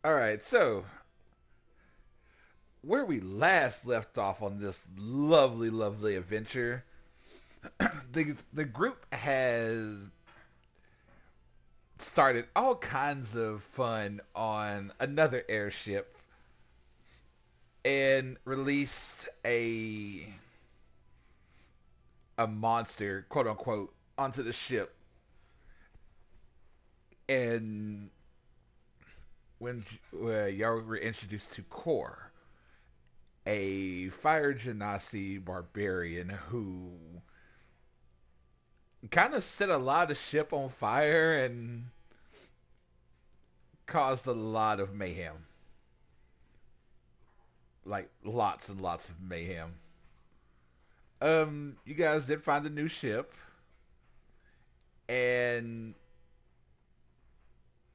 All right, so where we last left off on this lovely, lovely adventure, the group has started all kinds of fun on another airship and released a monster, quote unquote, onto the ship. And when y'all were introduced to Core, a fire genasi barbarian who kind of set a lot of ship on fire and caused a lot of mayhem. Like lots and lots of mayhem. You guys did find a new ship and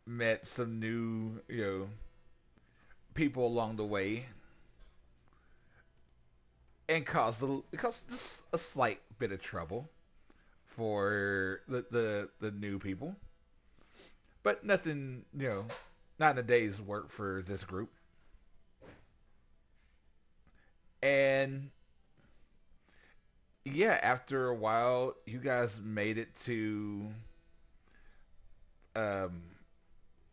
met some new, people along the way and caused just a slight bit of trouble for the new people. But nothing, not in a day's work for this group. And yeah, after a while, you guys made it to um,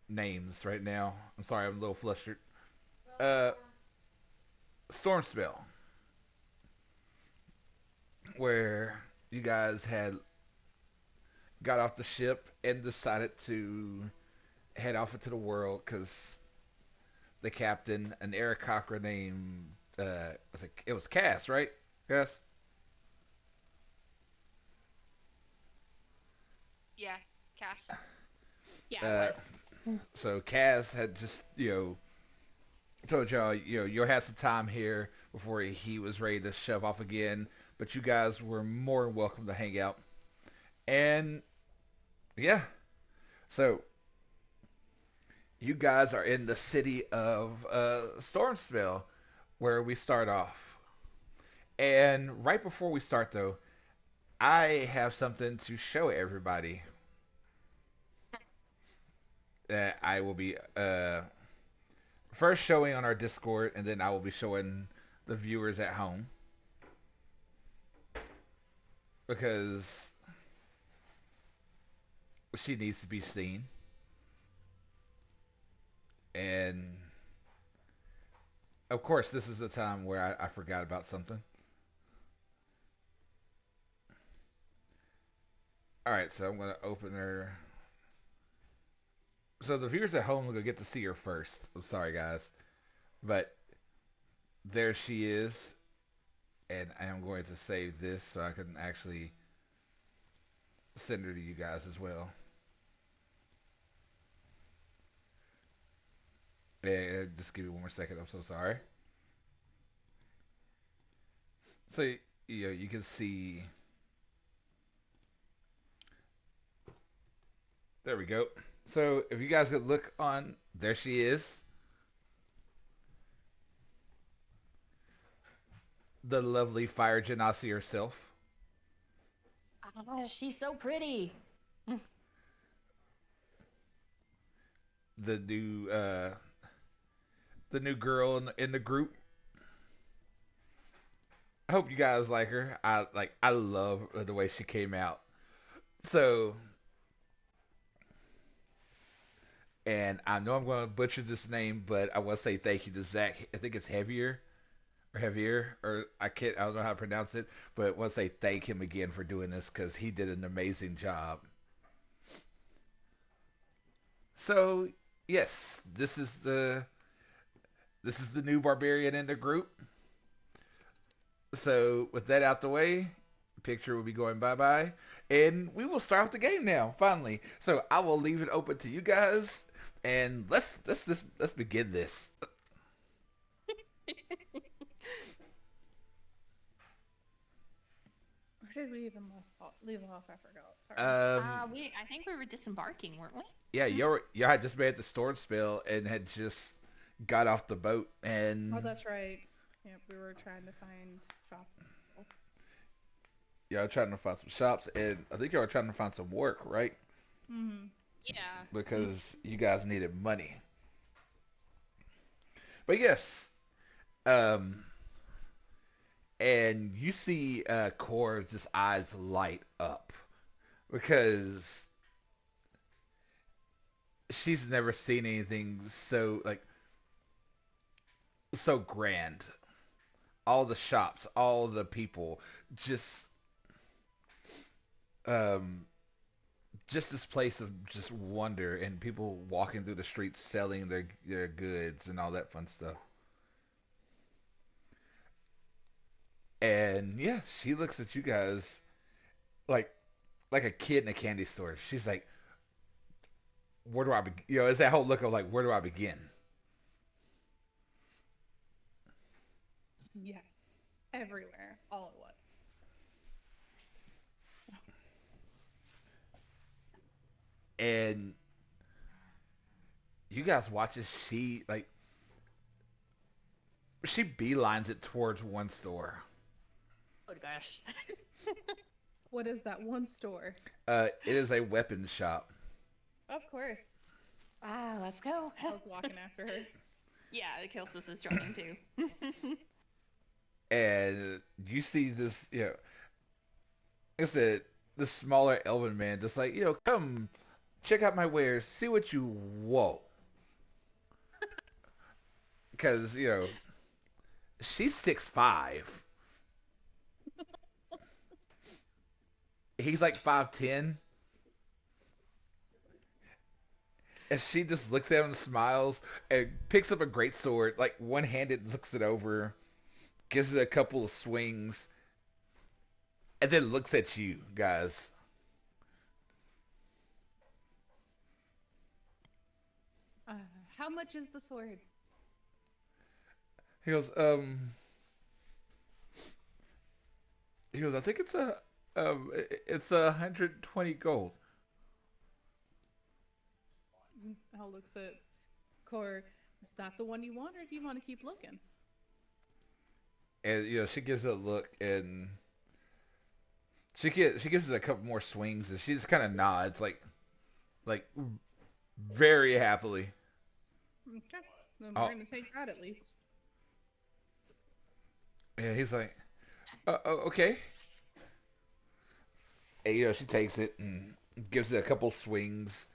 names right now. I'm sorry, I'm a little flustered. Uh, Stormspell, where you guys had got off the ship and decided to head off into the world because the captain, an Aarakocra named, it was Cass, right? Cass. Yeah, Cash. Yeah, it Uh, was. so Cass had just told y'all you'll have some time here before he was ready to shove off again, but you guys were more than welcome to hang out. And yeah, so you guys are in the city of Stormspell, where we start off. And right before we start, though, I have something to show everybody that I will be first showing on our Discord, and then I will be showing the viewers at home because she needs to be seen. And of course, this is the time where I forgot about something. All right, so I'm gonna open her. So the viewers at home will get to see her first. I'm sorry, guys, but there she is, and I am going to save this so I can actually send her to you guys as well. Yeah, just give me one more second. I'm so sorry. So you can see. There we go. So if you guys could look on, there she is, the lovely Fire Genasi herself, Ah, she's so pretty. the new uh, the new girl in the group. I hope you guys like her. I love the way she came out. So, and I know I'm going to butcher this name, but I want to say thank you to Zach. I think it's heavier, or I don't know how to pronounce it, but I want to say thank him again for doing this because he did an amazing job. So, yes, this is the new barbarian in the group. So, with that out the way, picture will be going bye bye, and we will start with the game now. Finally, so I will leave it open to you guys, and let's begin this. Where did we even leave off? I forgot. Sorry. Um, I think we were disembarking, weren't we? yeah, you had just made the Stormspell and had just got off the boat, Oh, and that's right. Yep, we were trying to find shop. y'all trying to find some shops, and I think y'all were trying to find some work, right? Mm-hmm. Yeah. Because you guys needed money. But yes, um, and you see Cora's just eyes light up because she's never seen anything so like so grand. All the shops, all the people, just um, just this place of just wonder and people walking through the streets selling their goods and all that fun stuff. And yeah, she looks at you guys like like a kid in a candy store. She's like, "Where do I begin?" You know, it's that whole look of like, "Where do I begin?" Yes. Everywhere, all at once. And you guys watch as she beelines it towards one store. Oh gosh. What is that one store? It is a weapons shop. Of course. Ah, let's go. I was walking after her. Yeah, the Kilsis is joining too. And you see this, you know, it's a the smaller elven man just like, come check out my wares, see what you whoa. Because, she's 6'5". He's like 5'10". And she just looks at him and smiles and picks up a great sword, like one-handed looks it over, gives it a couple of swings, and then looks at you guys. Uh, how much is the sword? He goes, I think it's 120 gold. Hal looks at Core. Is that the one you want, or do you want to keep looking? And she gives it a look, and she gives it a couple more swings, and she just kind of nods, like very happily. Okay, then Oh. we're gonna take that at least. And he's like, okay. And, she takes it and gives it a couple swings,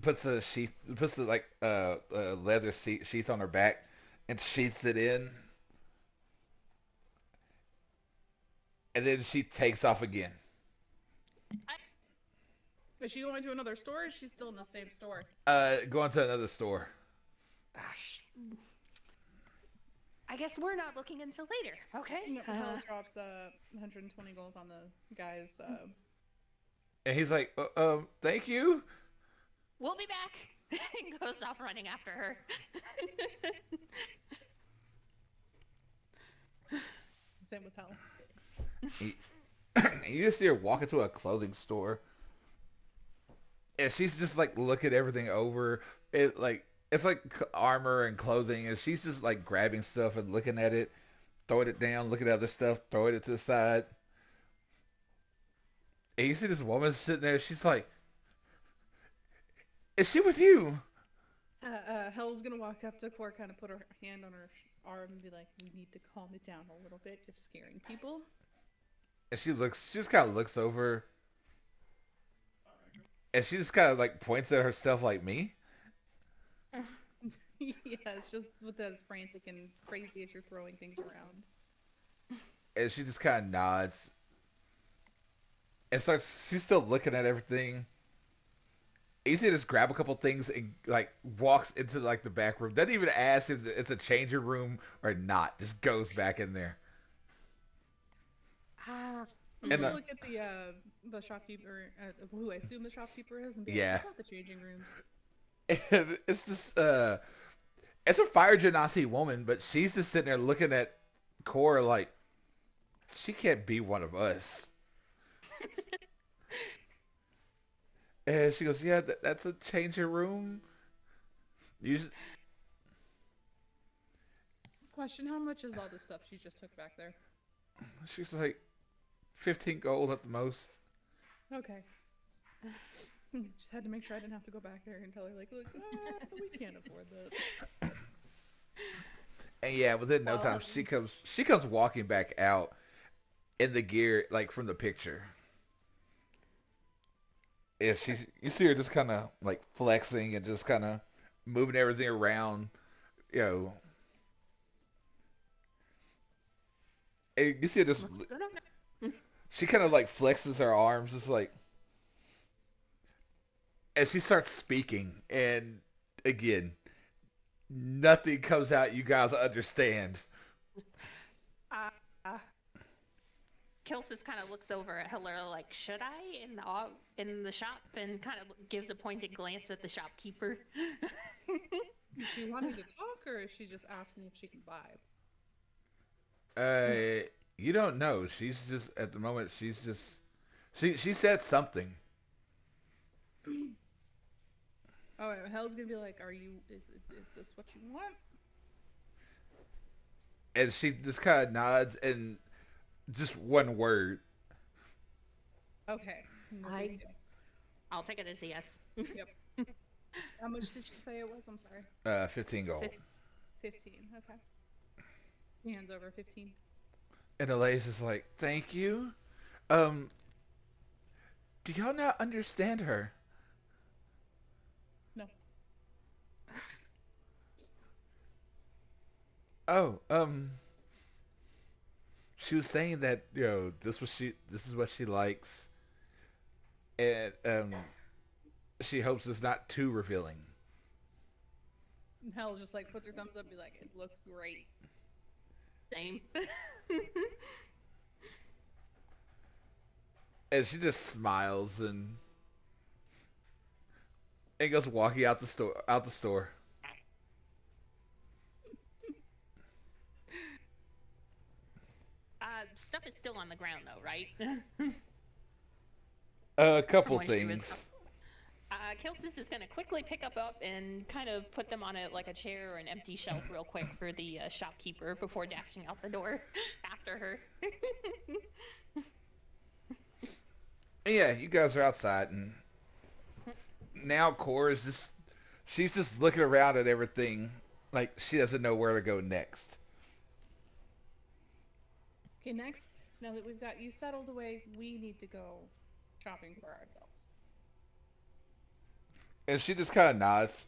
puts the leather sheath on her back, and sheaths it in. And then she takes off again. Is she going to another store, or is she still in the same store? Going to another store. Gosh. I guess we're not looking until later. Okay. No, Hal drops 120 gold on the guy's. And he's like, thank you. We'll be back. And goes off running after her. Same with Hal. You just see her walk into a clothing store, and she's just like looking everything over. It's like armor and clothing, and she's just like grabbing stuff and looking at it, throwing it down, looking at other stuff, throwing it to the side. And you see this woman sitting there. She's like, "Is she with you?" Hal's gonna walk up to Core, kind of put her hand on her arm, and be like, "We need to calm it down a little bit. You're scaring people." And she just kind of looks over, and she just kind of like points at herself like me. Yeah, it's just with as frantic and crazy as you're throwing things around. And she just kind of nods and starts. She's still looking at everything. Easy just grab a couple things and like walks into like the back room. Doesn't even ask if it's a changing room or not. Just goes back in there. I'm And gonna look at the shopkeeper, who I assume the shopkeeper is, and be Yeah. like, "It's not the changing rooms." And it's this it's a fire genasi woman, but she's just sitting there looking at Cora like she can't be one of us. And she goes, "Yeah, that's a changing room." You, Question: how much is all the stuff she just took back there? she's like 15 gold at the most. Okay. Just had to make sure I didn't have to go back there and tell her, like, "Look, we can't afford this." And yeah, within no time, she comes walking back out in the gear like from the picture. Yeah, you see her just kind of like flexing and just kind of moving everything around. You know, and you see her just Looks good on her. she kind of like flexes her arms, just like, and she starts speaking, and again, nothing comes out you guys understand. Uh, uh, Kilsis kind of looks over at Hilera like, should I in the shop, and kind of gives a pointed glance at the shopkeeper. Is she wanting to talk, or is she just asking if she can buy? You don't know. She's just at the moment. She's just she said something, Oh, Hell's gonna be like, "Are you? Is this what you want?" and she just kind of nods and just one word. Okay. No I- big deal. I'll take it as a yes. Yep. How much did she say it was? I'm sorry. 15 gold. 15. Okay. He hands over 15. And Elias is like, "Thank you. Do y'all not understand her?" No. Oh, she was saying that this is what she likes, and she hopes it's not too revealing. And Hell just like puts her thumbs up, and be like, "It looks great." Same. And she just smiles and goes walking out the store. Stuff is still on the ground though, right? A couple From when she was things. Kilsis is gonna quickly pick up and kind of put them on like a chair or an empty shelf real quick for the shopkeeper before dashing out the door after her. And yeah, you guys are outside, and now Cora is just she's just looking around at everything like she doesn't know where to go next. Okay, next, now that we've got you settled away, we need to go shopping for ourselves. And she just kind of nods.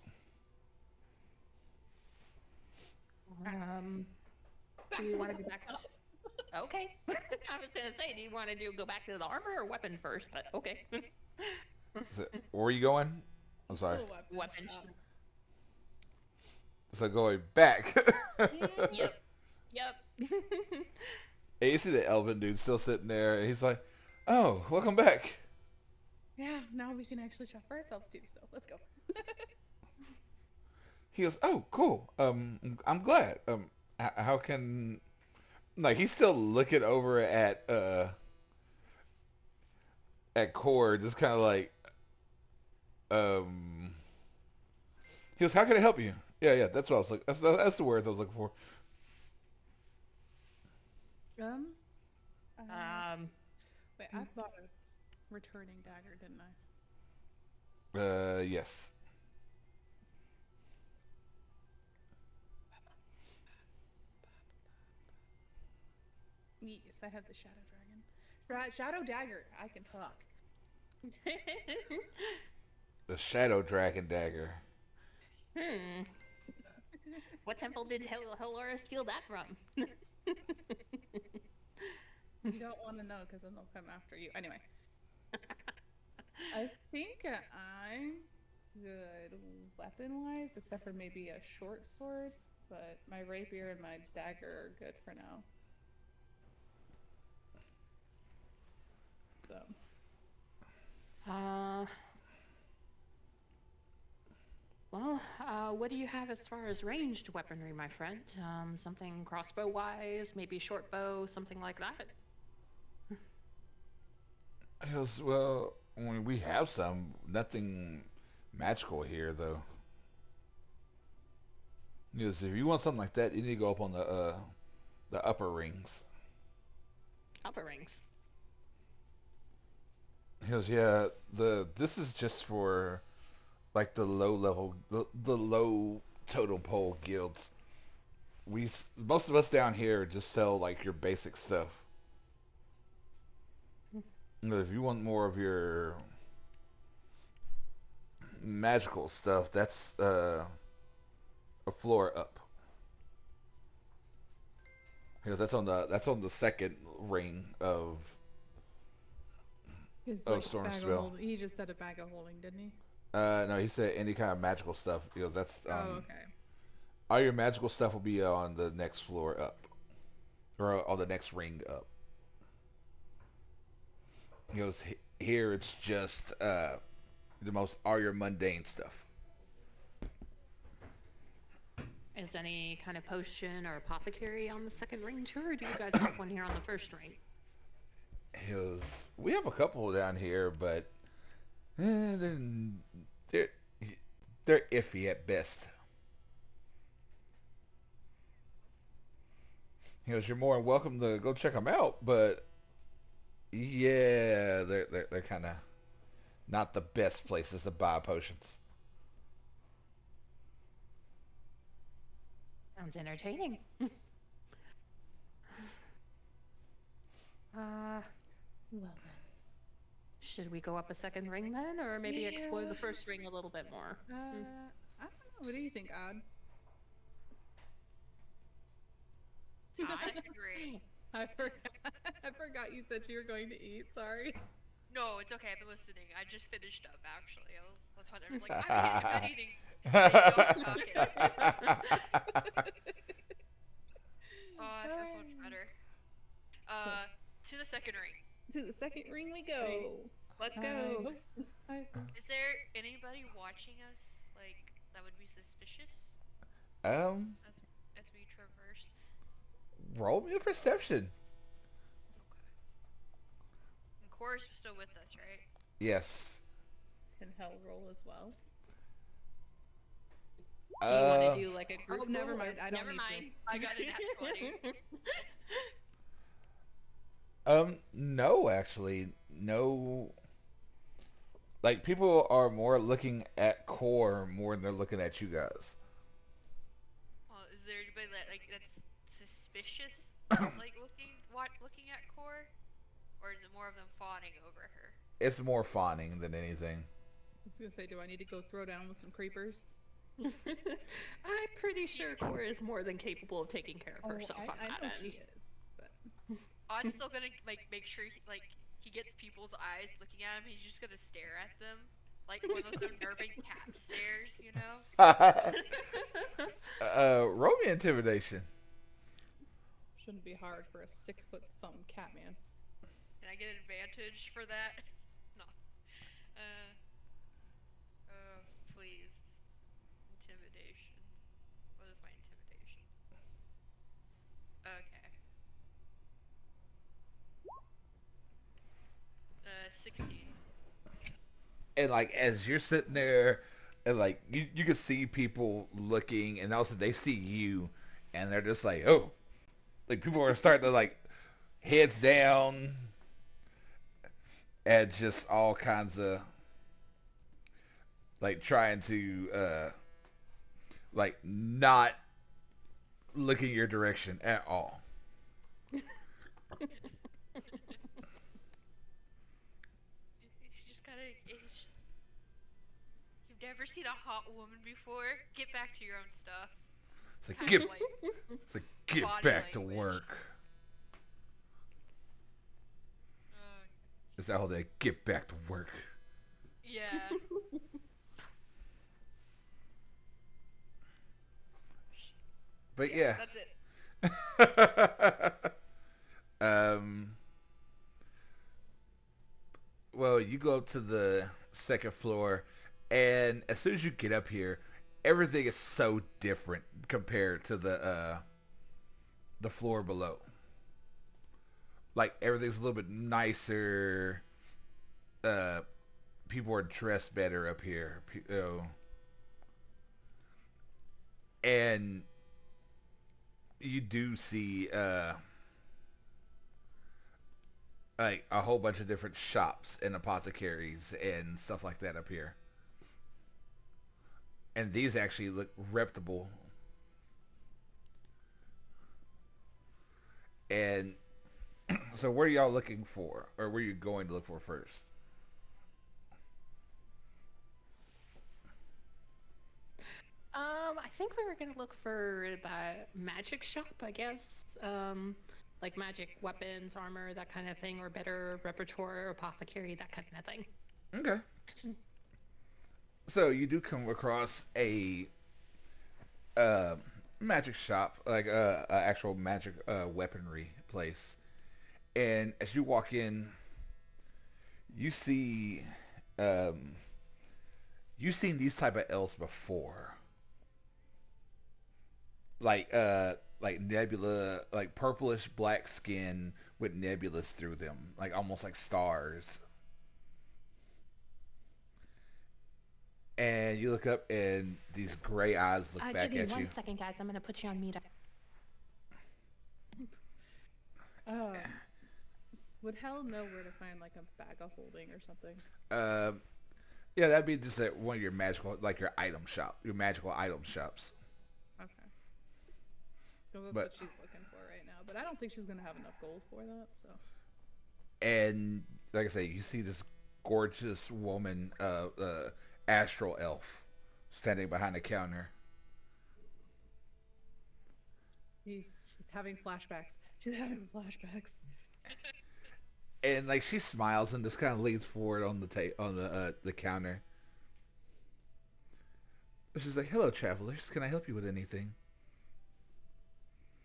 Do you want to go back? Okay. I was gonna say, do you want to go back to the armor or weapon first? But okay. Where are you going? I'm sorry. Little Weapon. So going back. Yep. Yep. And you see the elven dude still sitting there, and he's like, "Oh, welcome back." Yeah, now we can actually shop for ourselves too, so let's go. He goes, "Oh, cool. I'm glad. How can like he's still looking over at Core, just kind of like he goes, "How can I help you?" Yeah, that's what I was like. That's the words I was looking for. Um, wait, I hmm. bought a returning dagger, didn't I? Yes. Yes, I have the shadow dragon. Right, shadow dagger. I can talk. The Shadow Dragon dagger. Hmm. What temple did Hilora steal that from? You don't want to know because then they'll come after you. Anyway, I think I'm good weapon-wise, except for maybe a short sword. But my rapier and my dagger are good for now. So, What do you have as far as ranged weaponry, my friend? Something crossbow-wise, maybe a short bow, something like that? He goes, "Well, I mean, we have some. Nothing magical here, though." He goes, "If you want something like that, you need to go up on the upper rings." Upper rings. He goes, "Yeah, this is just for like the low level, the low totem pole guilds. most of us down here just sell like your basic stuff. But if you want more of your magical stuff, that's a floor up. Because that's on the second ring His of like bag of Stormspell. holding. He just said a bag of holding, didn't he? No, he said any kind of magical stuff. That's Oh, okay. all your magical stuff will be on the next floor up, or on the next ring up. He goes, here it's just the most all your mundane stuff. Is any kind of potion or apothecary on the second ring too, or do you guys have one here on the first ring? He goes, we have a couple down here, but they're they're iffy at best. He goes, you're more than welcome to go check them out, but yeah, they're kind of not the best places to buy potions. Sounds entertaining. uh, Well then. should we go up a second ring then, or maybe explore the first ring a little bit more? I don't know. What do you think, Odd? I agree. I forgot. I forgot you said you were going to eat. Sorry. No, it's okay. I've been listening. I just finished up actually. That's what I was like. I'm not eating. Don't talk it. Oh, I feel so much better. To the second ring. To the second ring we go. Let's I go. hope- Is there anybody watching us like that would be suspicious Um, as we traverse? roll me a perception. Okay. And Cora's still with us, right? Yes. Can hell roll as well? Do you want to do like a group? Oh, never roll, mind. or- I don't never need to. mind. I got a nat 20. No, actually, no. Like people are more looking at core more than they're looking at you guys. Well, is there anybody that's suspicious, like looking at Cora, or is it more of them fawning over her? It's more fawning than anything. I was gonna say, do I need to go throw down with some creepers? I'm pretty sure Cora is more than capable of taking care of herself on I that know end. she is, but I'm still gonna make sure he gets people's eyes looking at him. He's just gonna stare at them like one of those unnerving cat stares, you know? Roll me intimidation. shouldn't be hard for a 6-foot something cat man. Can I get an advantage for that? No. Please. Intimidation. What is my intimidation? Okay. 16. And like as you're sitting there, and like you can see people looking, and also they see you, and they're just like, oh, like people are starting to like heads down, and just all kinds of like trying to like not looking your direction at all. It's just gotta. You've never seen a hot woman before? Get back to your own stuff. It's like Kind get, of like, it's like get body back to language. work. uh, It's that whole day. Get back to work. yeah. But yeah. That's it. Well, you go up to the second floor, and as soon as you get up here, everything is so different compared to the floor below. Like everything's a little bit nicer. People are dressed better up here. And you do see like a whole bunch of different shops and apothecaries and stuff like that up here. And these actually look reputable. And so, what are y'all looking for, or where are you going to look for first? I think we were gonna look for the magic shop, I guess. Like magic weapons, armor, that kind of thing, or better repertoire, apothecary, that kind of thing. Okay. So you do come across uh, magic shop, like a actual magic weaponry place, and as you walk in, you see um, you've seen these type of elves before, like nebula, like purplish black skin with nebulas through them, like almost like stars. And you look up, and these gray eyes look back Jimmy, at you. 1 second, guys. I'm gonna put you on mute. Uh, would Hell know where to find like a bag of holding or something? Um, yeah, that'd be just at one of your magical, like your item shop, your magical item shops. Okay. So that's But what she's looking for right now. But I don't think she's gonna have enough gold for that. So. and like I say, you see this gorgeous woman, astral elf, standing behind the counter. She's having flashbacks. She's having flashbacks. And like she smiles and just kind of leans forward on the counter. She's like, "Hello, travelers. Can I help you with anything?"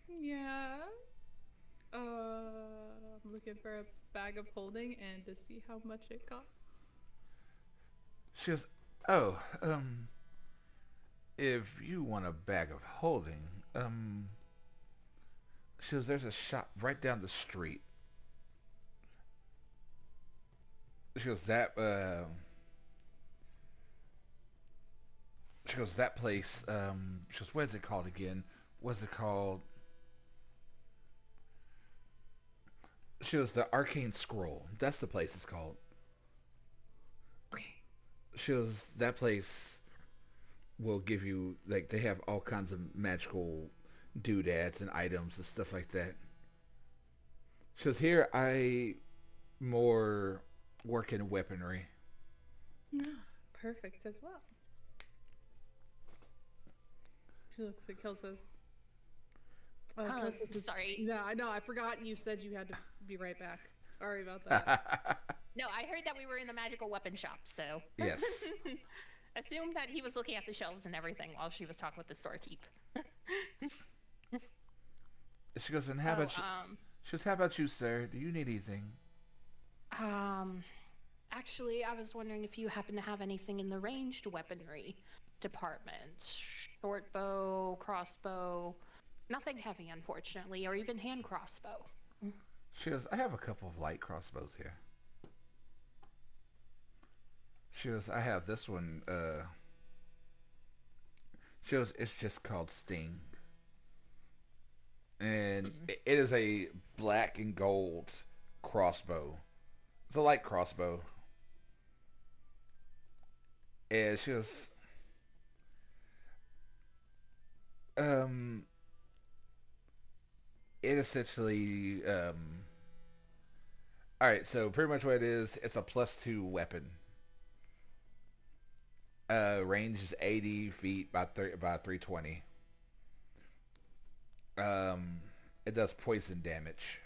Yeah. I'm looking for a bag of holding and to see how much it costs. She goes, "Oh, if you want a bag of holding, she goes, there's a shop right down the street." She goes, that place, she goes, what is it called again? What's it called? She goes, the Arcane Scroll. That's the place it's called. Okay. She goes, that place will give you, like, they have all kinds of magical doodads and items and stuff like that. She goes, here I more work in weaponry. Perfect as well. She looks at Kelsis. Sorry. Yeah, I know. I forgot you said you had to be right back. Sorry about that. No, I heard that we were in the magical weapon shop, so. Yes. Assumed that he was looking at the shelves and everything while she was talking with the storekeep. She goes, and how about you? She goes, how about you, sir? Do you need anything? Actually, I was wondering if you happen to have anything in the ranged weaponry department. Short bow, crossbow. Nothing heavy, unfortunately, or even hand crossbow. She goes, I have a couple of light crossbows here. She goes, I have this one, she goes, it's just called Sting. And it is a black and gold crossbow. It's a light crossbow. And she goes, it essentially, alright, so pretty much what it is, it's a +2 weapon. Range is 80 feet by 320. It does poison damage.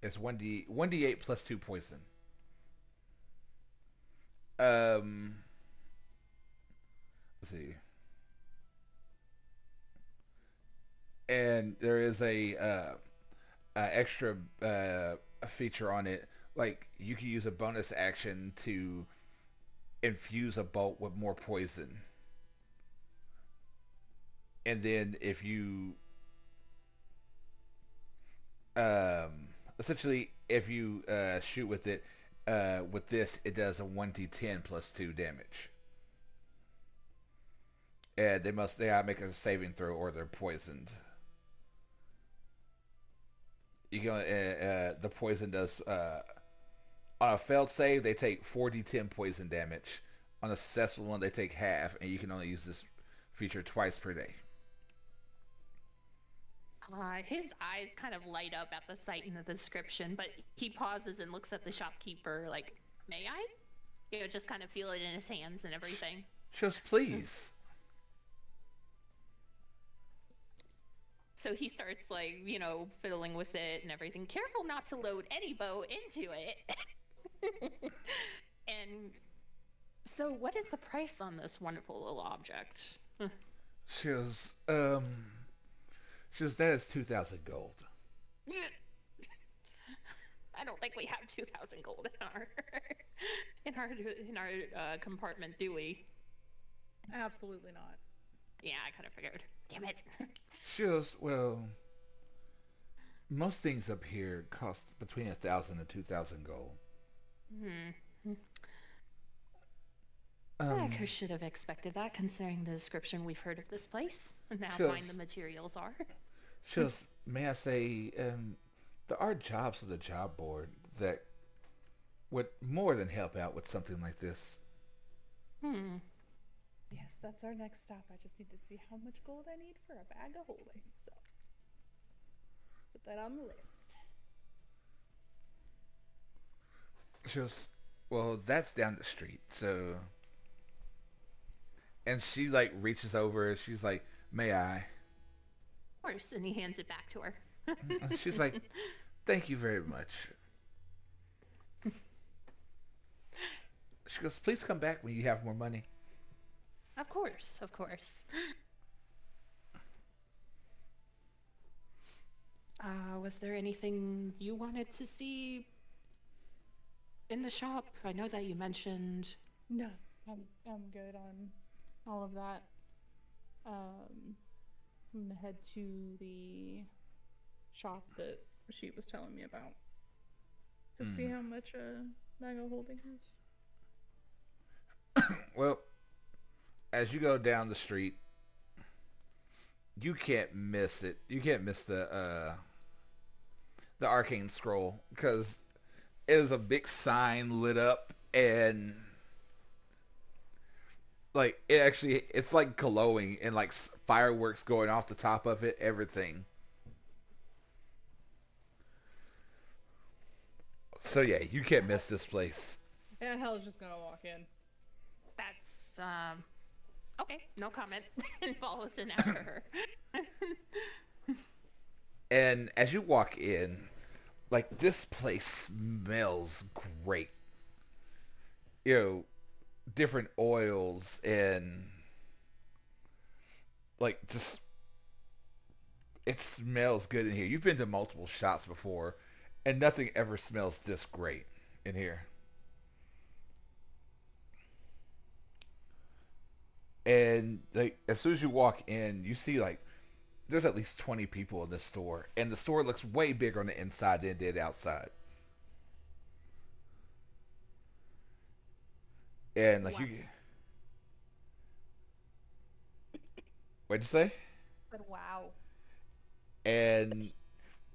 It's 1d8 plus 2 poison. Let's see. And there is a extra feature on it. Like, you can use a bonus action to infuse a bolt with more poison. And then if you essentially if you shoot with it with this, it does a 1d10 plus 2 damage. And they gotta make a saving throw or they're poisoned. You can the poison does on a failed save they take 4d10 poison damage. On a successful one they take half, and you can only use this feature twice per day. His eyes kind of light up at the sight in the description, but he pauses and looks at the shopkeeper like, "May I?" Just kind of feel it in his hands and everything. Just please. So he starts like, fiddling with it and everything. Careful not to load any bow into it. And so, what is the price on this wonderful little object? She goes, that is 2,000 gold. I don't think we have 2,000 gold in our compartment, do we? Absolutely not. Yeah, I kind of figured. Damn it. She goes, well, most things up here cost between 1,000 and 2,000 gold. I should have expected that, considering the description we've heard of this place, and how fine the materials are. She goes, may I say, there are jobs on the job board that would more than help out with something like this. Yes, that's our next stop. I just need to see how much gold I need for a bag of holding. So, put that on the list. She goes, well, that's down the street, so... And she, like, reaches over, she's like, may I? Of course, and he hands it back to her. And she's like, thank you very much. She goes, please come back when you have more money. Of course, of course. Was there anything you wanted to see in the shop? I know that you mentioned... No, I'm good on all of that. I'm gonna head to the shop that she was telling me about to see how much a bag of holding is. Well, as you go down the street, you can't miss it. You can't miss the arcane scroll, because it is a big sign lit up, and like it's like glowing, and like fireworks going off the top of it, everything. So yeah, you can't miss this place. Yeah, hell's just gonna walk in. That's, okay, no comment. And follows in after her. And as you walk in, like, this place smells great. Different oils and, like, just, it smells good in here. You've been to multiple shops before, and nothing ever smells this great in here. And, like, as soon as you walk in, you see, like, there's at least 20 people in this store, and the store looks way bigger on the inside than it did outside. And like, wow. What'd you say? But wow. And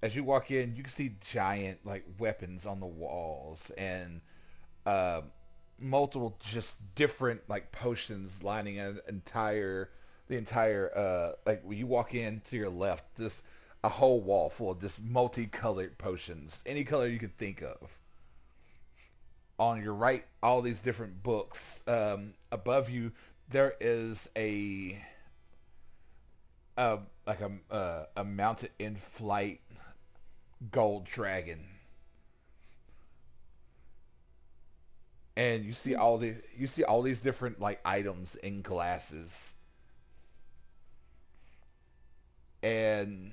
as you walk in, you can see giant like weapons on the walls, and multiple just different like potions lining the entire like when you walk in to your left, this a whole wall full of just multicolored potions, any color you could think of. On your right, all these different books. Above you, there is like a mounted in flight gold dragon, and you see all these different like items in glasses, and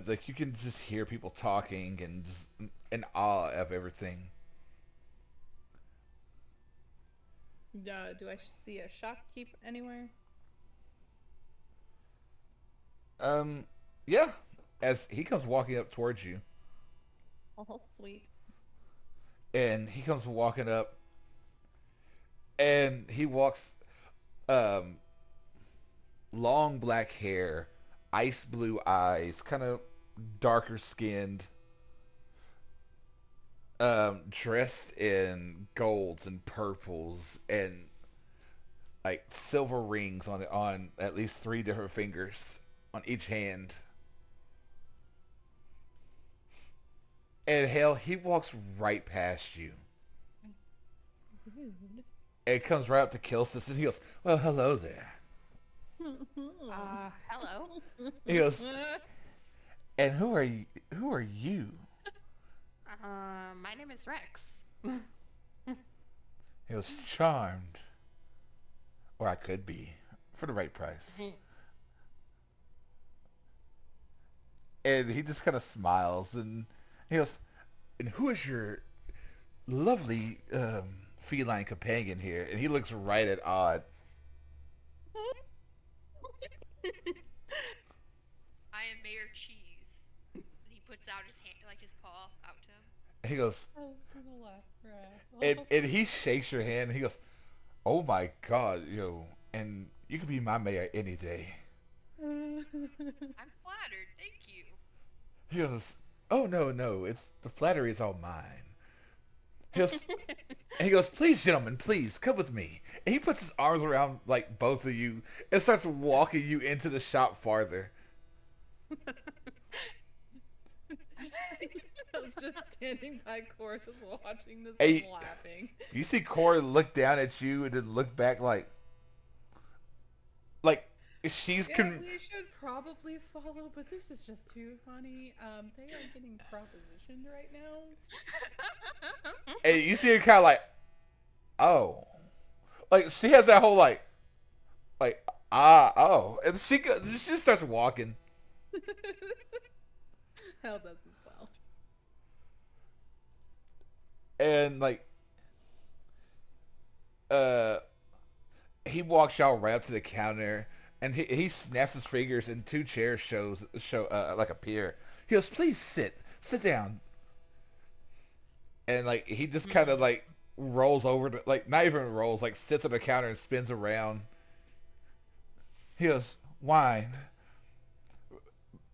like you can just hear people talking and just in awe of everything. Do I see a shopkeep anywhere? Yeah. As he comes walking up towards you, Oh, sweet. and he comes walking up, and he walks, um, long black hair, ice blue eyes, kind of darker skinned, dressed in golds and purples, and like silver rings on at least 3 different fingers on each hand. And hell, he walks right past you. Rude. And comes right up to Kilsis and he goes, "Well, hello there." Hello. He goes, "And who are you? Who are you?" My name is Rex. He was charmed. Or I could be, for the right price. And he just kind of smiles and he goes, "And who is your lovely feline companion here?" And he looks right at Odd. I am Mayor Cheese. And he puts out his hand, like his paw, out to him. And he goes, I was gonna laugh your ass and he shakes your hand and he goes, "Oh my God, and you could be my mayor any day." I'm flattered, thank you. He goes, "Oh no, no, it's the flattery is all mine." He goes, and he goes, "Please, gentlemen, please come with me." And he puts his arms around like both of you and starts walking you into the shop farther. I was just standing by Cora, just watching this Hey. and laughing. You see Cora look down at you and then look back like she's Yeah, we should probably follow, but this is just too funny. They are getting propositioned right now. and you see her kind of like, oh, like she has that whole like oh, and she just starts walking. Hell does as well. And like he walks y'all right up to the counter and he snaps his fingers and 2 chairs show like appear. He goes, "Please sit down." And like he just kind of like rolls over to, like not even rolls, like sits on the counter and spins around. He goes, "Wine,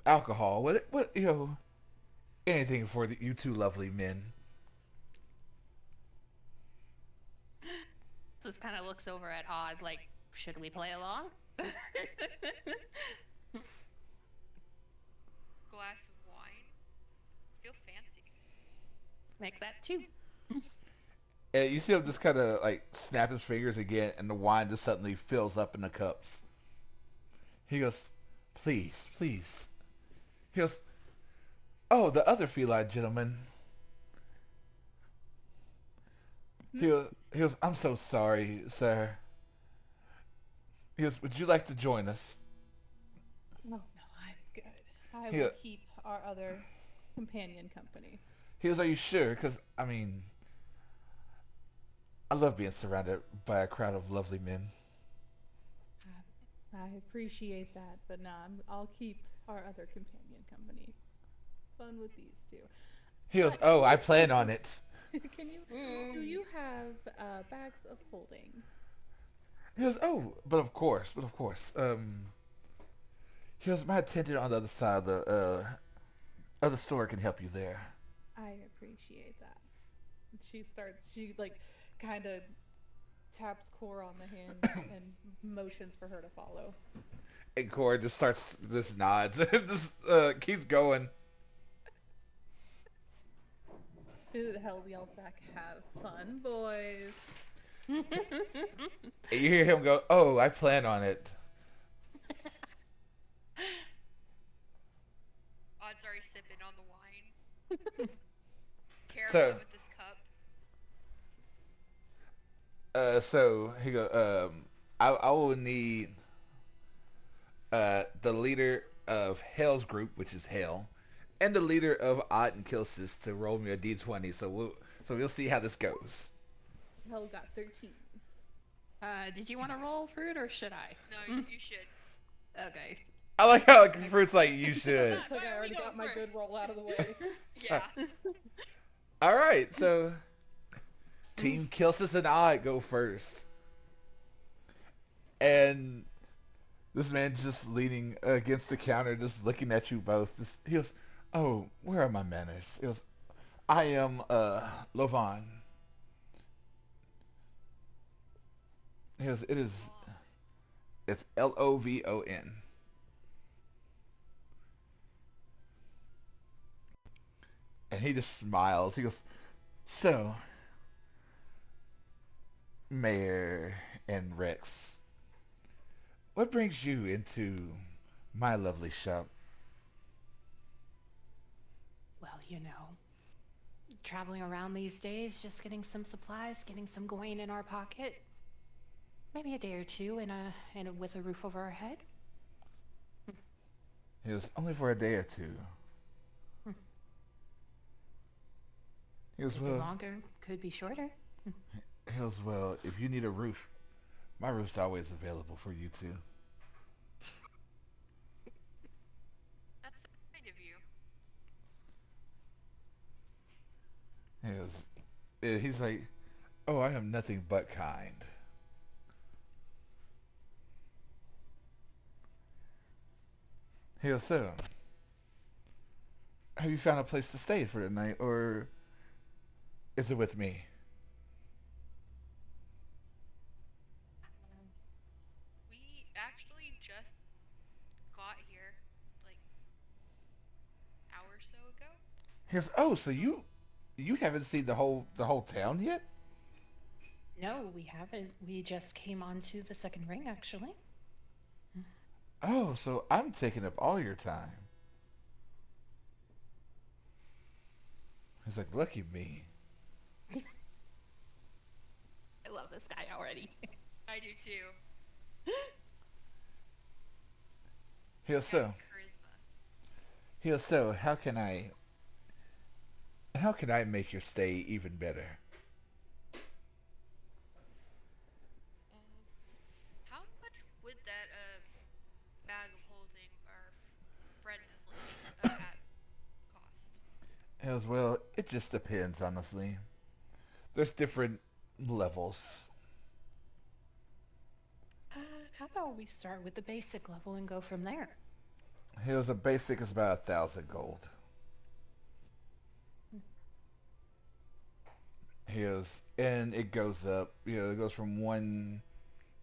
alcohol, what anything for you 2 lovely men." Just kind of looks over at Odd, like, should we play along? Glass of wine. Feel fancy. Make that 2. And you see him just kind of like snap his fingers again, and the wine just suddenly fills up in the cups. He goes, "Please, please." He goes, "Oh, the other feline gentleman." He goes, "I'm so sorry, sir." He goes, "Would you like to join us?" No, I'm good. I Yeah. will keep our other companion company. He goes, "Are you sure? Because, I mean, I love being surrounded by a crowd of lovely men." I appreciate that, but nah, I'll keep our other companion company. Fun with these 2. He goes, "Oh, I plan on it." Can you? Do you have bags of holding? He goes, "Oh, but of course. He goes, "My attendant on the other side of the store can help you there." I appreciate that. She like kind of taps Cora on the hand and motions for her to follow. And Cora just nods, and just keeps going. Who the hell yells back, "Have fun, boys." And you hear him go, "Oh, I plan on it." Odd's already sipping on the wine. Carefully So- with this cup. So he go, I will need the leader of Hell's group, which is Hell, and the leader of Odd and Kilsis to roll me a d20. So we'll see how this goes. Hell got 13. Did you want to roll for it, or should I? No, you should. Okay. I like how like, Fruit's like, "You should." It's like I already got my good roll out of the way. Yeah. All right, so Team Kilsis and Odd go first, and this man's just leaning against the counter, just looking at you both. He goes, "Oh, where are my manners?" He goes, "I am Lovan." He goes, "It is It's Lovon. And he just smiles. He goes, "So, Mayor and Rex, what brings you into my lovely shop?" Well, traveling around these days, just getting some supplies, getting some coin in our pocket. Maybe a day or two with a roof over our head. He goes, "Only for a day or two." Hmm. He goes, Could be "Well," longer, could be shorter. he goes, "Well, if you need a roof, my roof's always available for you too." That's so kind of you. He goes, he's like, "Oh, I am nothing but kind." He goes, "So, have you found a place to stay for the night, or is it with me?" We actually just got here like hour or so ago. He goes, "Oh, so you haven't seen the whole town yet?" No, we haven't. We just came onto the second ring, actually. "Oh, so I'm taking up all your time." He's like, "Lucky me." I love this guy already. I do too. He goes, Has "So, charisma. how can I make your stay even better?" Um, how much would that bag of holding our friend is looking at cost? He goes, "Well, it just depends, honestly. There's different levels." How about we start with the basic level and go from there? He goes, "A basic is about 1,000 gold." He goes, and it goes up. It goes from 1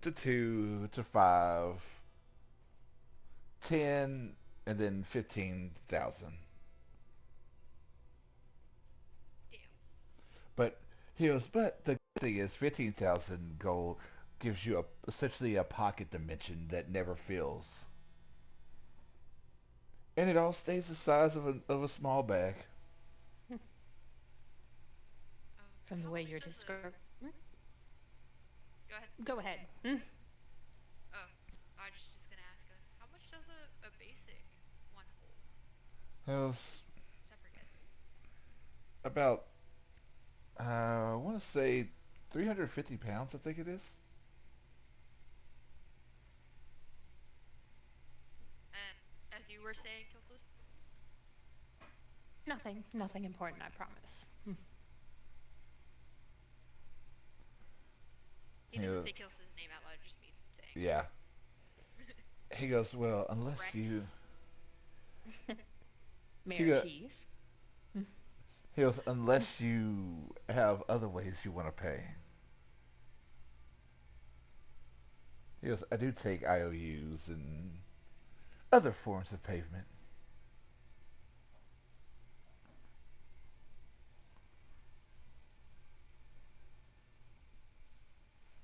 to 2 to 5, 10, and then 15,000. Damn. But but the good thing is 15,000 gold gives you essentially a pocket dimension that never fills, and it all stays the size of a small bag. From the How way much you're does a describing. go ahead? Go ahead. Oh, I was just gonna ask. How much does a basic one hold? It was 'Cause I forget. about I want to say 350 pounds. I think it is. And as you were saying, Kiltus, Nothing important, I promise. he He doesn't goes, say Kiltus' name out loud. Just me saying. yeah. He goes, "Well, unless you." Rex. He Mayor goes, Cheese. "Unless you have other ways you want to pay." He goes, "I do take IOUs and other forms of payment."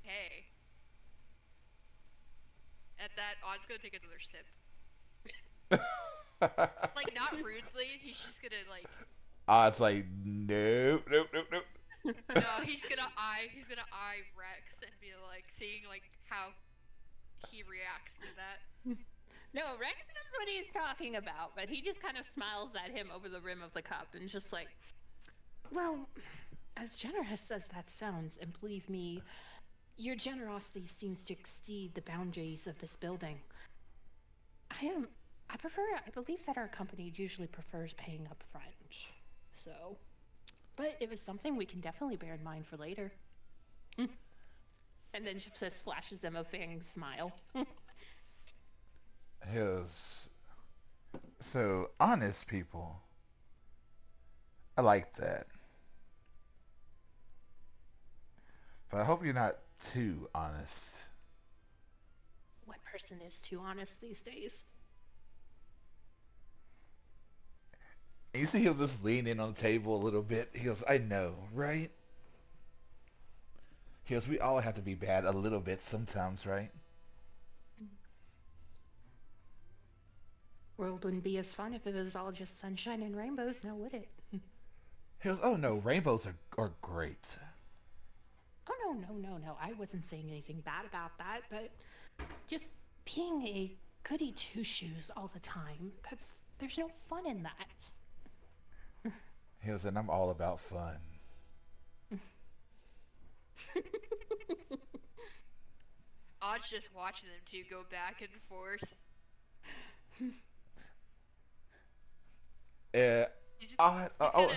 Hey, at that, Odd's gonna take another sip. Like not rudely. He's just gonna like. Odds like, nope, nope, nope, nope. No, he's gonna eye Rex and be like seeing like how he reacts to that. No, Rex knows what he's talking about, but he just kind of smiles at him over the rim of the cup and just like, well, as generous as that sounds, and believe me, your generosity seems to exceed the boundaries of this building. I am. I believe that our company usually prefers paying up front. So, but it was something we can definitely bear in mind for later. And then she just flashes him a fang smile. His so honest people. I like that, but I hope you're not too honest. What person is too honest these days. And you see him just lean in on the table a little bit. He goes, I know, right? He goes, we all have to be bad a little bit sometimes, right? World wouldn't be as fun if it was all just sunshine and rainbows, now would it? He goes, oh no, rainbows are great. Oh no. I wasn't saying anything bad about that, but just being a goody two shoes all the time, there's no fun in that. He goes, and I'm all about fun. Odd's just watching them two go back and forth. Uh, He's oh, gonna oh,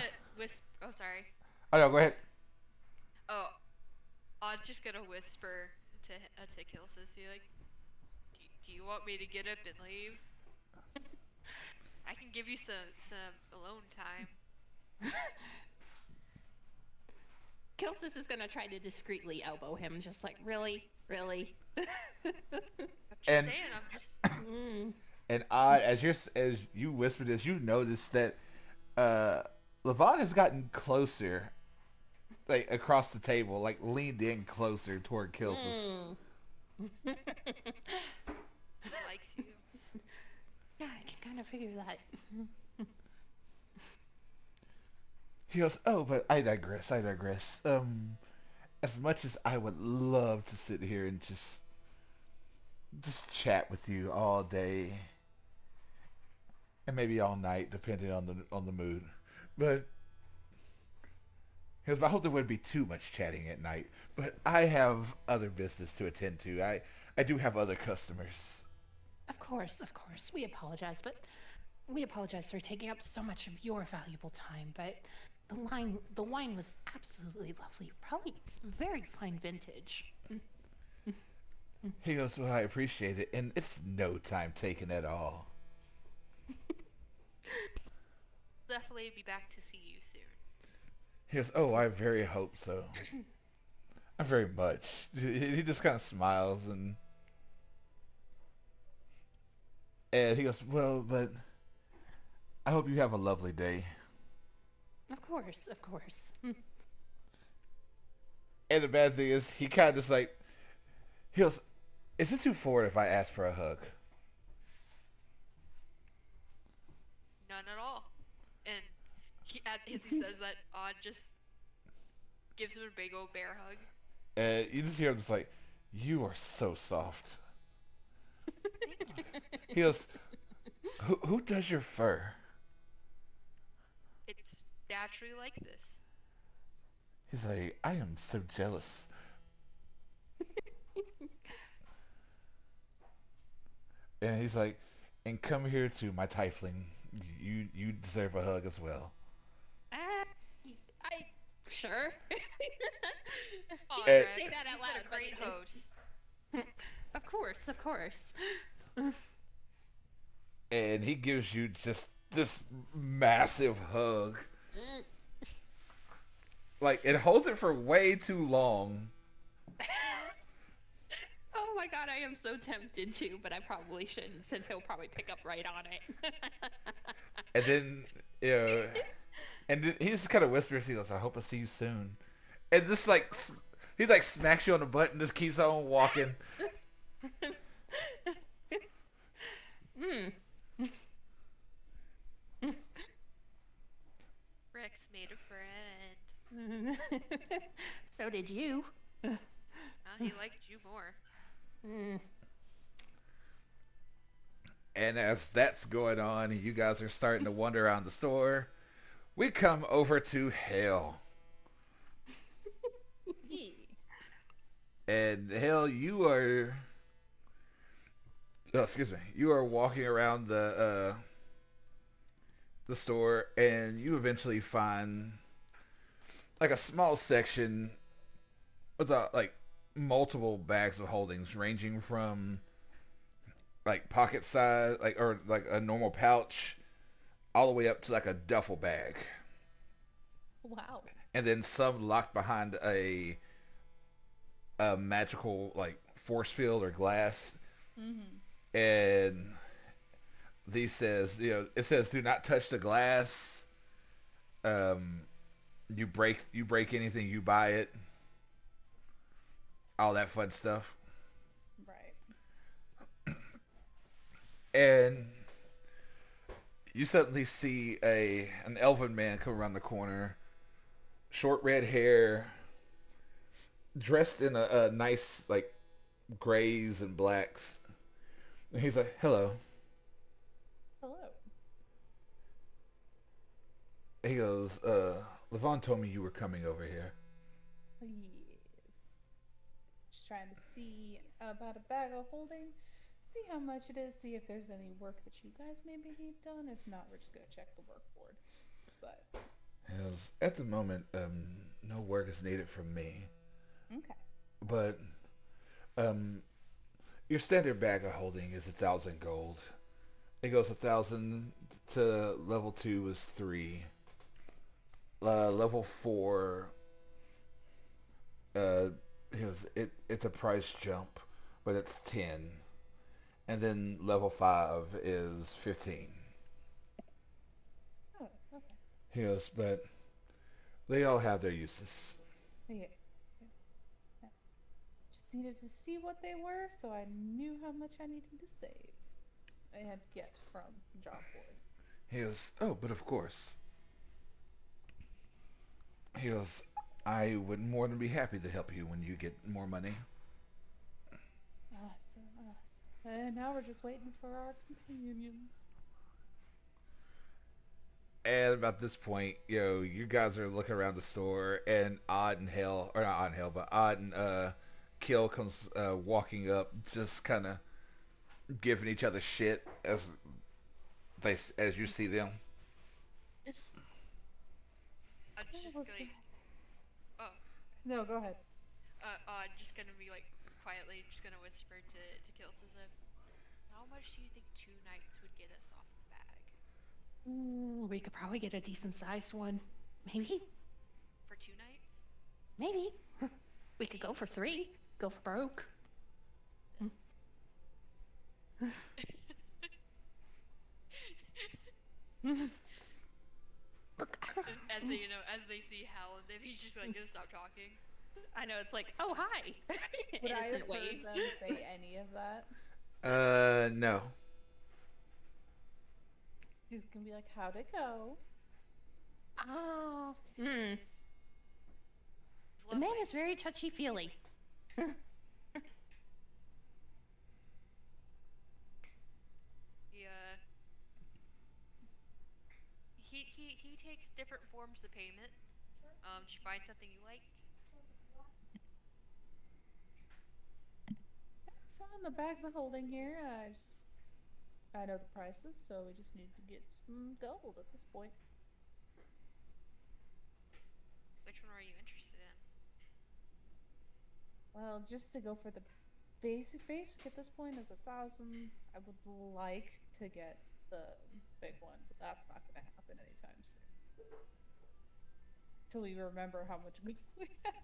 sorry. oh no, go ahead. Oh, Odd's just gonna whisper to Kilsis, like, do you want me to get up and leave? I can give you some alone time. Kilsis is gonna try to discreetly elbow him, just like, really? I'm just And- saying, I'm just. And as you whisper this, you notice that Levon has gotten closer, like across the table, like leaned in closer toward Kilsis. He likes you. Yeah, I can kind of figure that. He goes, "Oh, but I digress. I digress. As much as I would love to sit here and just chat with you all day, and maybe all night, depending on the mood, but." Because I hope there wouldn't be too much chatting at night. But I have other business to attend to. I do have other customers. Of course. We apologize, we apologize for taking up so much of your valuable time, but the wine was absolutely lovely. Probably very fine vintage. He goes, well, I appreciate it. And it's no time taken at all. Definitely be back to see you soon. He goes, oh, I very hope so. I very much. He just kind of smiles and he goes, well, but I hope you have a lovely day. Of course. And the bad thing is, he kind of just like, he goes, is it too forward if I ask for a hug? None at all. And as he says that, Odd just gives him a big old bear hug. And you just hear him just like, you are so soft. He goes, who does your fur? It's naturally like this. He's like, I am so jealous. And he's like, and come here to my tiefling. You deserve a hug as well. Sure. Aw, Eh, Rex, say that out he's loud, been a great but- host. Of course. And he gives you just this massive hug. Like, it holds it for way too long. Oh my god, I am so tempted to, but I probably shouldn't, since he'll probably pick up right on it. And then, you know, and then he just kind of whispers, he goes, I hope I see you soon. And just like, he like smacks you on the butt and just keeps on walking. Rex made a friend. So did you. He liked you more. And as that's going on, and you guys are starting to wander around the store, we come over to Hell. And Hell, you are... Oh, excuse me. You are walking around the store, and you eventually find like a small section with like multiple bags of holdings, ranging from like pocket size, like or like a normal pouch, all the way up to like a duffel bag, Wow. and then some locked behind a magical like force field or glass Mm-hmm. And these says, it says, "Do not touch the glass. Um, you break anything, you buy it. All that fun stuff." Right. And you suddenly see a an elven man come around the corner, short red hair, dressed in a nice like grays and blacks. And he's like, "Hello." Hello. He goes, "Levon told me you were coming over here." Yes. Just trying to see about a bag of holding. See how much it is. See if there's any work that you guys maybe need done. If not, we're just gonna check the work board. But He goes, "At the moment, no work is needed from me, okay. but um, your standard bag of holding is 1,000 gold." It goes 1,000 to level 2 is 3. Level 4, uh, it's a price jump, but it's 10. And then level 5 is 15. Oh, okay. He goes, "But they all have their uses." Yeah. Yeah. Yeah. Just needed to see what they were, so I knew how much I needed to save and get from job board. He goes, "Oh, but of course." He goes, "I would more than be happy to help you when you get more money." Awesome, awesome. And now we're just waiting for our companions. And about this point, you guys are looking around the store, and Odd and Hell, or not Odd and Hell, but Odd and Kill comes walking up, just kind of giving each other shit as you see them. I'm What just was going. that? Oh, No, go ahead. I'm just gonna be like quietly, just gonna whisper to Kiltazim. How much do you think 2 nights would get us off the bag? We could probably get a decent sized one. Maybe. For 2 nights? Maybe. We could go for 3. Go for broke. Look, As they, as they see Hal, and then he's just like gonna stop talking. I know it's like, oh hi, Would I have innocent heard wave. them say any of that? No. You can be like, how'd it go? Oh, It's the man lovely. is very touchy feely. He he takes different forms of payment. Did you find something you liked? Found the bags of holding here. I know the prices, so we just need to get some gold at this point. Which one are you interested in? Well, just to go for the basic at this point is 1,000. I would like to get the big one, but that's not going to happen anytime soon. Till we remember how much we have.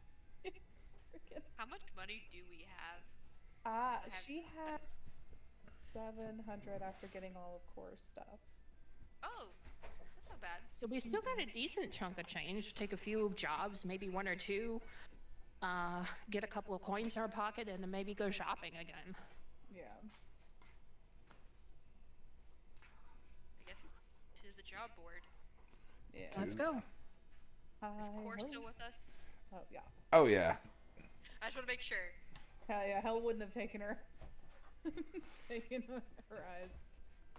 Freaking. How much money do we have? She had 700 after getting all of Core's stuff. Oh, that's not bad. So we still got a decent chunk of change. Take a few jobs, maybe 1 or 2. Get a couple of coins in our pocket, and then maybe go shopping again. Yeah. I guess to the job board. Yeah. Let's go. Is Core still with us? Oh, yeah. Oh yeah. I just want to make sure. Hell yeah, Hell wouldn't have taken her her eyes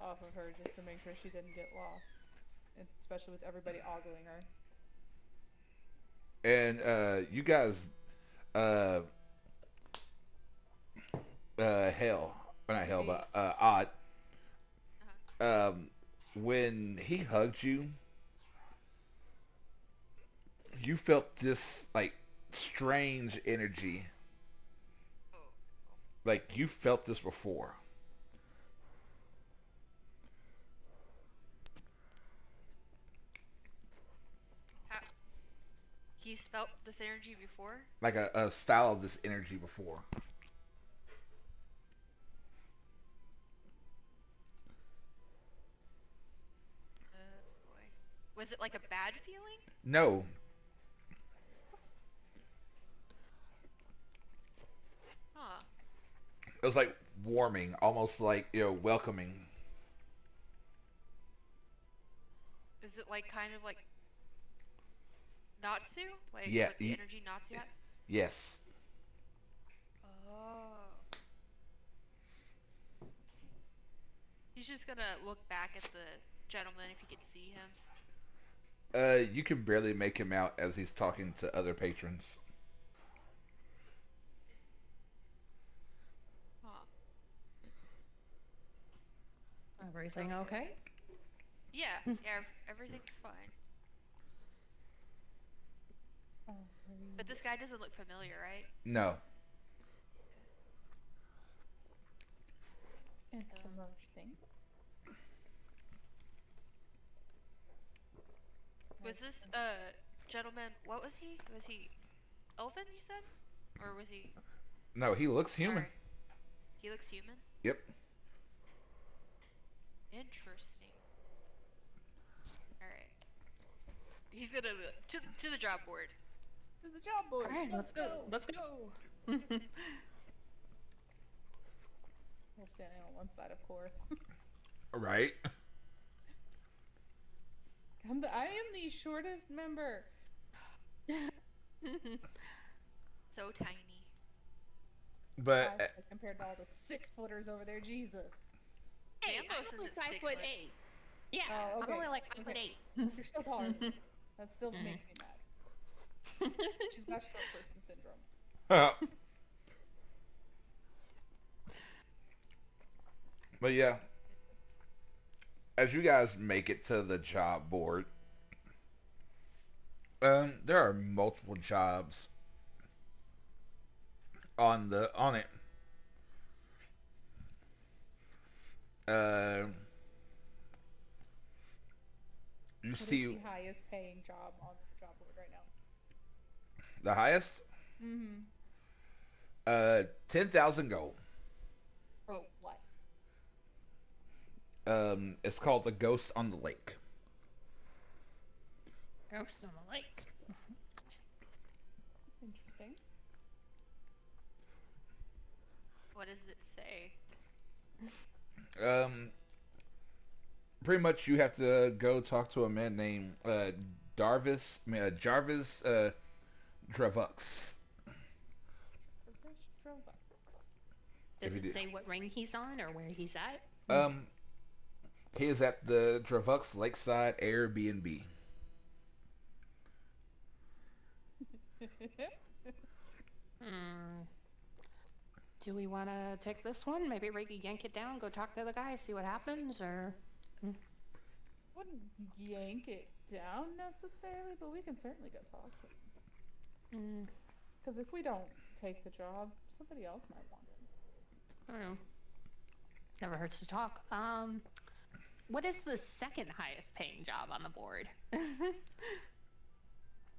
off of her just to make sure she didn't get lost. And especially with everybody ogling her. And you guys, uh, Hell, or not Hell, but Odd. Uh-huh. When he hugged you, you felt this like strange energy. Oh, oh. Like you felt this before. How, he's felt this energy before? Like a style of this energy before. Was it like a bad feeling? No, Huh. it was like warming, almost like welcoming. Is it like kind of like Natsu? Like Yeah, with the energy Natsu had? yes. Oh. He's just gonna look back at the gentleman if he can see him. You can barely make him out as he's talking to other patrons. Huh. Everything okay? Yeah, yeah, everything's fine. But this guy doesn't look familiar, right? No. Interesting. Was this gentleman, what was he? Was he elven, you said? Or was he No, he looks human. Sorry. He looks human? Yep. Interesting. Alright. He's gonna to the job board. To the job board. All right, let's go. Let's go. We're standing on one side of core. Right. I am the shortest member. So tiny. But Compared to all the 6-footers over there, Jesus. Hey, Xanthos I'm only isn't 5 6 foot foot. 8. Yeah, Oh, okay. I'm only like 5 foot 8. You're still taller. That still makes me mad. She's got short person syndrome. but yeah, as you guys make it to the job board, there are multiple jobs on it. Uh, you What see is the highest paying job on the job board right now? the highest, Mm-hmm. 10,000 gold. Oh, what? It's called the Ghost on the Lake. Ghost on the lake. Interesting. What does it say? Pretty much you have to go talk to a man named Jarvis Dravux. Does If you it do- say what ring he's on or where he's at? He is at the Dravux Lakeside Airbnb. Hmm. Do we want to take this one? Maybe Riggy yank it down, go talk to the guy, see what happens, or... Wouldn't yank it down necessarily, but we can certainly go talk to him. Because if we don't take the job, somebody else might want it. I don't know. Never hurts to talk. What is the second highest paying job on the board?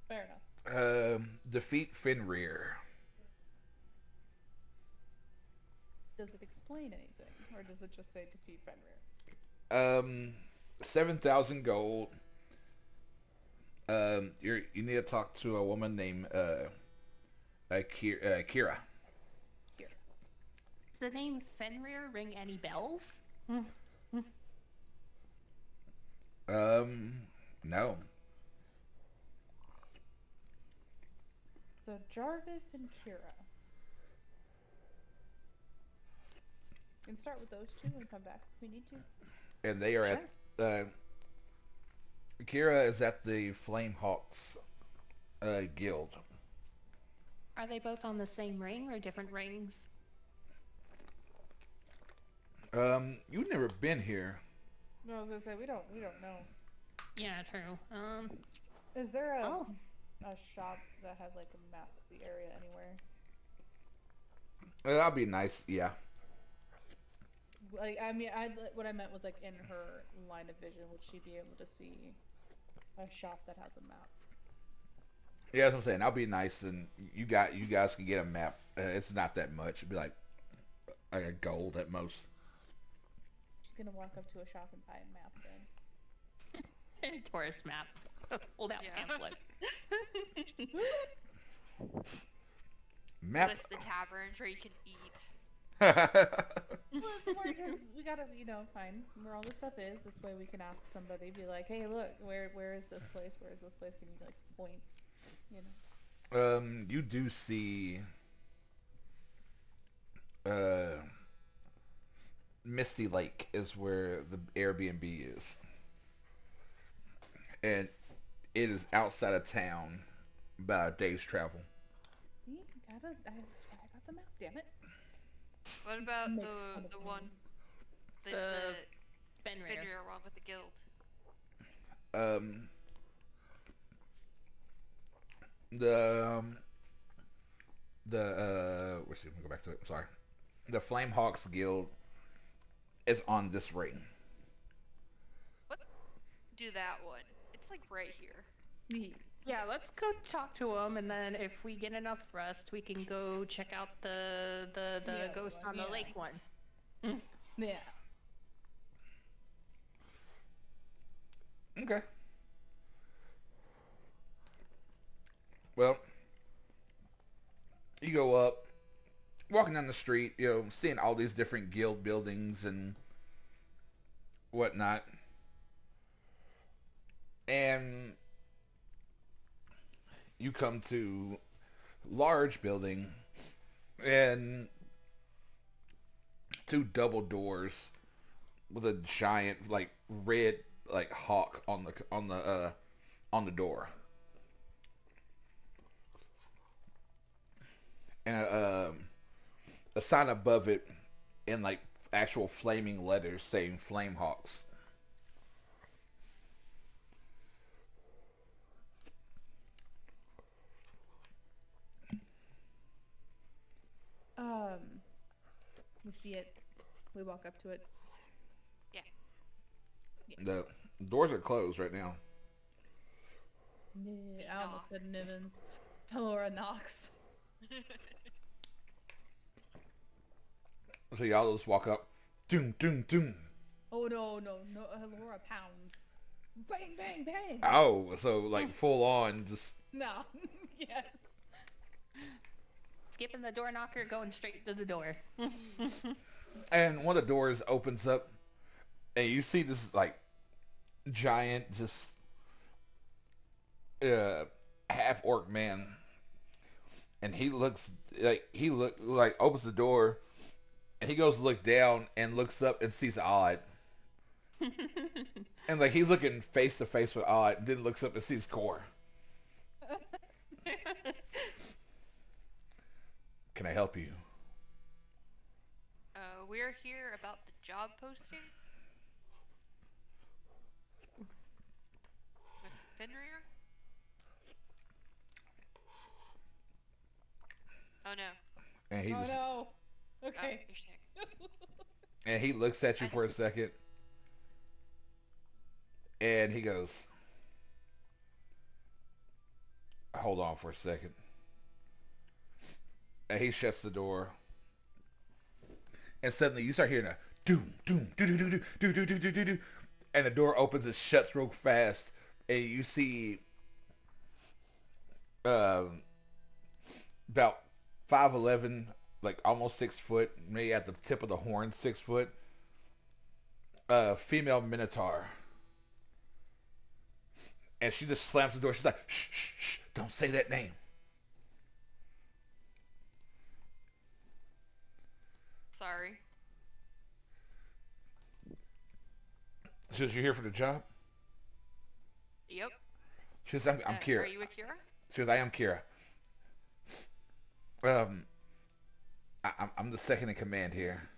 Fair enough. Defeat Fenrir. Does it explain anything, or does it just say defeat Fenrir? 7,000 gold. You need to talk to a woman named Kira. Here. Does the name Fenrir ring any bells? No. So Jarvis and Kira. We can start with those two and come back if we need to. And they are at Kira is at the Flamehawks guild. Are they both on the same ring or different rings? You've never been here. No, I was gonna say we don't know. Yeah, true. Is there Oh. a shop that has like a map of the area anywhere? That'd be nice. Yeah. Like, I mean, what I meant was like in her line of vision, would she be able to see a shop that has a map? Yeah, that's what I'm saying. That'll be nice, and you guys can get a map. It's not that much. It'd be like a gold at most. She's gonna walk up to a shop and buy a map then. Tourist map. Hold out Yeah. pamphlet. Map. List the taverns where you can eat. Well, it's more because we gotta, find where all this stuff is. This way we can ask somebody, be like, hey, look, where is this place? Where is this place? Can you, point, You do see uh, Misty Lake is where the Airbnb is, and it is outside of town, about a day's travel. See, that's why I got the map, damn it. What about Make the fun of the me. one, the Fenrir. Fenrir one with the guild? Um, the let's see, let me go back to it. I'm sorry. The Flamehawks Guild is on this ring. What? Do that one. It's like right here. Yeah. Yeah, let's go talk to him, and then if we get enough rest, we can go check out the Yeah, ghost on yeah. the lake one. Yeah. Okay. Well, you go up, walking down the street, seeing all these different guild buildings and whatnot. And you come to large building and two double doors with a giant red hawk on the door. And a sign above it in actual flaming letters saying Flame Hawks. We see it. We walk up to it. Yeah. The doors are closed right now. I almost said Nivens. Helora knocks. So y'all just walk up. Doom, doom, doom. Oh no, Helora pounds. Bang, bang, bang. Oh, so full on just. No. Yes. Skipping the door knocker, going straight to the door. And one of the doors opens up, and you see this giant, just half orc man, and he looks opens the door, and he goes to look down and looks up and sees Odd, and he's looking face to face with Odd, and then looks up and sees Core. Can I help you? We're here about the job posting. With Fenrir? Oh no. And he Oh just, no. Oh, Okay. you're sick. and he looks at you for a second, and he goes, "Hold on for a second." And he shuts the door. And suddenly you start hearing a doom, doom, doo doo doo doo doo doo doo doo doo, and the door opens and shuts real fast, and you see about 5'11", almost 6 foot, maybe at the tip of the horn, 6 foot, female minotaur, and she just slams the door. She's like, "Shh, shh, shh! Don't say that name." Sorry. She says, "You're here for the job?" Yep. She says, "I'm Kira." Are you with Kira? She goes, "I am Kira. I'm the second in command here."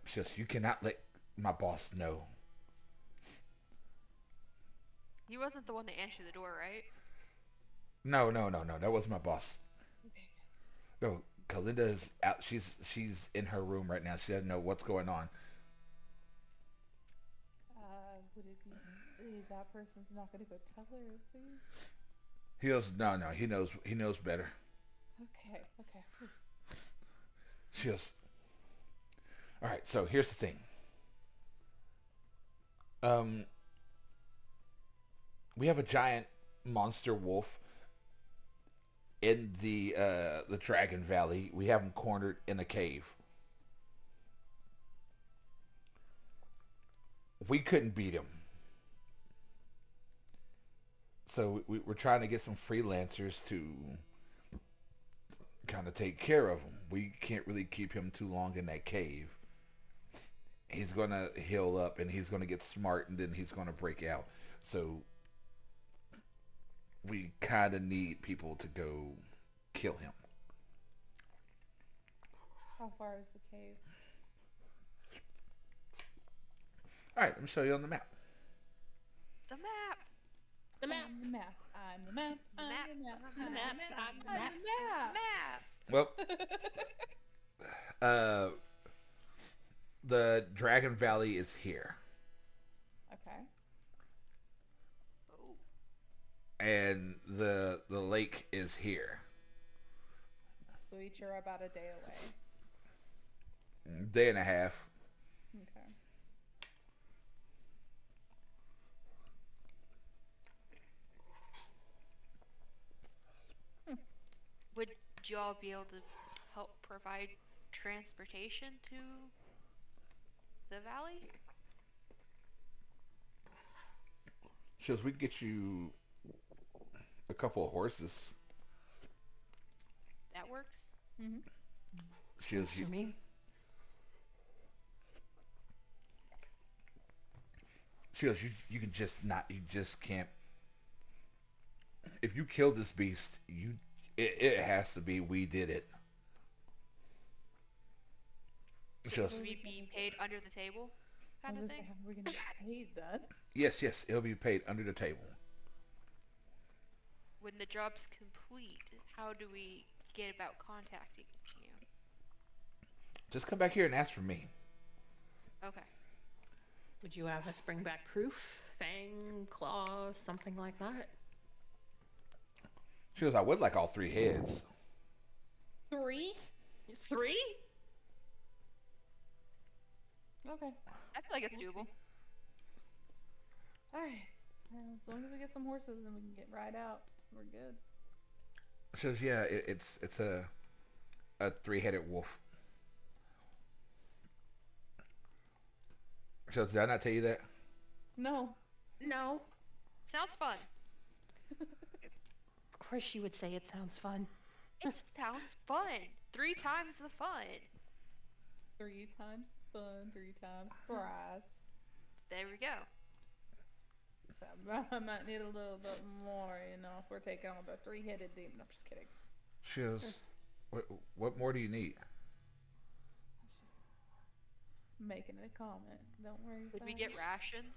She says, "You cannot let my boss know." He wasn't the one that answered the door, right? No. That wasn't my boss. No, Kalinda is out. She's in her room right now. She doesn't know what's going on. Would it be that person's not gonna go tell her, is he? He goes, no. He knows better. Okay. Whew. She goes, "All right. So here's the thing. Um, we have a giant monster wolf in the Dragon Valley. We have him cornered in a cave. We couldn't beat him, so we're trying to get some freelancers to kind of take care of him. We can't really keep him too long in that cave. He's gonna heal up and he's gonna get smart and then he's gonna break out. So we kind of need people to go kill him. How far is the cave? All right, let me show you on the map. The map. The map. I'm the map. I'm the map. The I'm map. the map. The I'm map. the I'm map. the I'm Map. Well, the map. uh, the Dragon Valley is here, Okay. Oh. and the lake is here. So each are about a day away. Day and a half. Okay. Would y'all be able to help provide transportation to the valley? Shows we can get you a couple of horses. That works. Mm-hmm. Shows Works you. for me. Shows you can just not. You just can't. If you kill this beast, it has to be we did it. Shows Would we be paid under the table, kind of thing? How are we gonna get paid then? yes, it'll be paid under the table. When the job's complete, how do we get about contacting you? Just come back here and ask for me. Okay. Would you have us bring back proof? Fang, claw, something like that? Shows I would like all three heads. 3? 3? Okay. I feel like it's doable. Alright. As long as we get some horses and we can get ride out, we're good. Shows yeah, it's a three-headed wolf. Shows did I not tell you that? No. No. Sounds fun. Of course you would say it sounds fun. It sounds fun. 3 times the fun. 3 times the fun, 3 times the price. There we go. I might need a little bit more, you know, if we're taking on the 3-headed demon. I'm just kidding. Shows what more do you need? I was just making a comment. Don't worry Would about we get it. rations?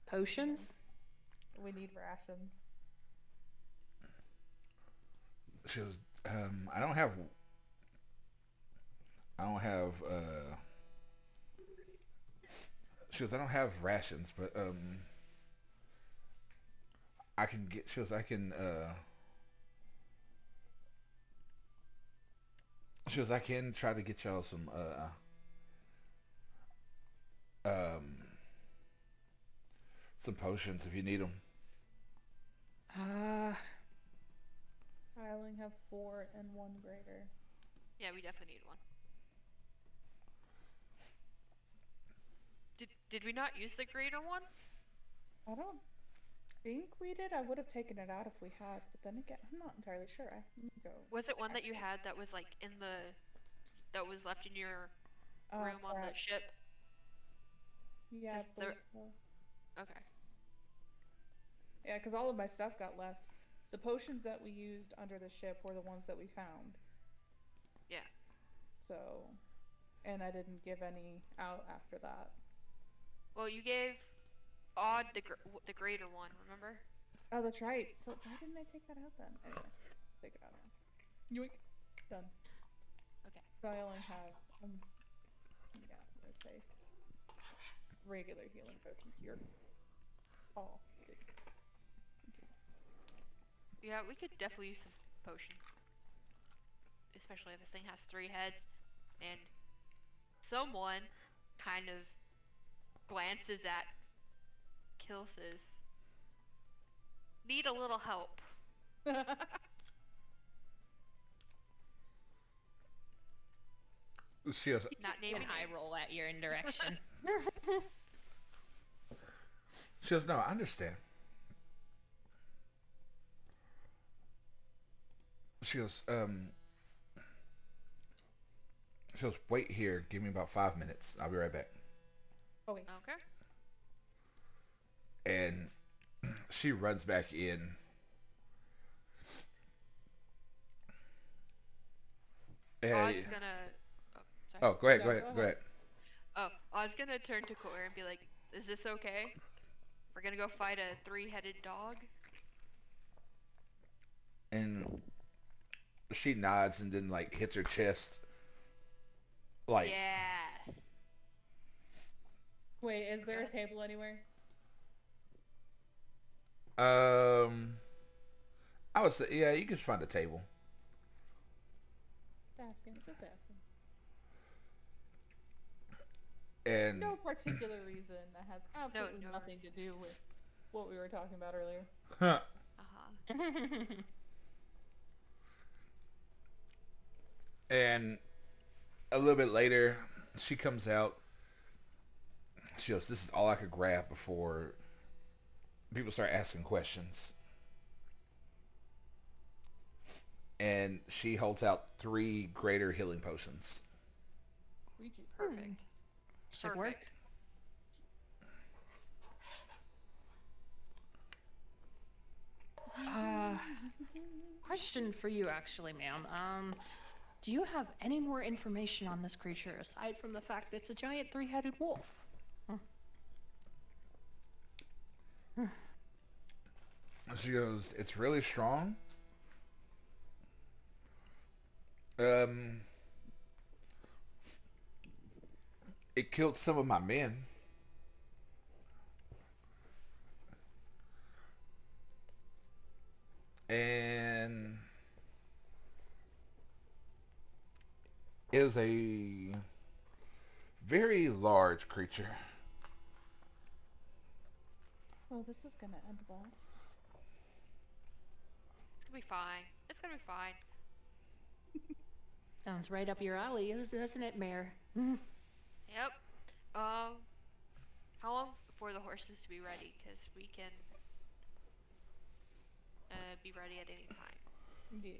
Potions? We need rations. Shows I don't have shows I don't have rations, but I can get shows I can shows I can try to get y'all some potions if you need them. I only have 4 and 1 greater. Yeah, we definitely need one. Did we not use the greater one? I don't think we did. I would have taken it out if we had, but then again, I'm not entirely sure. I can go. Was it one that you had that was like that was left in your room on the crap. ship? Yeah, I Is there- believe so. Okay. Yeah, because all of my stuff got left. The potions that we used under the ship were the ones that we found. Yeah. So, and I didn't give any out after that. Well, you gave Odd the greater one, remember? Oh, that's right. So why didn't I take that out then? Anyway, take it out now. Yoink. Done. Okay. So I only have, yeah, let's say, regular healing potions here. Oh, thank you. Yeah, we could definitely use some potions. Especially if this thing has 3 heads and someone kind of glances at Kilsis. Need a little help. She goes, Not naming An eye names. roll at your indirection. no, I understand. She goes, wait here. Give me about 5 minutes. I'll be right back. Okay. Okay. And she runs back in. I And, was gonna. Oh, sorry. oh, go ahead, No, go ahead, go go ahead. Oh, I was gonna turn to Core and be like, "Is this okay? We're gonna go fight a three-headed dog." And she nods and then like hits her chest. Like, Yeah. Wait, is there a table anywhere? I would say, yeah, you can find a table. Just asking. And No particular reason that has absolutely no. nothing to do with what we were talking about earlier. huh, and a little bit later, she comes out. She goes, "This is all I could grab before people start asking questions." And she holds out 3 greater healing potions. Reaches. Perfect. Should work. Perfect. Question for you, actually, ma'am. Do you have any more information on this creature aside from the fact that it's a giant 3-headed wolf? She goes, "It's really strong. Um, it killed some of my men." And is a very large creature. Oh, this is gonna end well. It's gonna be fine. It's gonna be fine. Sounds right up your alley, doesn't it, Mayor? Yep. How long for the horses to be ready? Because we can be ready at any time. Yeah.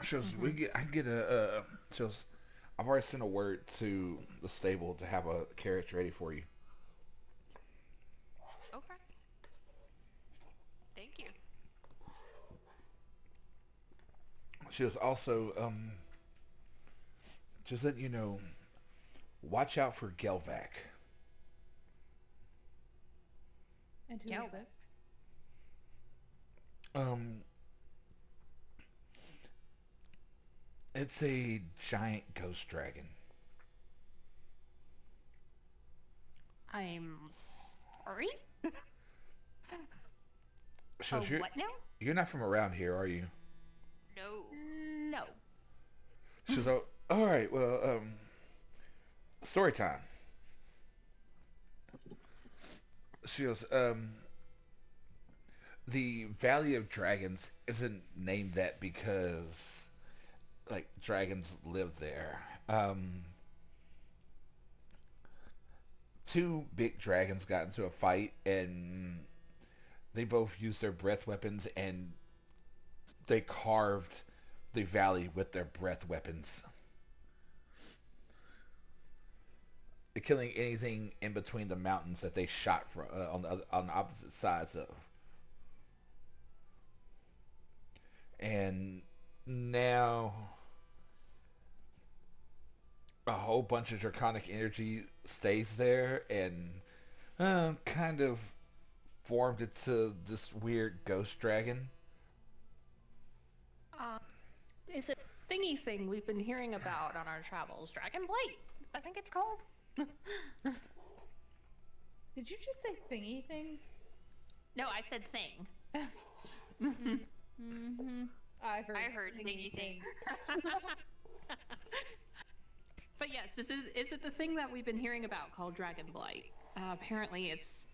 She goes, I can get a. She goes, "I've already sent a word to the stable to have a carriage ready for you." Okay. Thank you. She was also, just letting you know, watch out for Gelvac. And who Yeah. is this? Um, it's a giant ghost dragon. I'm sorry? She Oh, goes, what now? you're not from around here, are you?" No. No. She goes, "Oh, all right, well, story time." She goes, the Valley of Dragons isn't named that because, like, dragons live there. 2 big dragons got into a fight, and they both used their breath weapons, and they carved the valley with their breath weapons, killing anything in between the mountains that they shot from on the opposite sides of. And now a whole bunch of draconic energy stays there and kind of formed into this weird ghost dragon. Is it thingy thing we've been hearing about on our travels? Dragon Blight, I think it's called. Did you just say thingy thing? No, I said thing. Mm-hmm. I heard thingy thing. But yes, is it the thing that we've been hearing about called Dragon Blight? apparently it's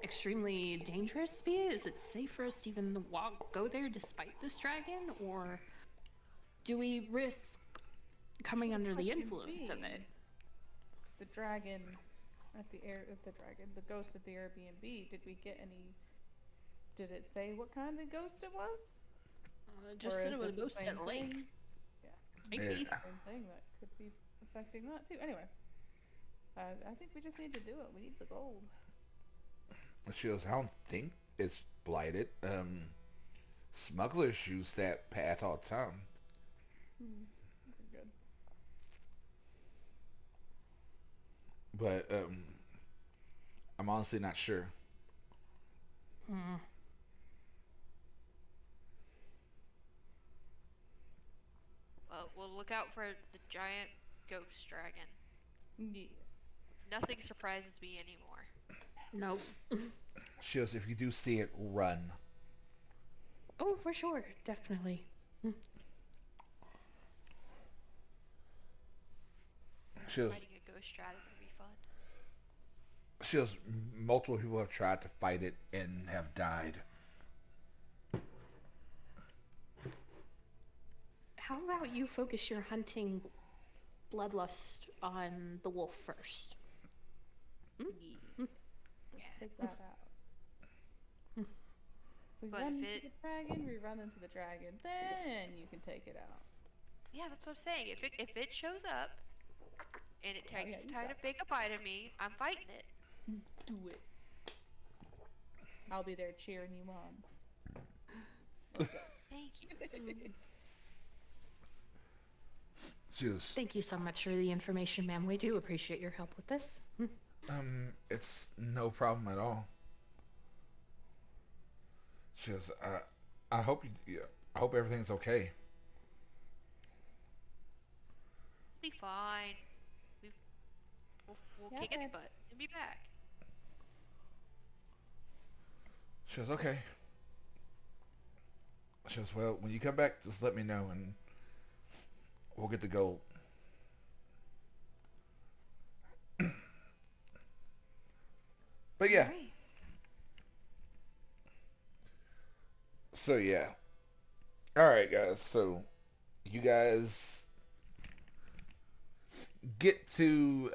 extremely dangerous to be. Is it safe for us to even go there despite this dragon, or do we risk coming under the Question influence of it? being, the dragon the ghost at the Airbnb, did we get any, did it say what kind of ghost it was? Just Or said is it was a it the ghost same at lake. thing? Yeah, Maybe. Yeah. same thing that could be affecting that too. Anyway, I think we just need to do it. We need the gold. She goes, I don't think it's blighted. Smugglers use that path all the time. We're good. But I'm honestly not sure. Hmm. Well, we'll look out for the giant ghost dragon. Yes. Nothing surprises me anymore. Nope. She goes, if you do see it, run. Oh, for sure, definitely. She goes, Fighting a ghost dragon would be fun. she goes, multiple people have tried to fight it and have died. How about you focus your hunting bloodlust on the wolf first? Let's take that out. If we But run if into it- the dragon, we run into the dragon. Then you can take it out. Yeah, that's what I'm saying. If it shows up and it takes yeah, the you time got to pick a bite of me, I'm fighting it. Do it. I'll be there cheering you on. Thank you. She goes, Thank you so much for the information, ma'am. We do appreciate your help with this. it's no problem at all. She goes, I hope I hope everything's okay. Be fine. We'll Yeah, kick its okay. butt and be back. She goes, okay. She goes, well, when you come back, just let me know and we'll get the gold. But yeah. Great. So yeah. Alright guys, so you guys get to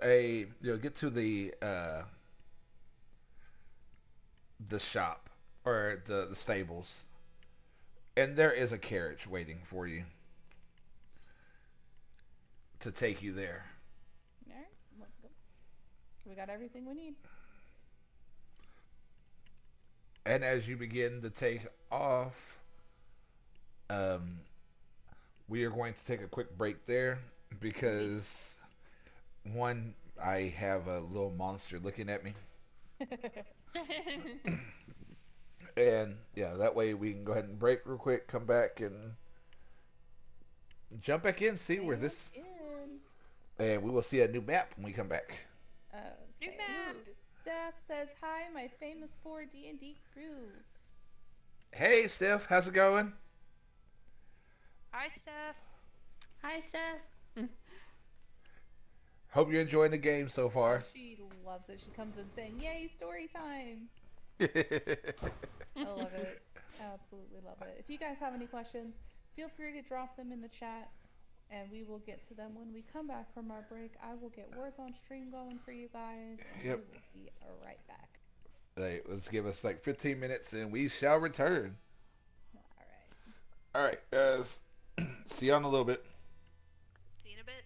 the shop or the stables. And there is a carriage waiting for you to take you there. Alright, let's go. We got everything we need. And as you begin to take off, we are going to take a quick break there because one, I have a little monster looking at me, and yeah, that way we can go ahead and break real quick, come back and jump back in, see where this, and we will see a new map when we come back. New Okay. map. Steph says, hi, my famous 4D&D crew. Hey, Steph, how's it going? Hi, Steph. Hi, Seth. Hope you're enjoying the game so far. She loves it. She comes in saying, yay, story time. I love it. Absolutely love it. If you guys have any questions, feel free to drop them in the chat and we will get to them when we come back from our break. I will get words on stream going for you guys and Yep. we will be right back. Hey, let's give us like 15 minutes and we shall return. All right. All right, guys. See you in a little bit. See you in a bit.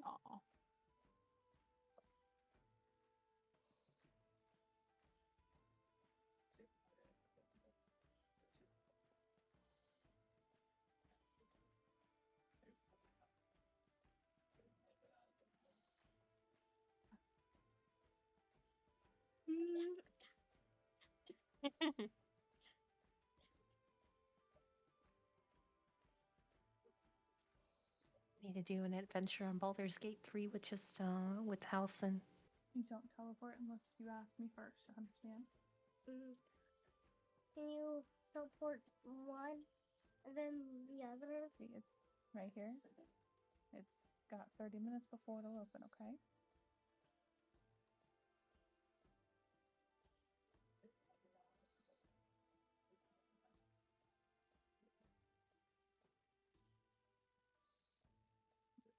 Aw. Need to do an adventure on Baldur's Gate 3 with just with House and You don't teleport unless you ask me first, understand? Can you teleport one and then the other? See, it's right here. It's got 30 minutes before it'll open, okay?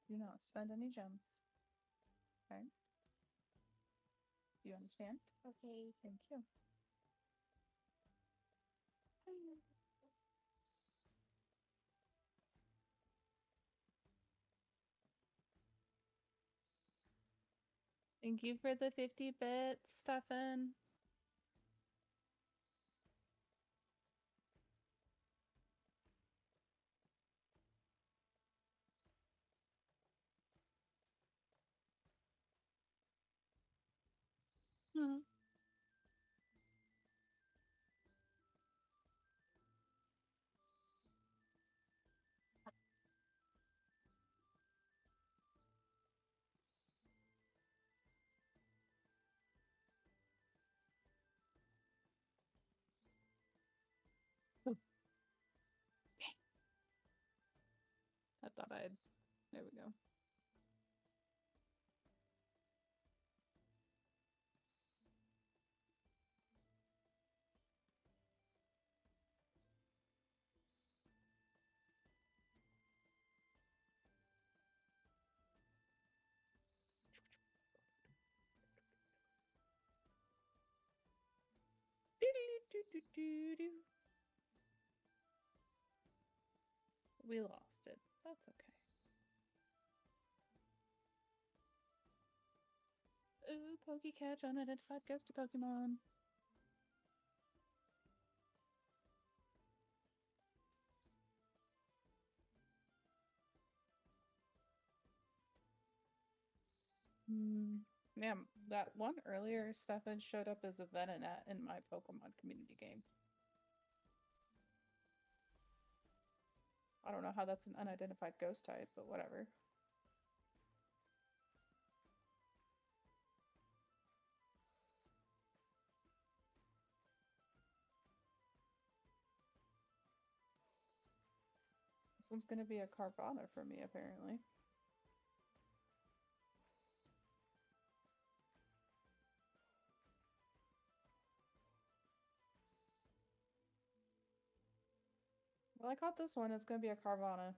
Do not spend any gems. Okay? Do you understand? Okay. Thank you. Thank you for the 50 bits, Stefan. Mhm. I thought I'd. There we go. We lost it. That's okay. Ooh, Pokecatch, unidentified ghosty Pokemon. Yeah, that one earlier, Stefan showed up as a Venonat in my Pokemon community game. I don't know how that's an unidentified ghost type, but whatever. This one's gonna be a Carvana for me, apparently. Well, I caught this one. It's gonna be a Carvana.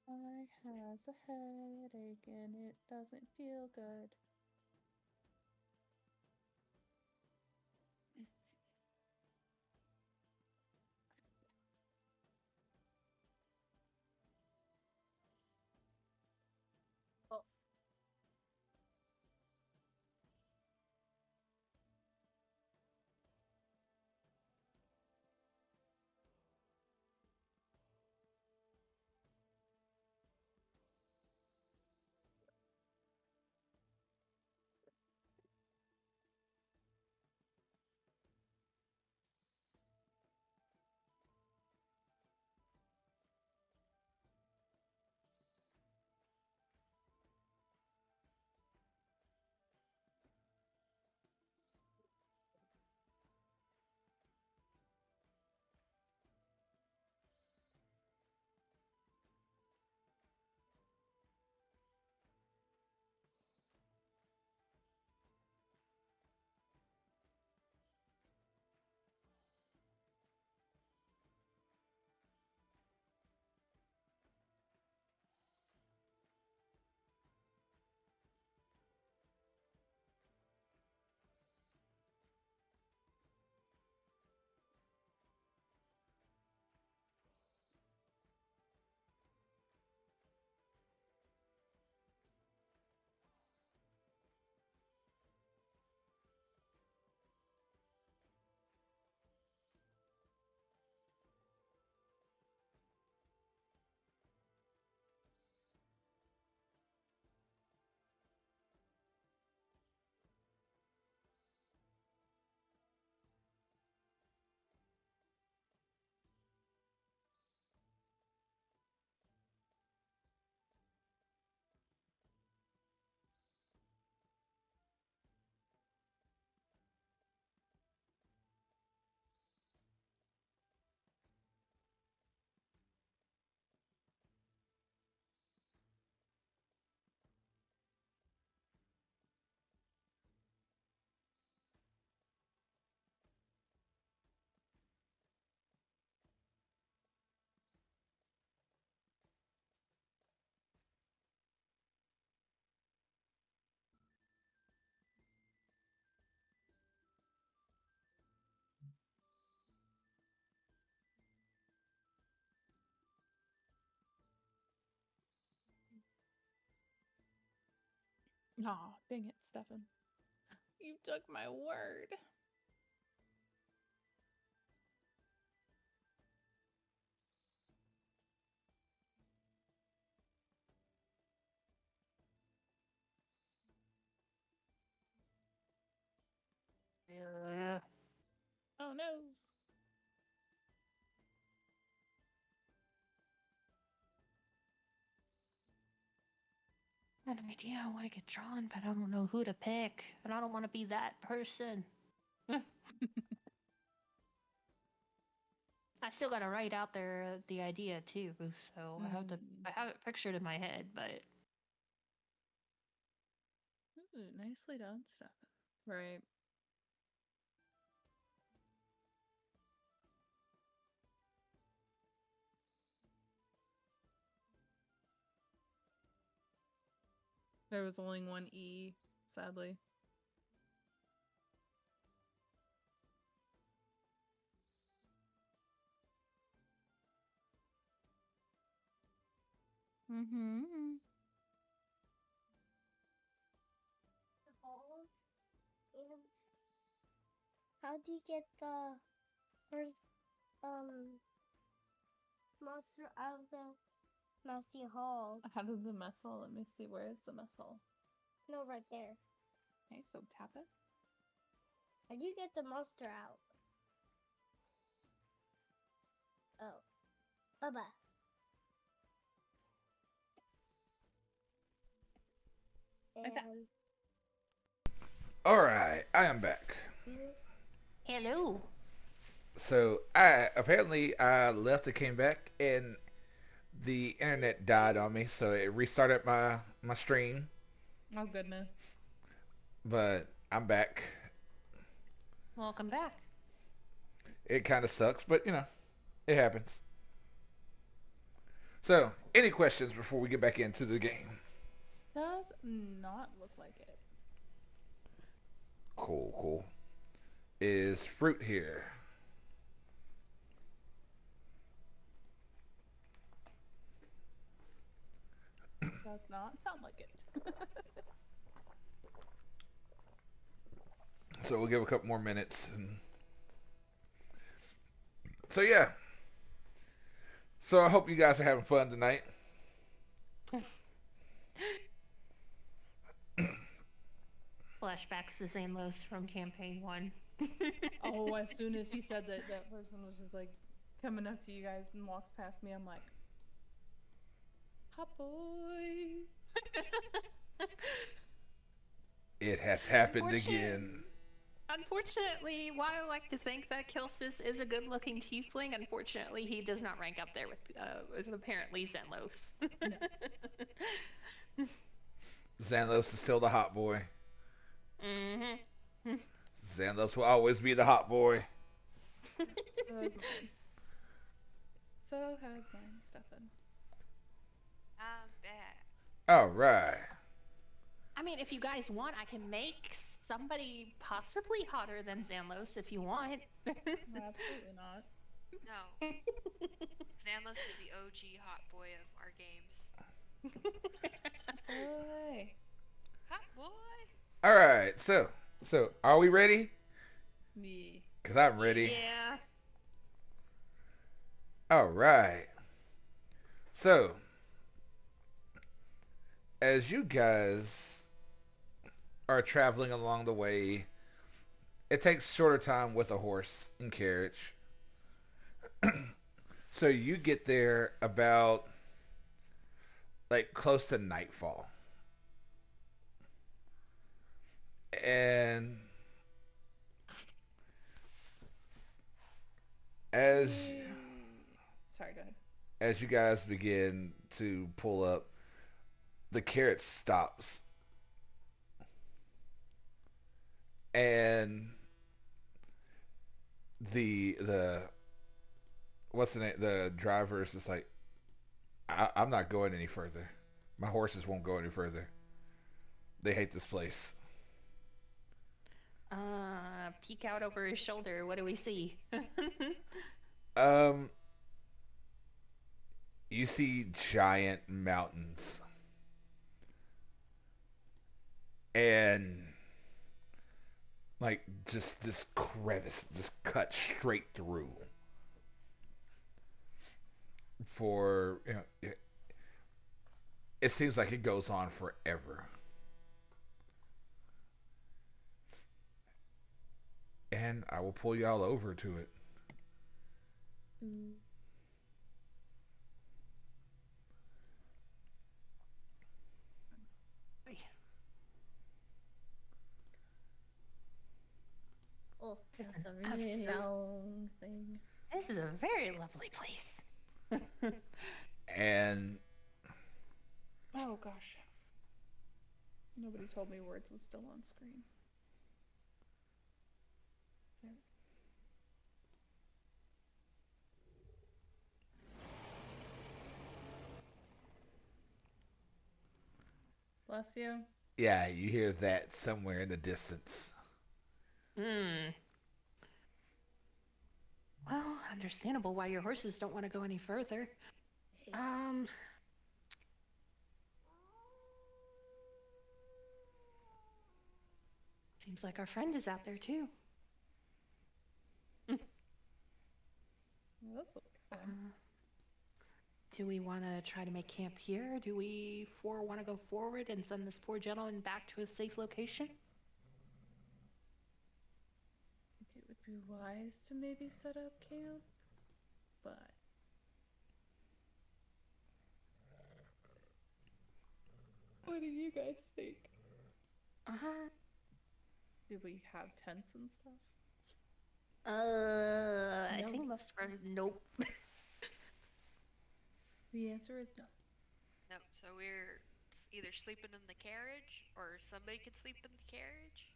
I has a headache and it doesn't feel good. Oh. Aw, dang it, Stefan. You took my word. Oh no. I have an idea I want to get drawn, but I don't know who to pick, and I don't want to be that person. I still gotta write out there the idea too, so I have it pictured in my head, but Ooh, nicely done, Stefan. Right. There was only one E, sadly. Mm-hmm. The hall. And how do you get the first monster out of the mousy hall? Out of the mess hall. Let me see. Where is the mess hall? No, right there. Okay, so tap it. How do you get the monster out? Oh. Bye-bye. Like that. And Alright, I am back. hello. So I left and came back, and the internet died on me, so it restarted my stream. Oh goodness. But I'm back. Welcome back. It kind of sucks, but it happens. So, any questions before we get back into the game? Does not look like it. Cool. Is fruit here? Does not sound like it. So we'll give a couple more minutes. So yeah. So I hope you guys are having fun tonight. Flashbacks to Zanlos from campaign 1. Oh, as soon as he said that, that person was just like coming up to you guys and walks past me, I'm like, hot boys. It has happened again. Unfortunately, while I like to think that Kilsis is a good-looking tiefling, unfortunately he does not rank up there with apparently Zenlos. Xanlos is still the hot boy. Mm-hmm. Xanlos will always be the hot boy. So has mine. So has mine, Stefan. I'm back. Alright. I mean, if you guys want, I can make somebody possibly hotter than Zanlos if you want. Absolutely not. No. Zanlos is the OG hot boy of our games. Boy. Hot boy! Alright, so are we ready? Me. Because I'm ready. Yeah. Alright. So, as you guys are traveling along the way, it takes shorter time with a horse and carriage. So you get there about like close to nightfall. And as Yay. Sorry, go ahead. as you guys begin to pull up, the carriage stops. And the what's the name? The driver is just like, I'm not going any further. My horses won't go any further. They hate this place. Peek out over his shoulder. What do we see? Um, you see giant mountains. and like just this crevice just cut straight through for it seems like it goes on forever. And I will pull y'all over to it. Mm. Oh, This is that's an a really absolute- long thing. This is a very lovely place. And Oh gosh. Nobody told me words was still on screen. There. Bless you. yeah, you hear that somewhere in the distance. Hmm. Well, understandable why your horses don't want to go any further. Um. Seems like our friend is out there too. Well, this will be fun. Do we want to try to make camp here? Do we want to go forward and send this poor gentleman back to a safe location? It would be wise to maybe set up camp, but what do you guys think? Uh-huh. Do we have tents and stuff? I No. think most of our nope. The answer is no. No, so we're either sleeping in the carriage or somebody could sleep in the carriage.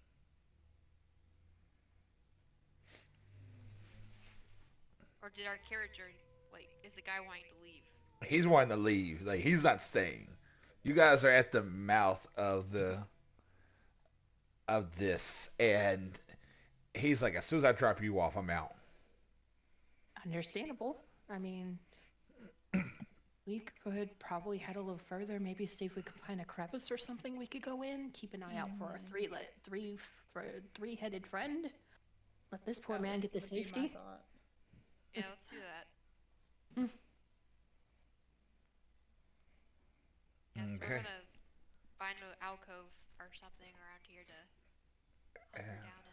Or did our carriage already, like, is the guy wanting to leave? He's wanting to leave. Like he's not staying. You guys are at the mouth of this, and he's like, as soon as I drop you off, I'm out. Understandable. I mean, we could probably head a little further. Maybe see if we could find a crevice or something we could go in. Keep an eye out for our three-headed friend. Let this poor That man was get the gonna be my safety. thought. Yeah, let's do that. Yeah, so Okay. we're gonna find an alcove or something around here to hunker Yeah. down in.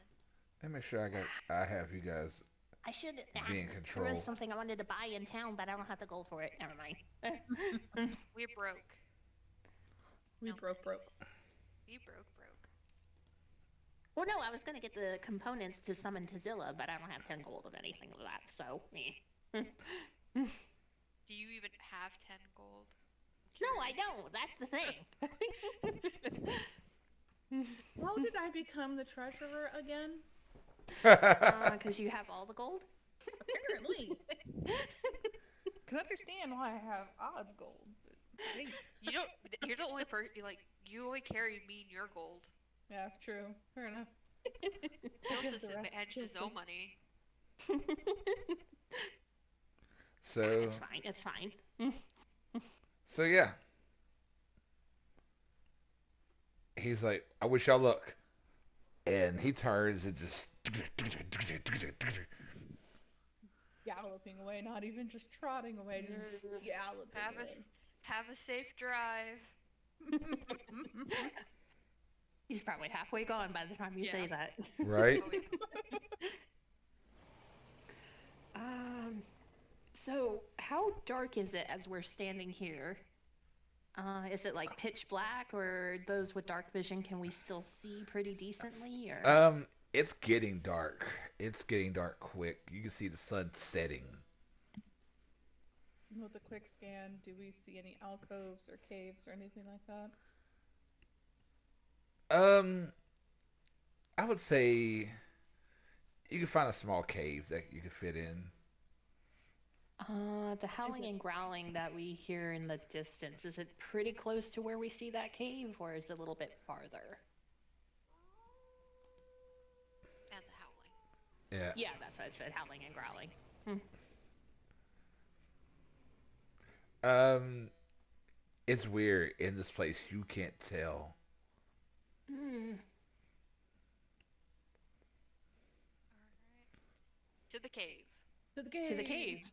Let me make sure I have you guys I should. be in There control. was something I wanted to buy in town, but I don't have the gold for it. Never mind. We're broke. We No. broke. We broke. Well, no, I was gonna get the components to summon Tazilla, but I don't have 10 gold of anything of that. So, Do you even have 10 gold? no, I don't. That's the thing. How did I become the treasurer again? Because you have all the gold. Apparently. Can understand why I have odds gold, but thanks. You don't. You're the only person. Like, you only carry me and your gold. Yeah, true. Fair enough. He guess also the rest managed kills his own us. money. So It's fine. It's fine. so yeah. He's like, I wish y'all luck. And he turns and just Galloping away, not even just trotting away, just galloping away. Have a safe drive. He's probably halfway gone by the time you say Yeah. that. right. Oh, yeah. So how dark is it as we're standing here? Is it like pitch black, or those with dark vision can we still see pretty decently? Or It's getting dark. It's getting dark quick. You can see the sun setting. With a quick scan, do we see any alcoves or caves or anything like that? I would say you can find a small cave that you could fit in. the howling and growling that we hear in the distance, is it pretty close to where we see that cave, or is it a little bit farther? And the howling. Yeah. Yeah, that's what I said, howling and growling. It's weird in this place. You can't tell. cave. To the cave. To the cave.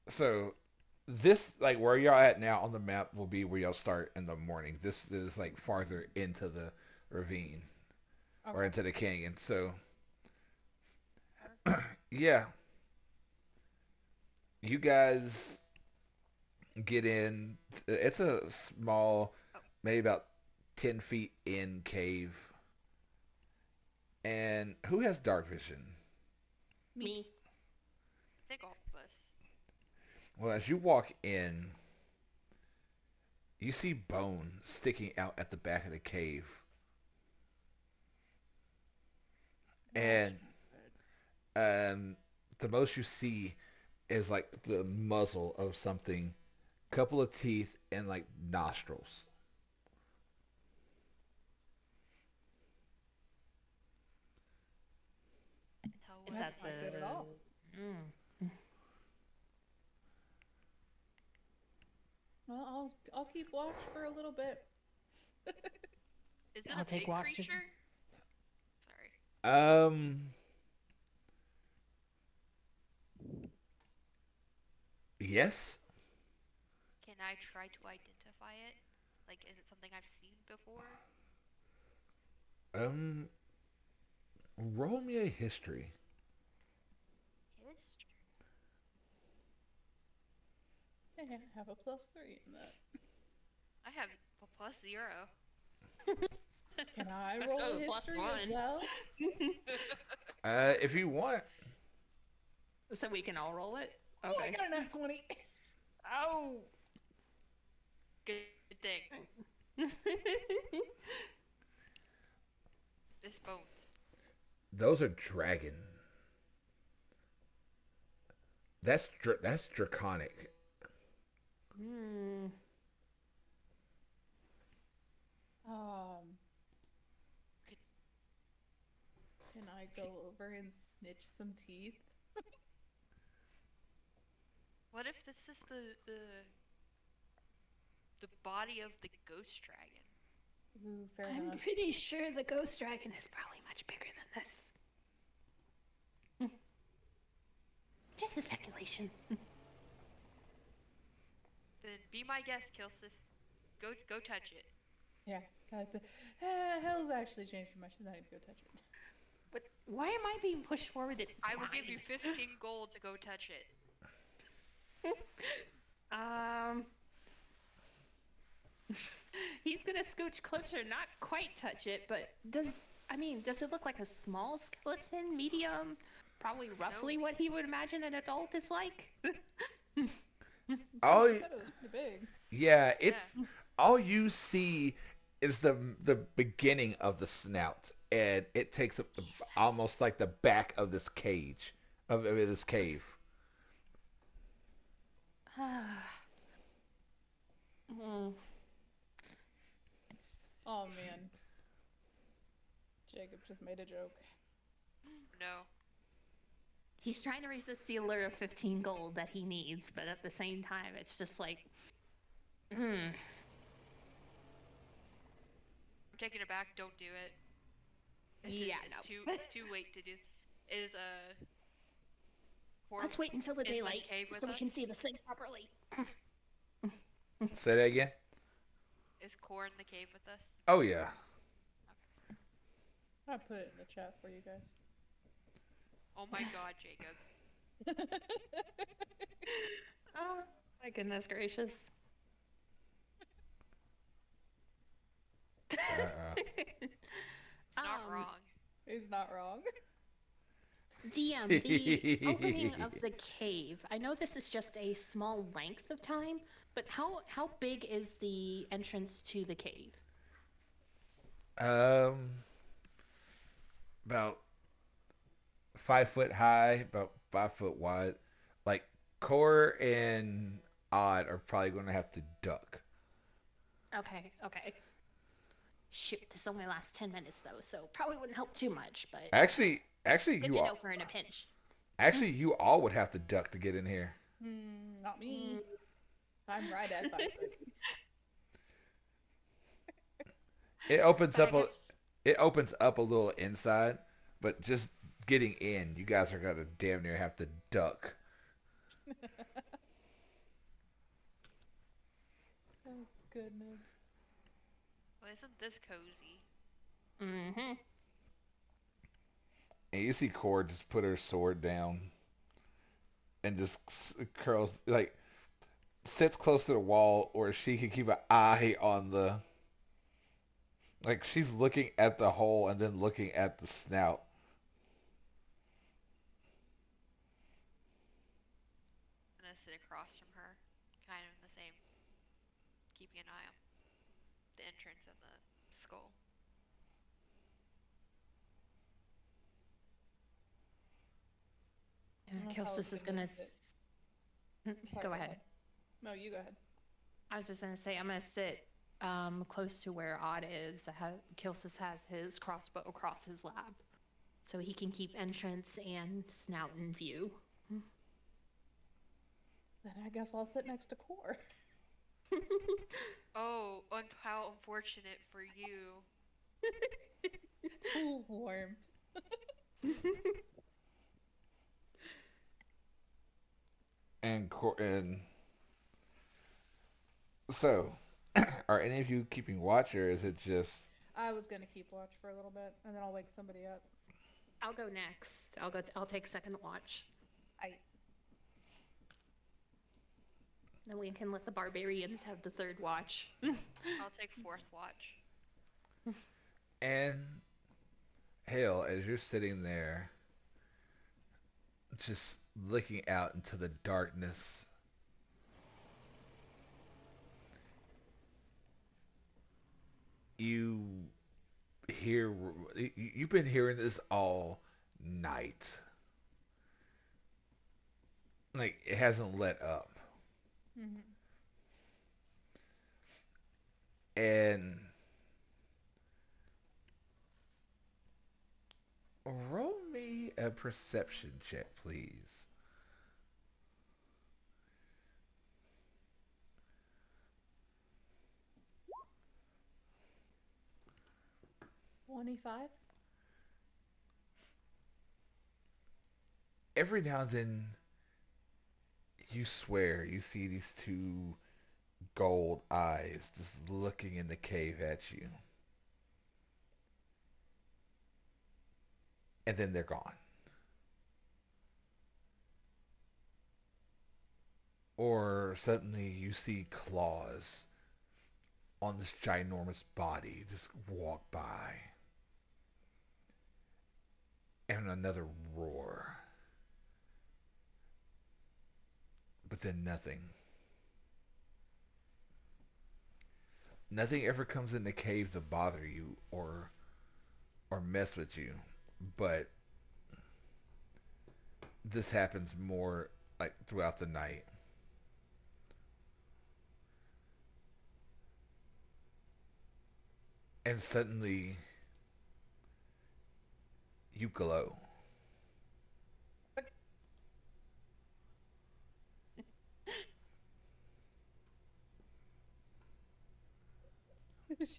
So this, like where y'all at now on the map, will be where y'all start in the morning. This is like farther into the ravine or Okay. into the canyon. So yeah, you guys get in. It's a small, Oh, maybe about 10 feet in cave. And who has dark vision? Me. I think all of us. Well, as you walk in, you see bone sticking out at the back of the cave. And the most you see is like the muzzle of something, couple of teeth, and like nostrils. Hell, Is what that That's not good at all. Mm. Well, I'll keep watch for a little bit. is it I'll a take big walk to- creature? Sorry. Yes. Can I try to identify it? Like, is it something I've seen before? Um, roll me a history. History. I have a +3 in that. I have a +0. Can I roll Oh, a history as +1. well? If you want. So we can all roll it? Oh, I Okay. got a nat 20. Oh! Good thing. This bones. Those are dragon. That's draconic. Hmm. Could- Can I go over and snitch some teeth? What if this is the body of the ghost dragon? Ooh, fair I'm enough. pretty sure the ghost dragon is probably much bigger than this. Just a speculation. Then be my guest, Kilsis. Go touch it. Yeah, got the. Hell's actually changed too much. She's not even go touch it. But why am I being pushed forward? I will give you 15 gold to go touch it. He's gonna scooch closer, not quite touch it, but does it look like a small skeleton, medium? Probably roughly what he would imagine an adult is like? Oh, She said it was pretty big. yeah. It's all you see is the beginning of the snout, and it takes up almost like the back of this cage of this cave. Mm. Oh man. Jacob just made a joke. No. He's trying to resist the allure of 15 gold that he needs, but at the same time, it's just like, I'm taking it back. Don't do it. Yeah, it's no. too late to do. Is Corn Let's wait until the in the daylight cave with so we us? can see this thing properly. Say that again. Is Core in the cave with us? Oh yeah. I put it in the chat for you guys. Oh my god, Jacob. oh my goodness gracious. It's not wrong. He's not wrong. DM, the opening of the cave. I know this is just a small length of time, but how big is the entrance to the cave? About 5 foot high, about 5 foot wide. Like Core and Odd are probably going to have to duck. Okay. Shoot, this only lasts 10 minutes though, so probably wouldn't help too much, but Actually, good you to all, know for in a pinch. you all would have to duck to get in here. Not me. I'm right at 5 foot. It opens But I up a guess- it opens up a little inside, but just getting in, you guys are gonna damn near have to duck. Oh goodness. Well, isn't this cozy? Mm-hmm. And you see Cord just put her sword down and just curls like sits close to the wall where she can keep an eye on the like she's looking at the hole and then looking at the snout. I'm gonna sit across from her, kind of in the same, keeping an eye on the entrance and the skull. I don't know how I was Kilsis is gonna gonna. sit. Sorry, Go ahead. No, you go ahead. I was just gonna say I'm gonna sit close to where Odd is. Kilsis has his crossbow across his lap, so he can keep entrance and snout in view. Then I guess I'll sit next to Core. Oh, and how unfortunate for you. Ooh, warmth. And so, are any of you keeping watch, or is it just I was gonna keep watch for a little bit, and then I'll wake somebody up. I'll go next. I'll take second watch. I. Then we can let the barbarians have the third watch. I'll take fourth watch. and Hale as you're sitting there, just looking out into the darkness? You hear you've been hearing this all night. Like it hasn't let up. Mm-hmm. And roll me a perception check, please. 25. Every now and then, you swear you see these two gold eyes just looking in the cave at you. And then they're gone. Or suddenly you see claws on this ginormous body just walk by. And another roar. But then nothing. Nothing ever comes in the cave to bother you or mess with you. But this happens more like throughout the night. And suddenly you glow.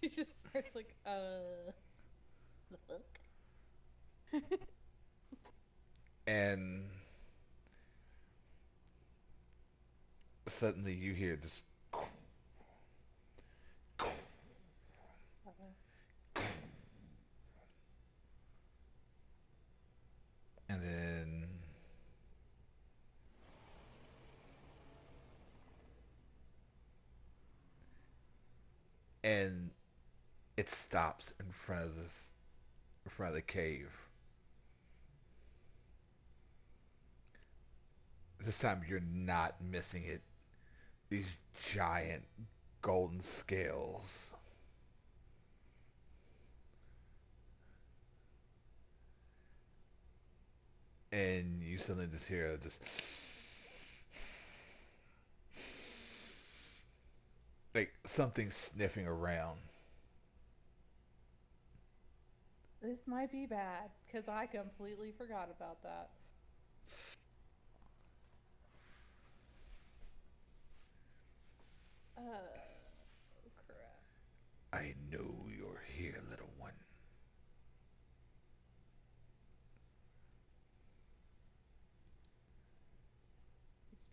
She just starts like, the fuck? And suddenly you hear this and then and it stops in front of the cave. This time you're not missing it. These giant golden scales. And you suddenly just hear just like something sniffing around. This might be bad, because I completely forgot about that. Crap. I know you're here, little one.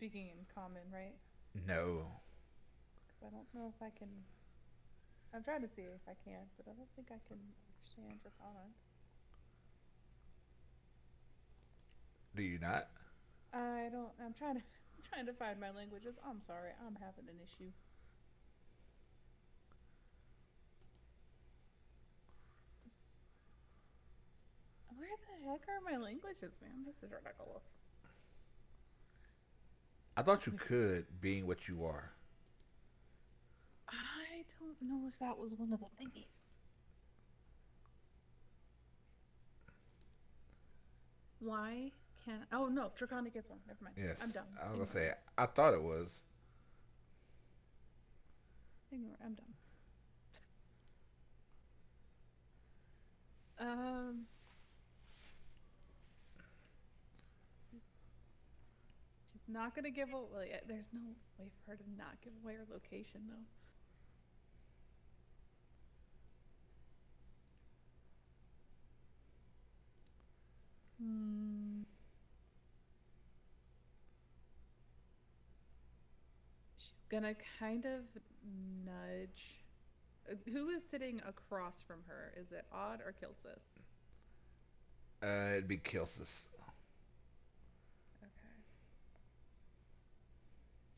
speaking in common, right? No. Because I don't know if I can. I'm trying to see if I can, but I don't think I can understand your common. Do you not? I don't. I'm trying to. I'm trying to find my languages. I'm sorry. I'm having an issue. Where the heck are my languages, man? This is ridiculous. I thought you could, being what you are. I don't know if that was one of the thingies. Why can't? Oh no, Draconic is one. Never mind. I'm Yes, dumb. I was gonna Ignore say. me. I thought it was. Ignore. I'm dumb. Um, she's, she's not gonna give away. There's no way for her to not give away her location though. Hmm. She's gonna kind of nudge. Who is sitting across from her? Is it Odd or Kilsis? It'd be Kilsis. Okay.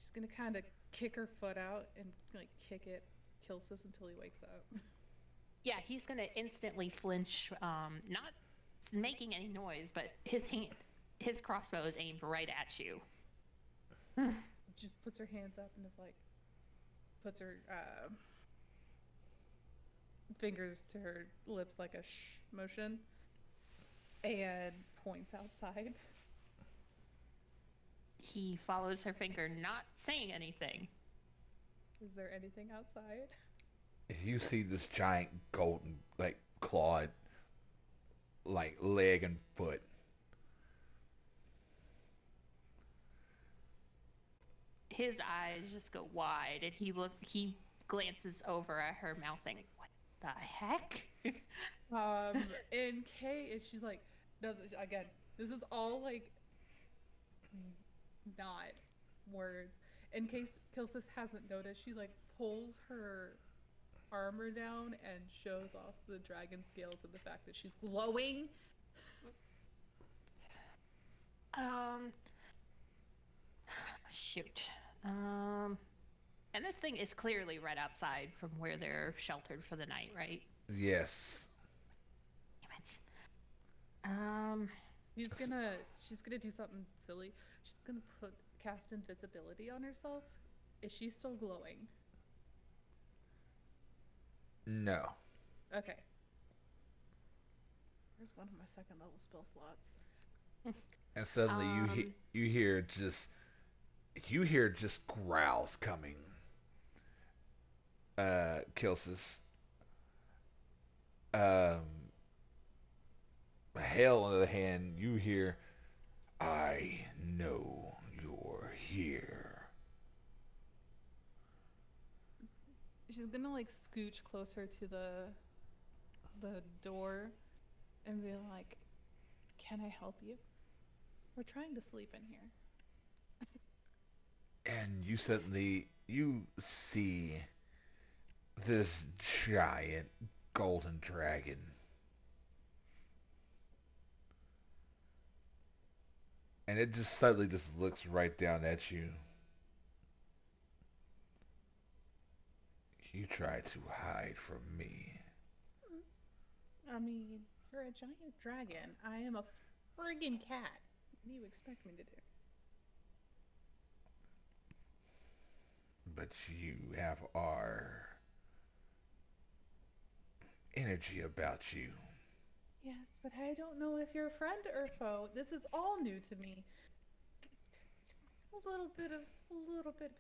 She's gonna kind of kick her foot out and like kick it, Kilsis until he wakes up. Yeah, he's gonna instantly flinch, not making any noise, but his crossbow is aimed right at you. Just puts her hands up and is like, puts her fingers to her lips like a shh motion, and points outside. He follows her finger, not saying anything. Is there anything outside? You see this giant golden, like clawed, like leg and foot. His eyes just go wide, and he glances over at her, mouthing, "What the heck?" And Kay is she's like, does it again? This is all like not words. In case Kilsis hasn't noticed, she like pulls her armor down and shows off the dragon scales and the fact that she's glowing. Shoot. And this thing is clearly right outside from where they're sheltered for the night, right? Yes. Damn it. She's gonna do something silly. She's gonna cast invisibility on herself. Is she still glowing? No. Okay. Where's one of my second level spell slots? And suddenly you hear just growls coming. Kilsis. Hale, on the other hand, you hear, I know you're here. She's gonna like scooch closer to the door and be like, "Can I help you? We're trying to sleep in here." And you see this giant golden dragon. And it just suddenly just looks right down at you. You try to hide from me. I mean, you're a giant dragon. I am a friggin' cat. What do you expect me to do? But you have our energy about you. Yes, but I don't know if you're a friend or foe. This is all new to me. Just a little bit of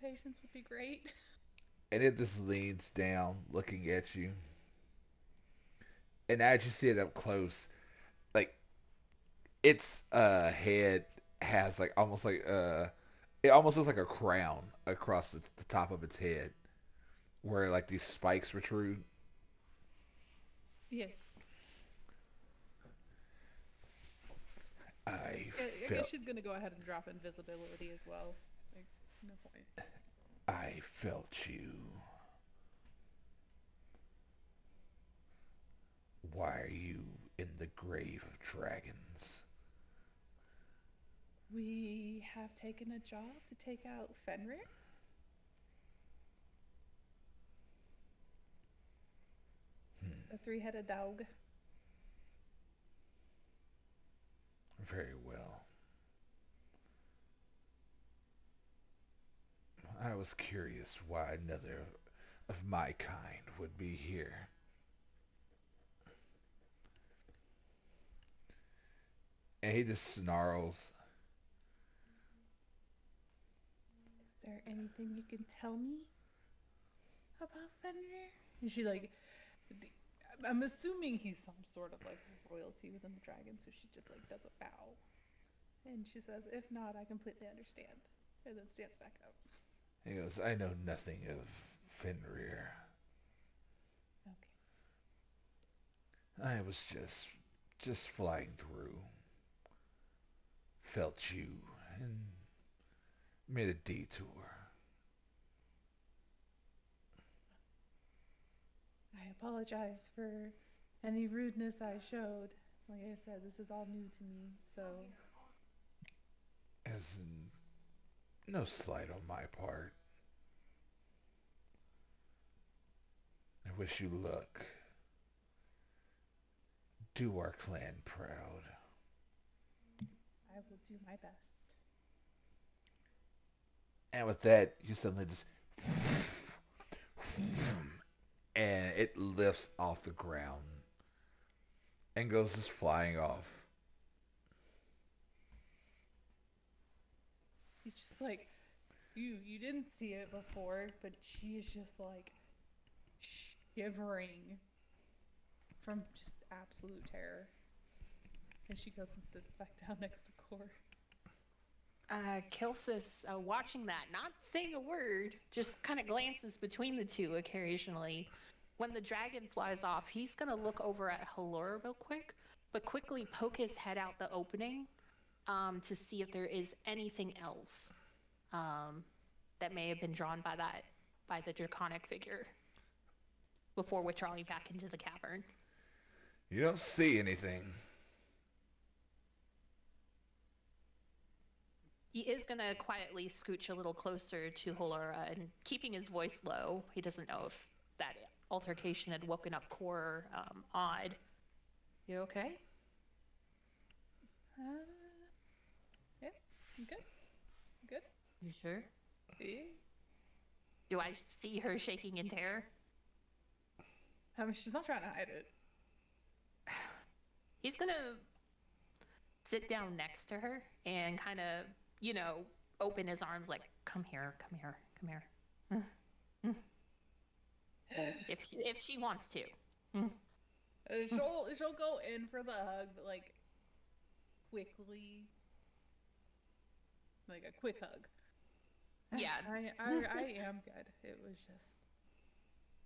patience would be great. And it just leans down, looking at you. And as you see it up close, like its head has like almost like it almost looks like a crown across the top of its head, where like these spikes protrude. Yes. I I felt guess she's gonna go ahead and drop invisibility as well. Like, No point. I felt you. Why are you in the grave of dragons? We have taken a job to take out Fenrir. A three-headed dog. Very well. I was curious why another of my kind would be here. And he just snarls. Is there anything you can tell me about Fenrir? And she like, I'm assuming he's some sort of like royalty within the dragon, so she just like does a bow, and she says, "If not, I completely understand," and then stands back up. He goes, I know nothing of Fenrir. Okay. I was just flying through. Felt you and made a detour. I apologize for any rudeness I showed. Like I said, this is all new to me, so As in, no slight on my part. I wish you luck. Do our clan proud. I will do my best. And with that, you suddenly just and it lifts off the ground and goes just flying off. He's just like, you didn't see it before, but she is just like shivering from just absolute terror. And she goes and sits back down next to Core. Kilsis, watching that, not saying a word, just kind of glances between the two occasionally. When the dragon flies off, he's going to look over at Halora real quick, but quickly poke his head out the opening to see if there is anything else that may have been drawn by the draconic figure before withdrawing back into the cavern. You don't see anything. He is going to quietly scooch a little closer to Halora and keeping his voice low. He doesn't know if that altercation had woken up Core odd. You okay? Yeah, I'm good. I'm good. You sure? Yeah. Do I see her shaking in terror? I mean, she's not trying to hide it. He's going to sit down next to her and kind of, open his arms like, come here. If she wants to. She'll go in for the hug, but like quickly, like a quick hug. Yeah. I am good. It was just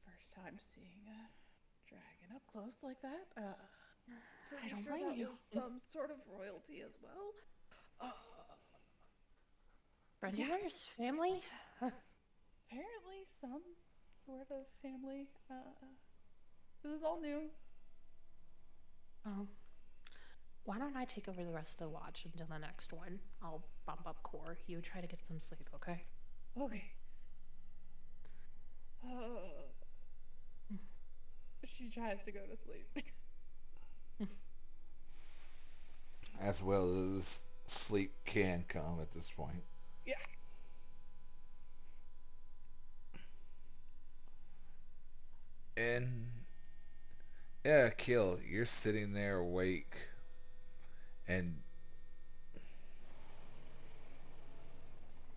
first time seeing a dragon up close like that. I don't sure blame that you. was some sort of royalty as well. Brenda's family? Apparently some sort of family. This is all new. Why don't I take over the rest of the watch until the next one? I'll bump up Core. You try to get some sleep, okay? Okay. She tries to go to sleep. As well as sleep can come at this point. Yeah. And yeah, Kill, you're sitting there awake and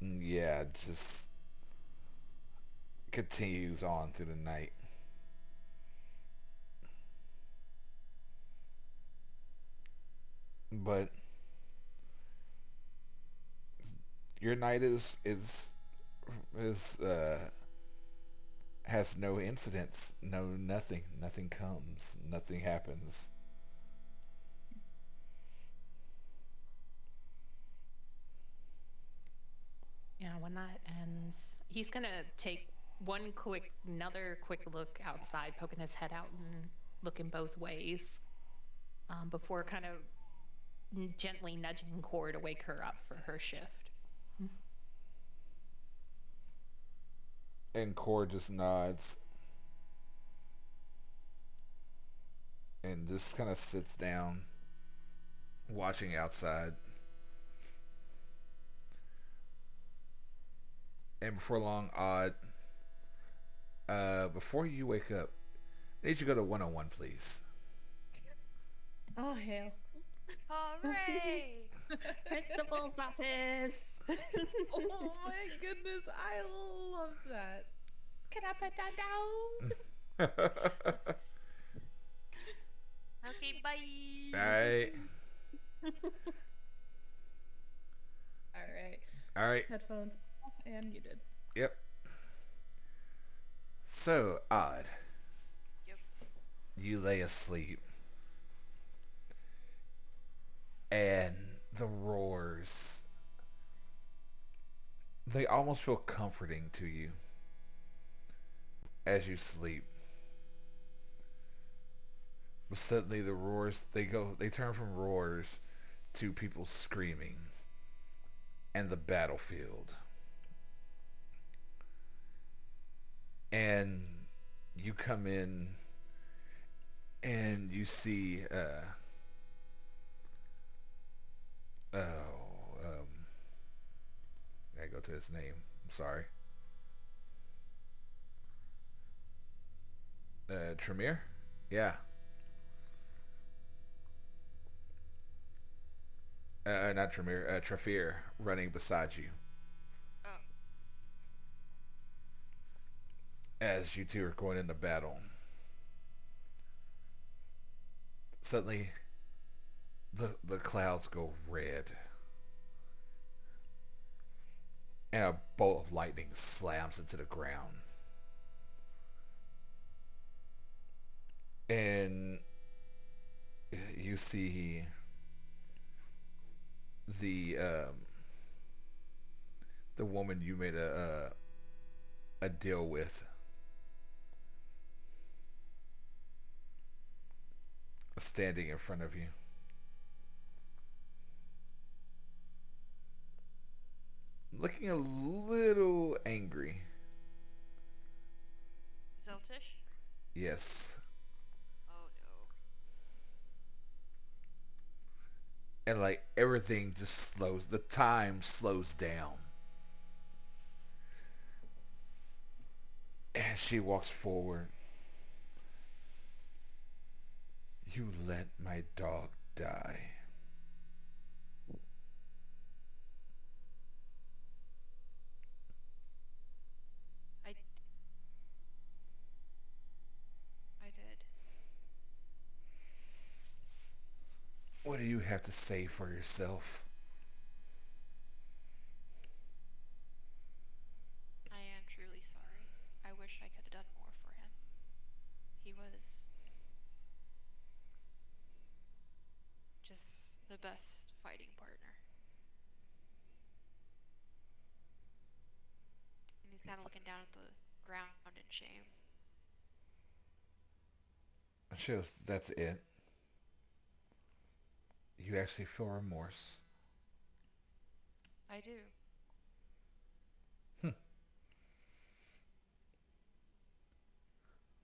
yeah, just continues on through the night. But your night is has no incidents, nothing comes, nothing happens. Yeah, when when that ends, he's gonna take another quick look outside, poking his head out and looking both ways, before kind of gently nudging Core to wake her up for her shift. And Core just nods and just kind of sits down, watching outside. And before long, Odd, before you wake up, I need you to go to 101, please. Oh hell. Hooray! Principal's office. Oh my goodness, I love that. Can I put that down? Okay, bye. Alright. Alright. Alright. Headphones off and muted. Yep. So, Odd. Yep. You lay asleep. And the roars, they almost feel comforting to you as you sleep. But suddenly the roars, they turn from roars to people screaming and the battlefield. And you come in and you see I go to his name. I'm sorry. Tremere? Yeah. Not Tremere. Trafir running beside you Oh, as you two are going into battle. Suddenly, the clouds go red, and a bolt of lightning slams into the ground. And you see the the woman you made a deal with standing in front of you, looking a little angry. Zeltish? Yes. Oh no. And like everything just slows, the time slows down. And she walks forward. You let my dog die. I I did. What do you have to say for yourself? I am truly sorry. I wish I could have done more for him. He was just the best fighting partner. And he's kind of looking down at the ground in shame. She goes, that's it. You actually feel remorse. I do. Hmm.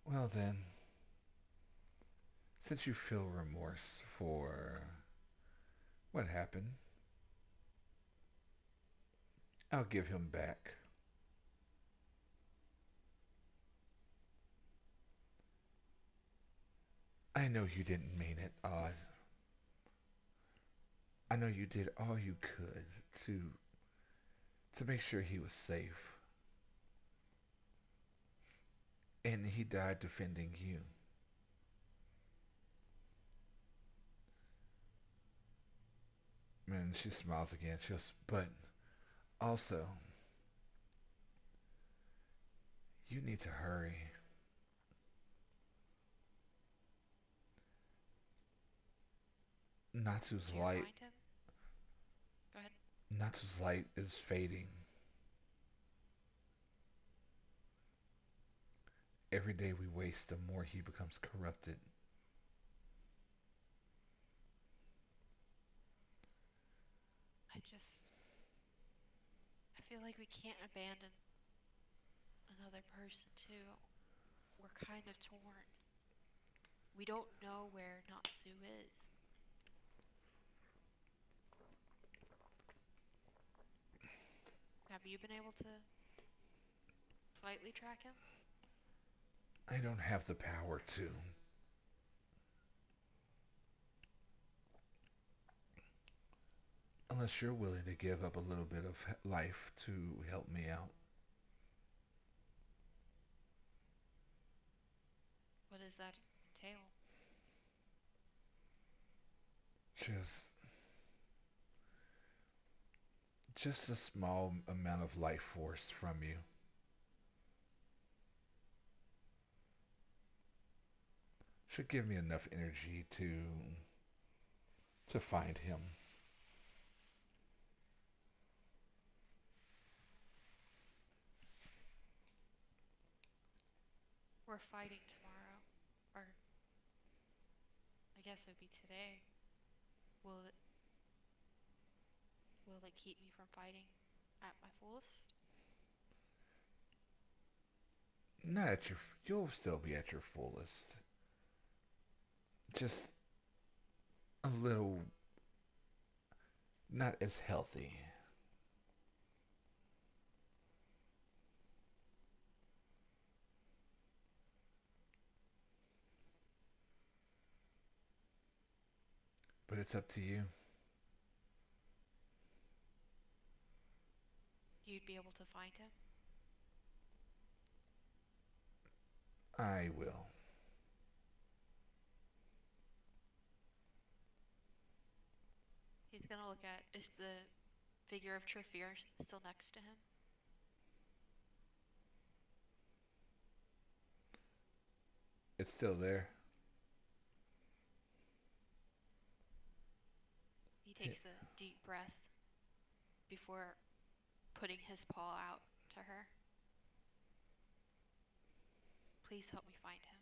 Well then, since you feel remorse for what happened, I'll give him back. I know you didn't mean it, Odd. I know you did all you could to make sure he was safe. And he died defending you. And she smiles again. She goes, but also, you need to hurry. Natsu's Do you light find him? Go ahead. Natsu's light is fading. Every day we waste, the more he becomes corrupted. I just, I feel like we can't abandon another person too. We're kind of torn. We don't know where Natsu is. Have you been able to slightly track him? I don't have the power to. Unless you're willing to give up a little bit of life to help me out. What does that entail? Just just a small amount of life force from you should give me enough energy to find him. We're fighting tomorrow. Or I guess it would be today. Will it will it keep me from fighting at my fullest? Not at your you'll still be at your fullest. Just a little not as healthy. But it's up to you. You'd be able to find him? I will. He's gonna look at, is the figure of Trafir still next to him? It's still there. He takes a deep breath before putting his paw out to her. Please help me find him.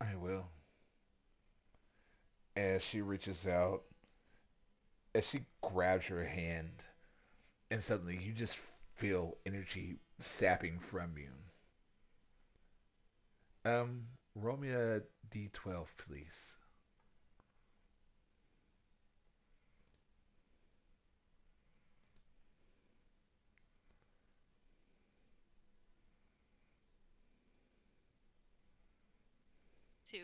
I will. As she reaches out, as she grabs your hand, and suddenly you just feel energy sapping from you. Roll me a d12, please. 2.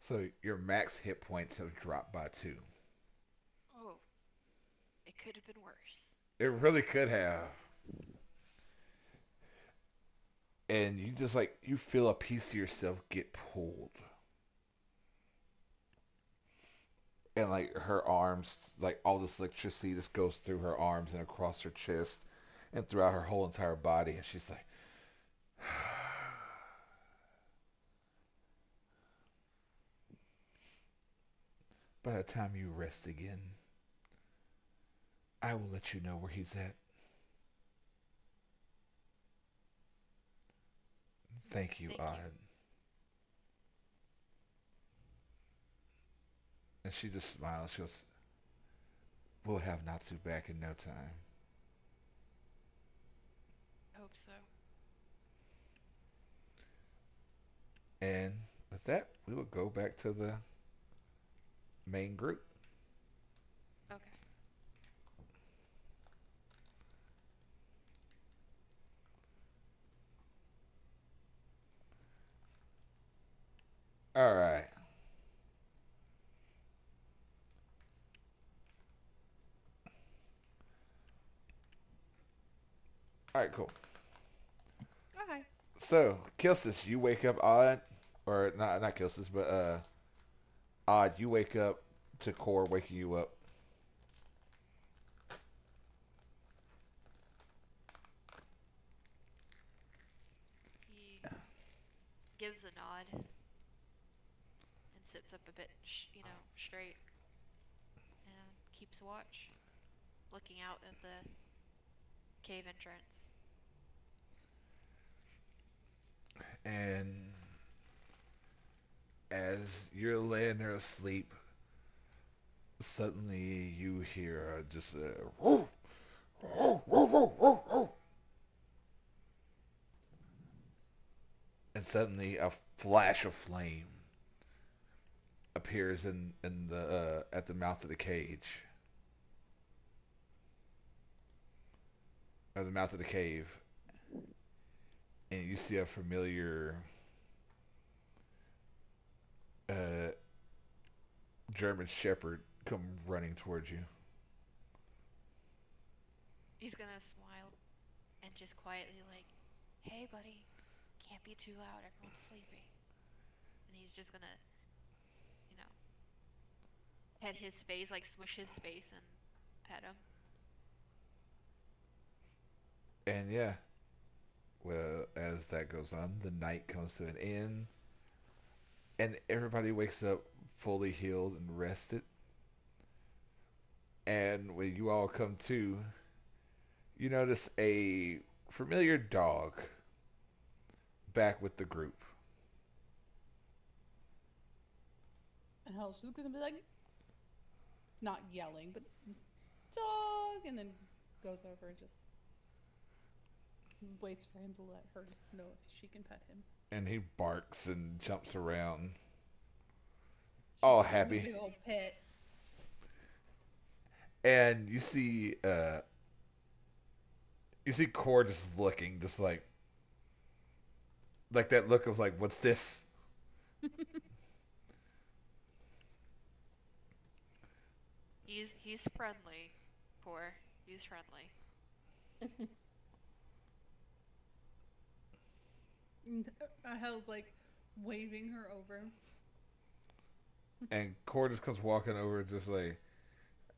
So your max hit points have dropped by 2. Oh, it could have been worse. It really could have. And you just like, you feel a piece of yourself get pulled. And like her arms, like all this electricity just goes through her arms and across her chest and throughout her whole entire body. And she's like, by the time you rest again, I will let you know where he's at. Thank you, Thank you. Odd. And she just smiles. She goes, we'll have Natsu back in no time. I hope so. And with that, we will go back to the main group. Okay. All right. All right, cool. Okay. So, Kilsis, you wake up Odd, or not Kilsis, but Odd, you wake up to Core waking you up. He gives a nod and sits up a bit, straight and keeps watch, looking out at the cave entrance. And as you're laying there asleep, suddenly you hear just a whoo, whoo, whoo, whoo, whoo, whoo. And suddenly a flash of flame appears in the at the mouth of the cage, or the mouth of the cave, and you see a familiar uh, German Shepherd come running towards you. He's gonna smile and just quietly like, "Hey, buddy, can't be too loud. Everyone's sleeping." And he's just gonna, you know, pet his face, like smush his face and pet him. And yeah, well, as that goes on, the night comes to an end, and everybody wakes up fully healed and rested. And when you all come to, you notice a familiar dog back with the group. And hell, she's gonna be like, not yelling, but dog, and then goes over and just waits for him to let her know if she can pet him. And he barks and jumps around, She all gives him a happy. big old pet. And you see Core just looking, just like that look of like, what's this? He's friendly. Poor. He's friendly. And Hell's like waving her over. And Core just comes walking over, just like,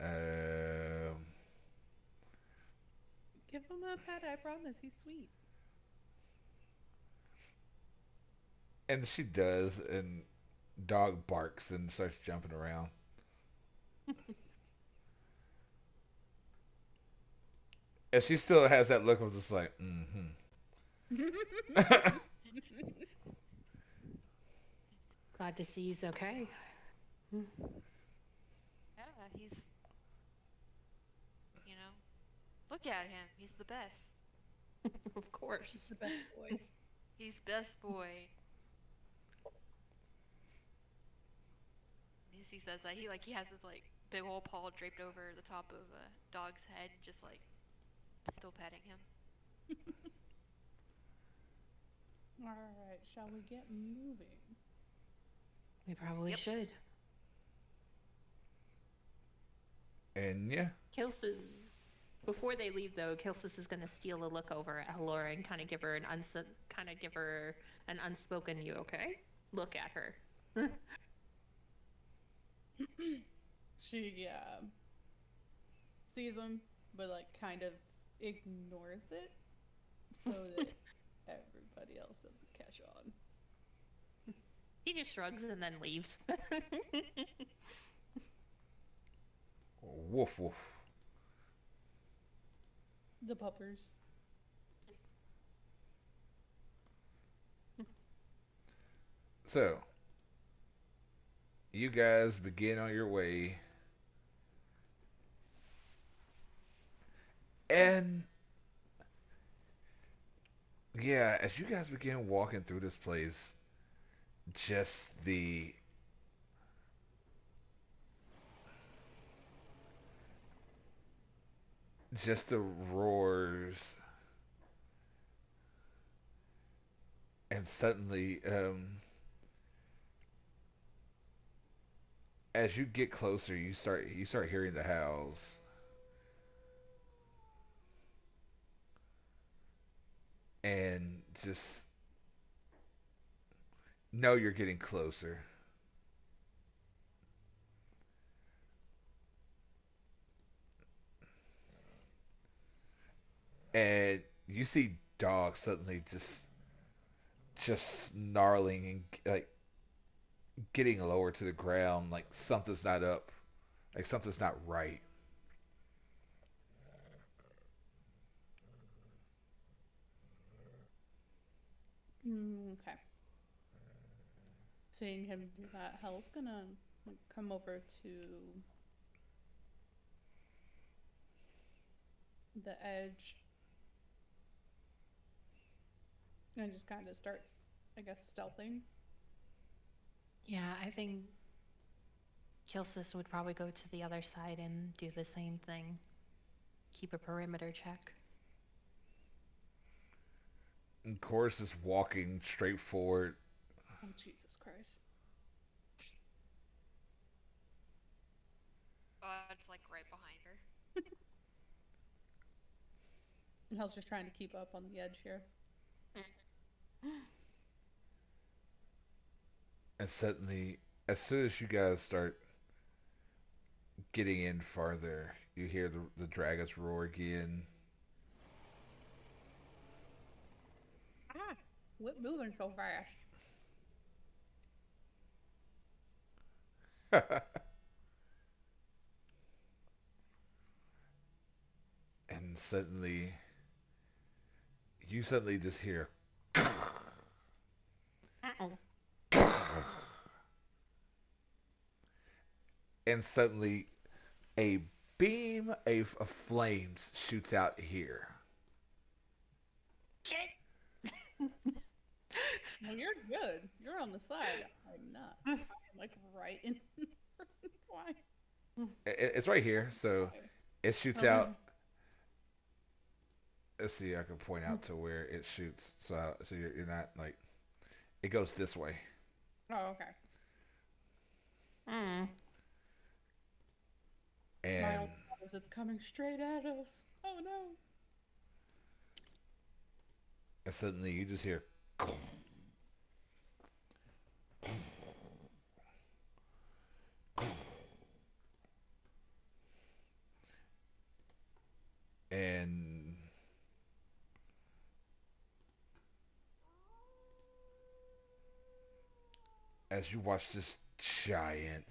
um, Give him a pet, I promise. He's sweet. and she does, and dog barks and starts jumping around. And she still has that look of just like, mm-hmm. Glad to see he's okay. Yeah, he's, you know, look at him. He's the best. Of He's course. the best boy. He's best boy. He says that he has his like big old paw draped over the top of Dog's head, just like still petting him. Alright, shall we get moving? We probably Yep. should. And yeah, Kilsis. Before they leave, though, Kilsis is going to steal a look over at Halora and kind of give her an unspoken "You okay?" look at her. She sees him, but like kind of ignores it so that everybody else doesn't catch on. He just shrugs and then leaves. woof woof. The puppers. So, you guys begin on your way. And yeah, as you guys begin walking through this place, just the roars, and suddenly as you get closer, you start hearing the howls, and just know you're getting closer. And you see Dawg suddenly just snarling and like getting lower to the ground, like something's not up, like something's not right. Okay. Seeing him do that, Hell's gonna come over to the edge and just kind of starts, I guess, stealthing. Yeah, I think Kilsis would probably go to the other side and do the same thing. Keep a perimeter check. And Chorus is walking straight forward. Oh, Jesus Christ. It's like right behind her. And Hell's just trying to keep up on the edge here. And suddenly, as soon as you guys start getting in farther, you hear the dragons roar again. Ah! What moving so fast? And suddenly, you suddenly just hear. Uh-oh. And suddenly, a beam of flames shoots out here. Shit! Well, you're good. You're on the side. I'm not. I'm like right in. Why? It's right here, so it shoots Okay. out. Let's see, I can point out to where it shoots. So you're not like it goes this way. Oh, okay. Mm. And My old thought is it's coming straight at us. Oh no. and suddenly you just hear. And as you watch this giant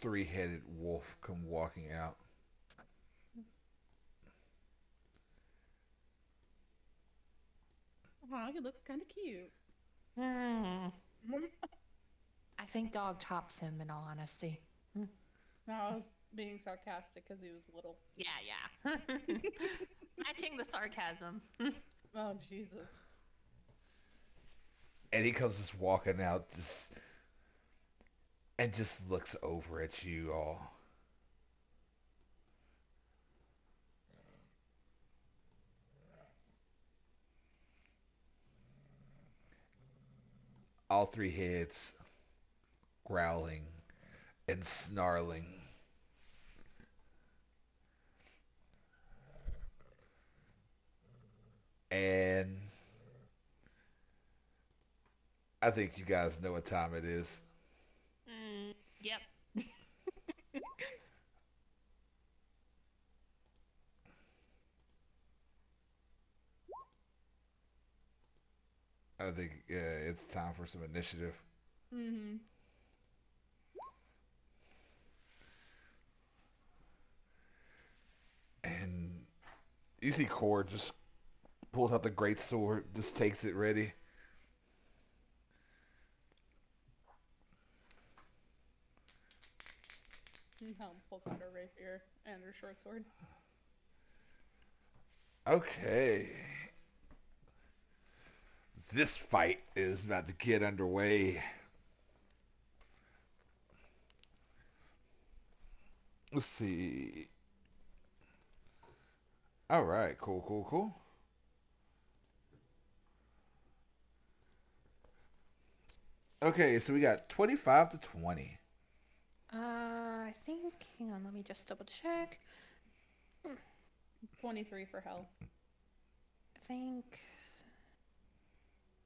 three-headed wolf come walking out, Oh, he looks kind of cute. Mm. I think Dawg tops him, in all honesty. No, I was being sarcastic because he was little. Yeah. Matching the sarcasm. Oh, Jesus. and he comes just walking out, and just looks over at you all. All three heads growling and snarling. And I think you guys know what time it is. Yep. I think it's time for some initiative. Mm-hmm. And you see Cord just pulls out the great sword, just takes it ready. And Helm pulls out her rapier and her short sword. Okay. This fight is about to get underway. Let's see. All right, cool. Okay, so we got 25 to 20. I think. Hang on, let me just double check. 23 for Hell. I think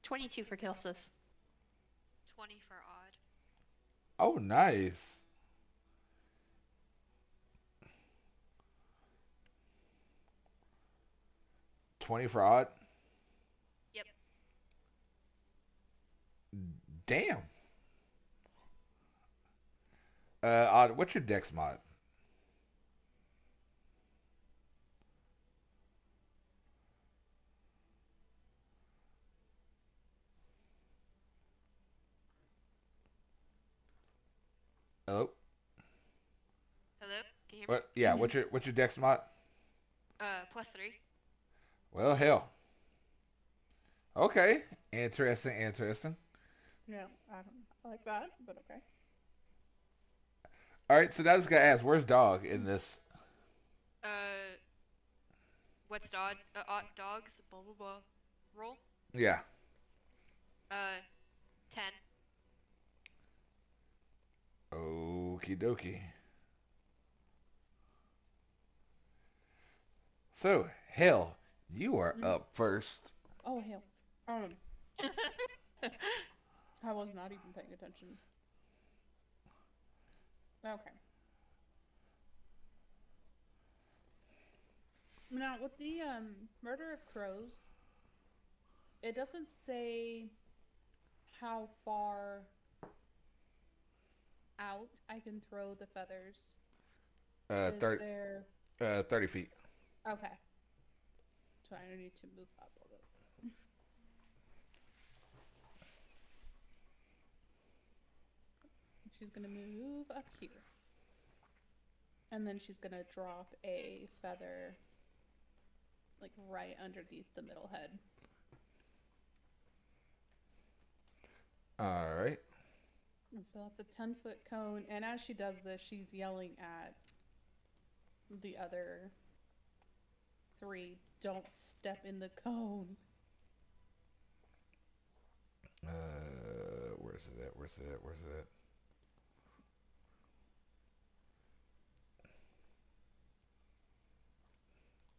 22 for Kilsis. 20 for odd. Oh, nice. $20 for odd. Yep. Damn. Odd. What's your dex mod? hear me? What? Yeah. What's your dex mod? +3. Well, hell. Okay. Interesting. Interesting. Yeah, I don't like that, but okay. All right. So now I just gotta ask, where's Dog in this? Uh, what's dogs? Blah blah blah. Roll. Yeah. Uh, 10. Okie dokie. So, hell, you are Mhm. up first. Oh hell. I was not even paying attention. Okay. Now with the murder of crows, it doesn't say how far out I can throw the feathers. Is 30, there 30 feet. okay. So I need to move up a little. She's gonna move up here. And then she's gonna drop a feather like right underneath the middle head. All right. And so that's a 10-foot cone. And as she does this, she's yelling at the other three, don't step in the cone. Where's it at? Where's it at? Where's it at?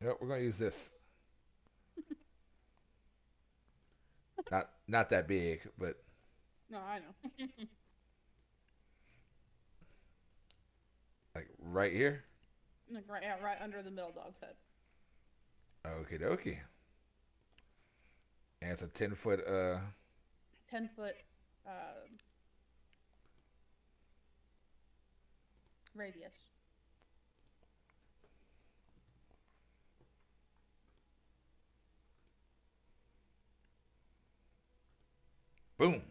Yep, we're gonna use this. Not that big, but No, I know. like right here. Like right, yeah, right under the middle dog's head. Okie dokie. And it's a 10 foot. 10-foot radius. Boom.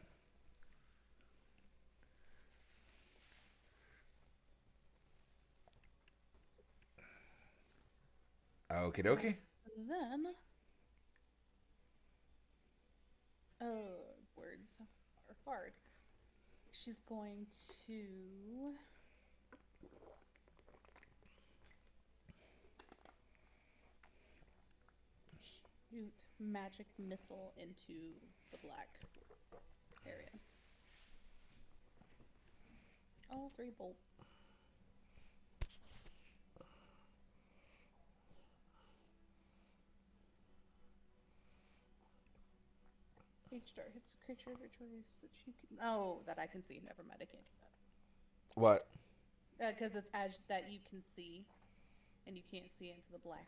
Okie dokie. Then, words are hard. She's going to shoot magic missile into the black area. All 3 bolts. Each star hits a creature of your choice that you can. Oh, that I can see. Never mind, I can't do that. What? Because it's as that you can see, and you can't see into the black.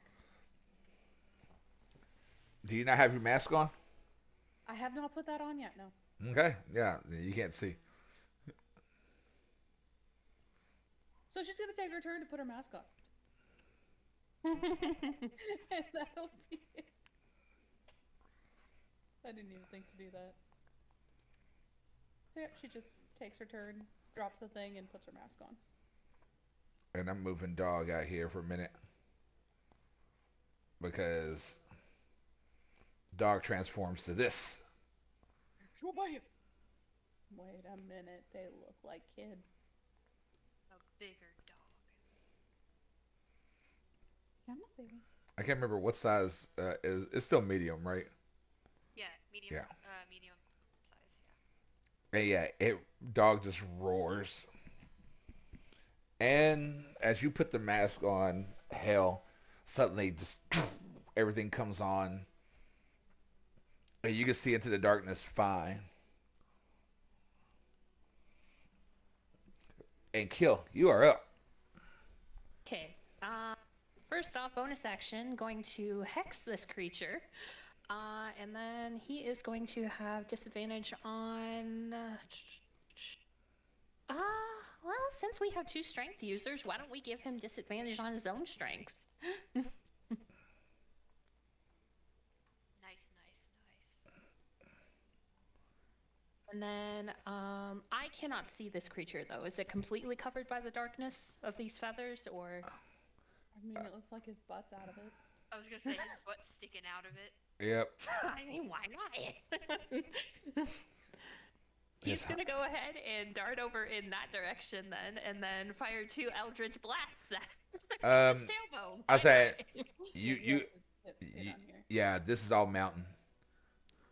Do you not have your mask on? I have not put that on yet. No. Okay. Yeah, you can't see. So she's gonna take her turn to put her mask on, and that'll be it. I didn't even think to do that. So yep, she just takes her turn, drops the thing, and puts her mask on. And I'm moving Dog out here for a minute because Dog transforms to this. Wait a minute, they look like kid. A bigger dog. I'm not big. I can't remember what size. It's still medium, right? Yeah, medium. Yeah. Medium size. Yeah. And yeah, Dog just roars. And as you put the mask on, hell, suddenly just everything comes on. And you can see into the darkness fine. And Kill, you are up. Okay. First off, bonus action, going to hex this creature. And then he is going to have disadvantage on. Well, since we have 2 strength users, why don't we give him disadvantage on his own strength? Nice, nice, nice. And then I cannot see this creature though. Is it completely covered by the darkness of these feathers, or? I mean, it looks like his butt's out of it. I was gonna say his butt's sticking out of it. Yep. I mean, why not? He's Yes. gonna go ahead and dart over in that direction then, and then fire 2 Eldritch blasts at his tailbone. I said Why you Yeah, you, have to fit you on here. yeah. This is all mountain.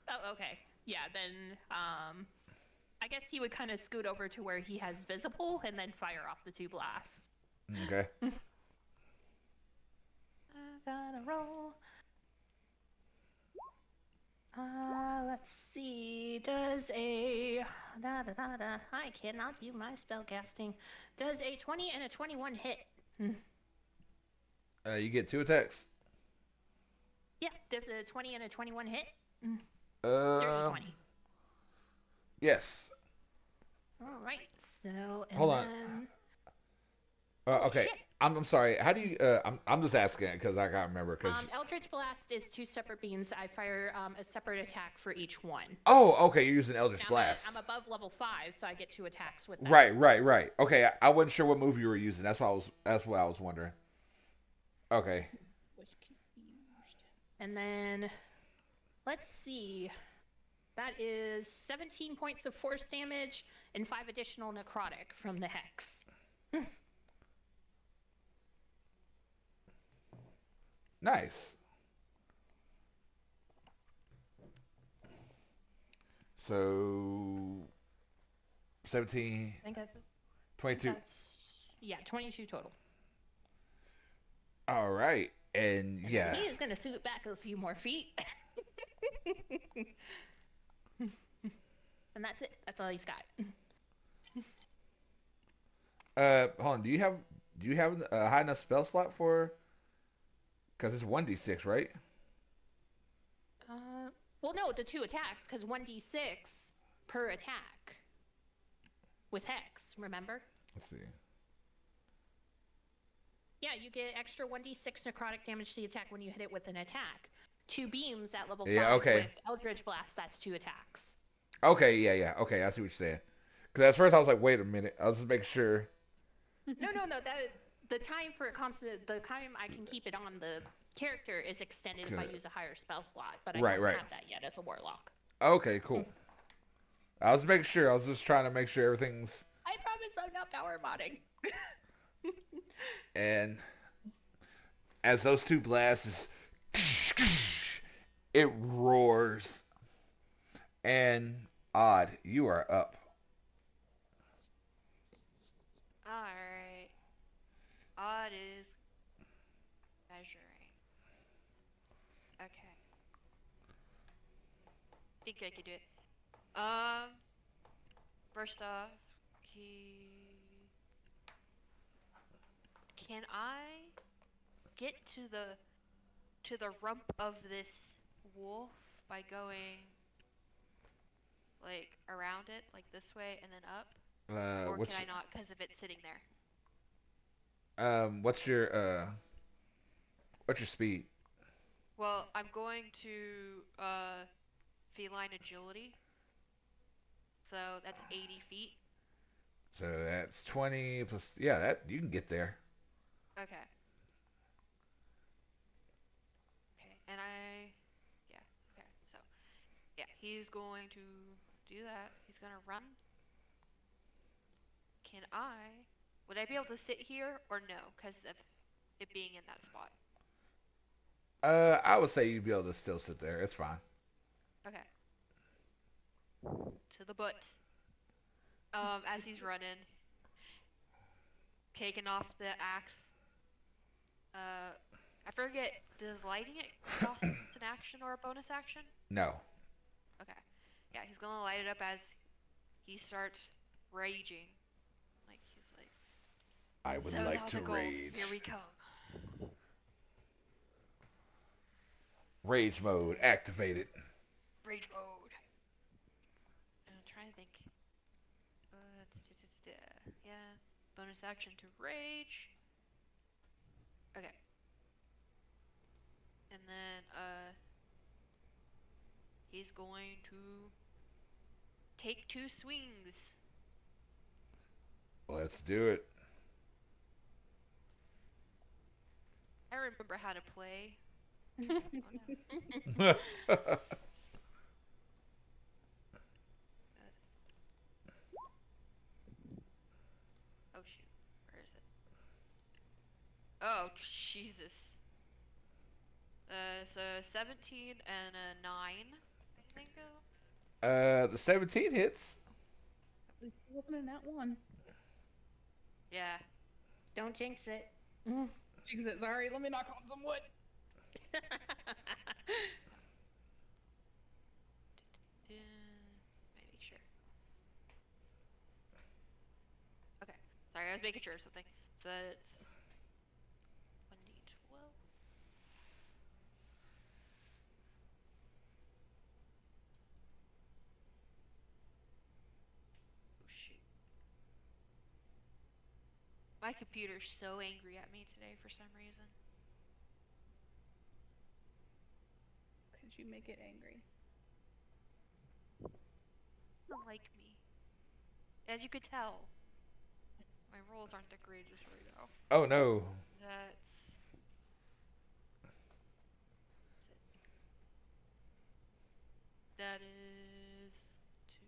not? Oh, okay. Yeah, then I guess he would kind of scoot over to where he has visible, and then fire off the 2 blasts. Okay. Gotta roll. Let's see. Does a I cannot do my spell casting. Does a 20 and a 21 hit? You get 2 attacks. Yeah. Does a 20 and a 21 hit? Uh, 20. yes. All right. So and Hold on. then... Okay. shit. I'm sorry. How do you? I'm just asking because I can't remember. Cause Eldritch Blast is 2 separate beams. I fire a separate attack for each one. oh, okay. You're using Eldritch Now Blast. I'm above level 5, so I get 2 attacks with that. Right. Okay. I wasn't sure what move you were using. That's what I was wondering. Okay. Was confused. And then, let's see. That is 17 points of force damage and 5 additional necrotic from the hex. Nice. So 17, I think that's 22. yeah, 22 total. All right. And yeah. He is going to scoot back a few more feet. And that's it. That's all he's got. Hold on. Do you have a high enough spell slot for? Because it's 1d6, right? Well, no, the 2 attacks, because 1d6 per attack with hex, remember? Let's see. Yeah, you get extra 1d6 necrotic damage to the attack when you hit it with an attack. 2 beams at level 5 okay. with Eldritch Blast, that's 2 attacks. Okay, yeah. Okay, I see what you're saying. Because at first I was like, wait a minute. I was just making sure. No. The time for a constant, the time I can keep it on the character is extended if I use a higher spell slot, but I don't have that yet as a warlock. Okay, cool. I was making sure. I was just trying to make sure everything's... I promise I'm not power modding. And as those 2 blasts, it roars. And Odd, you are up. Alright. Odd is measuring. Okay. Think I can do it. First off, can I get to the rump of this wolf by going like around it, like this way and then up? Or can I not because of it sitting there? What's your speed? Well, I'm going to feline agility. So that's 80 feet. So that's 20 plus... Yeah, that you can get there. Okay. Okay, and yeah, okay, so, yeah, he's going to do that. He's gonna run. Would I be able to sit here or no, because of it being in that spot? I would say you'd be able to still sit there. It's fine. Okay. To the butt. As he's running, taking off the axe. I forget, does lighting it cost an action or a bonus action? No. Okay. Yeah, he's gonna light it up as he starts raging. Like, he's like... I would like to rage. Here we come. Rage mode activated. Rage mode. I'm trying to think. Yeah. Bonus action to rage. Okay. And then, he's going to take 2 swings. Let's do it. I remember how to play. Oh no. Oh shoot. Where is it? Oh Jesus. So 17 and a 9, I think. The 17 hits. At least it wasn't a nat one. Yeah. Don't jinx it. Jinx it, sorry. Let me knock on some wood. Maybe sure. Okay. Sorry, I was making sure of something. So it's 1d12. Oh shoot. My computer's so angry at me today for some reason. Could you make it angry? Don't like me. As you could tell, my rolls aren't the greatest right now. Oh no. That's it. That is 2,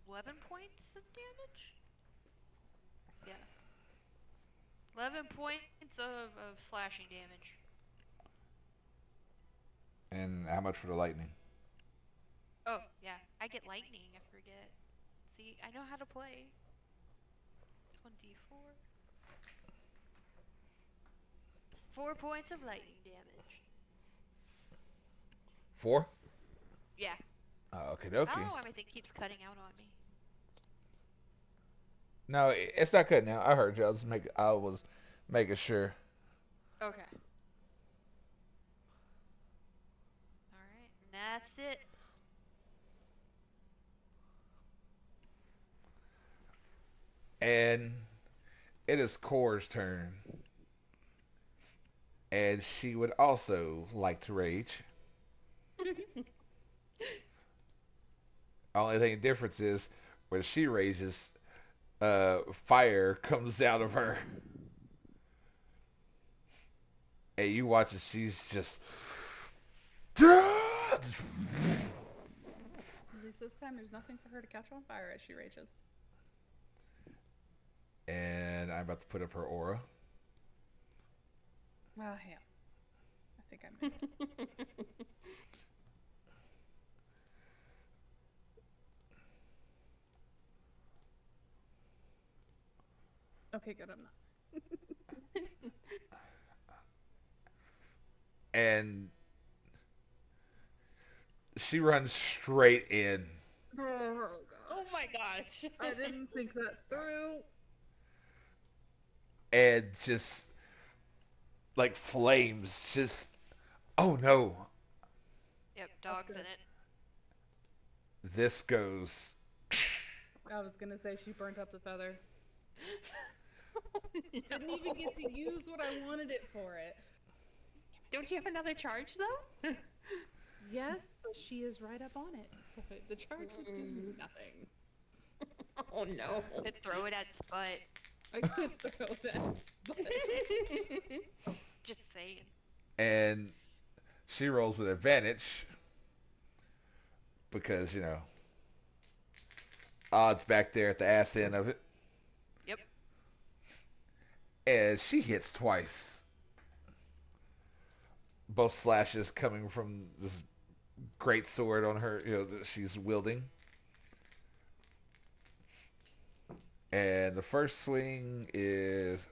7, 11 points of damage? Yeah. 11 points of slashing damage. And how much for the lightning? Oh, yeah. I get lightning, I forget. See, I know how to play. 24. 4 points of lightning damage. 4? Yeah. Okay, I don't okay. know why my thing keeps cutting out on me. No, it's not cutting out. I heard you. I was making sure. Okay. Alright, and that's it. And it is Core's turn. And she would also like to rage. Only thing difference is when she rages, fire comes out of her. And you watch as she's just. At least this time there's nothing for her to catch on fire as she rages. And I'm about to put up her aura. Well, hell. I think I made it. Okay, good enough. And she runs straight in. Oh my gosh. I didn't think that through. And just like flames just oh no. Yep, Dawg's good. in it. This goes I was gonna say she burnt up the feather. No. Didn't even get to use what I wanted it for it. Don't you have another charge though? Yes, but she is right up on it. So the charge would do nothing. Oh no. Could throw it at its butt. I could throw that. But Just saying. and she rolls with advantage because, odds back there at the ass end of it. Yep. And she hits twice. Both slashes coming from this great sword on her, that she's wielding. And the first swing is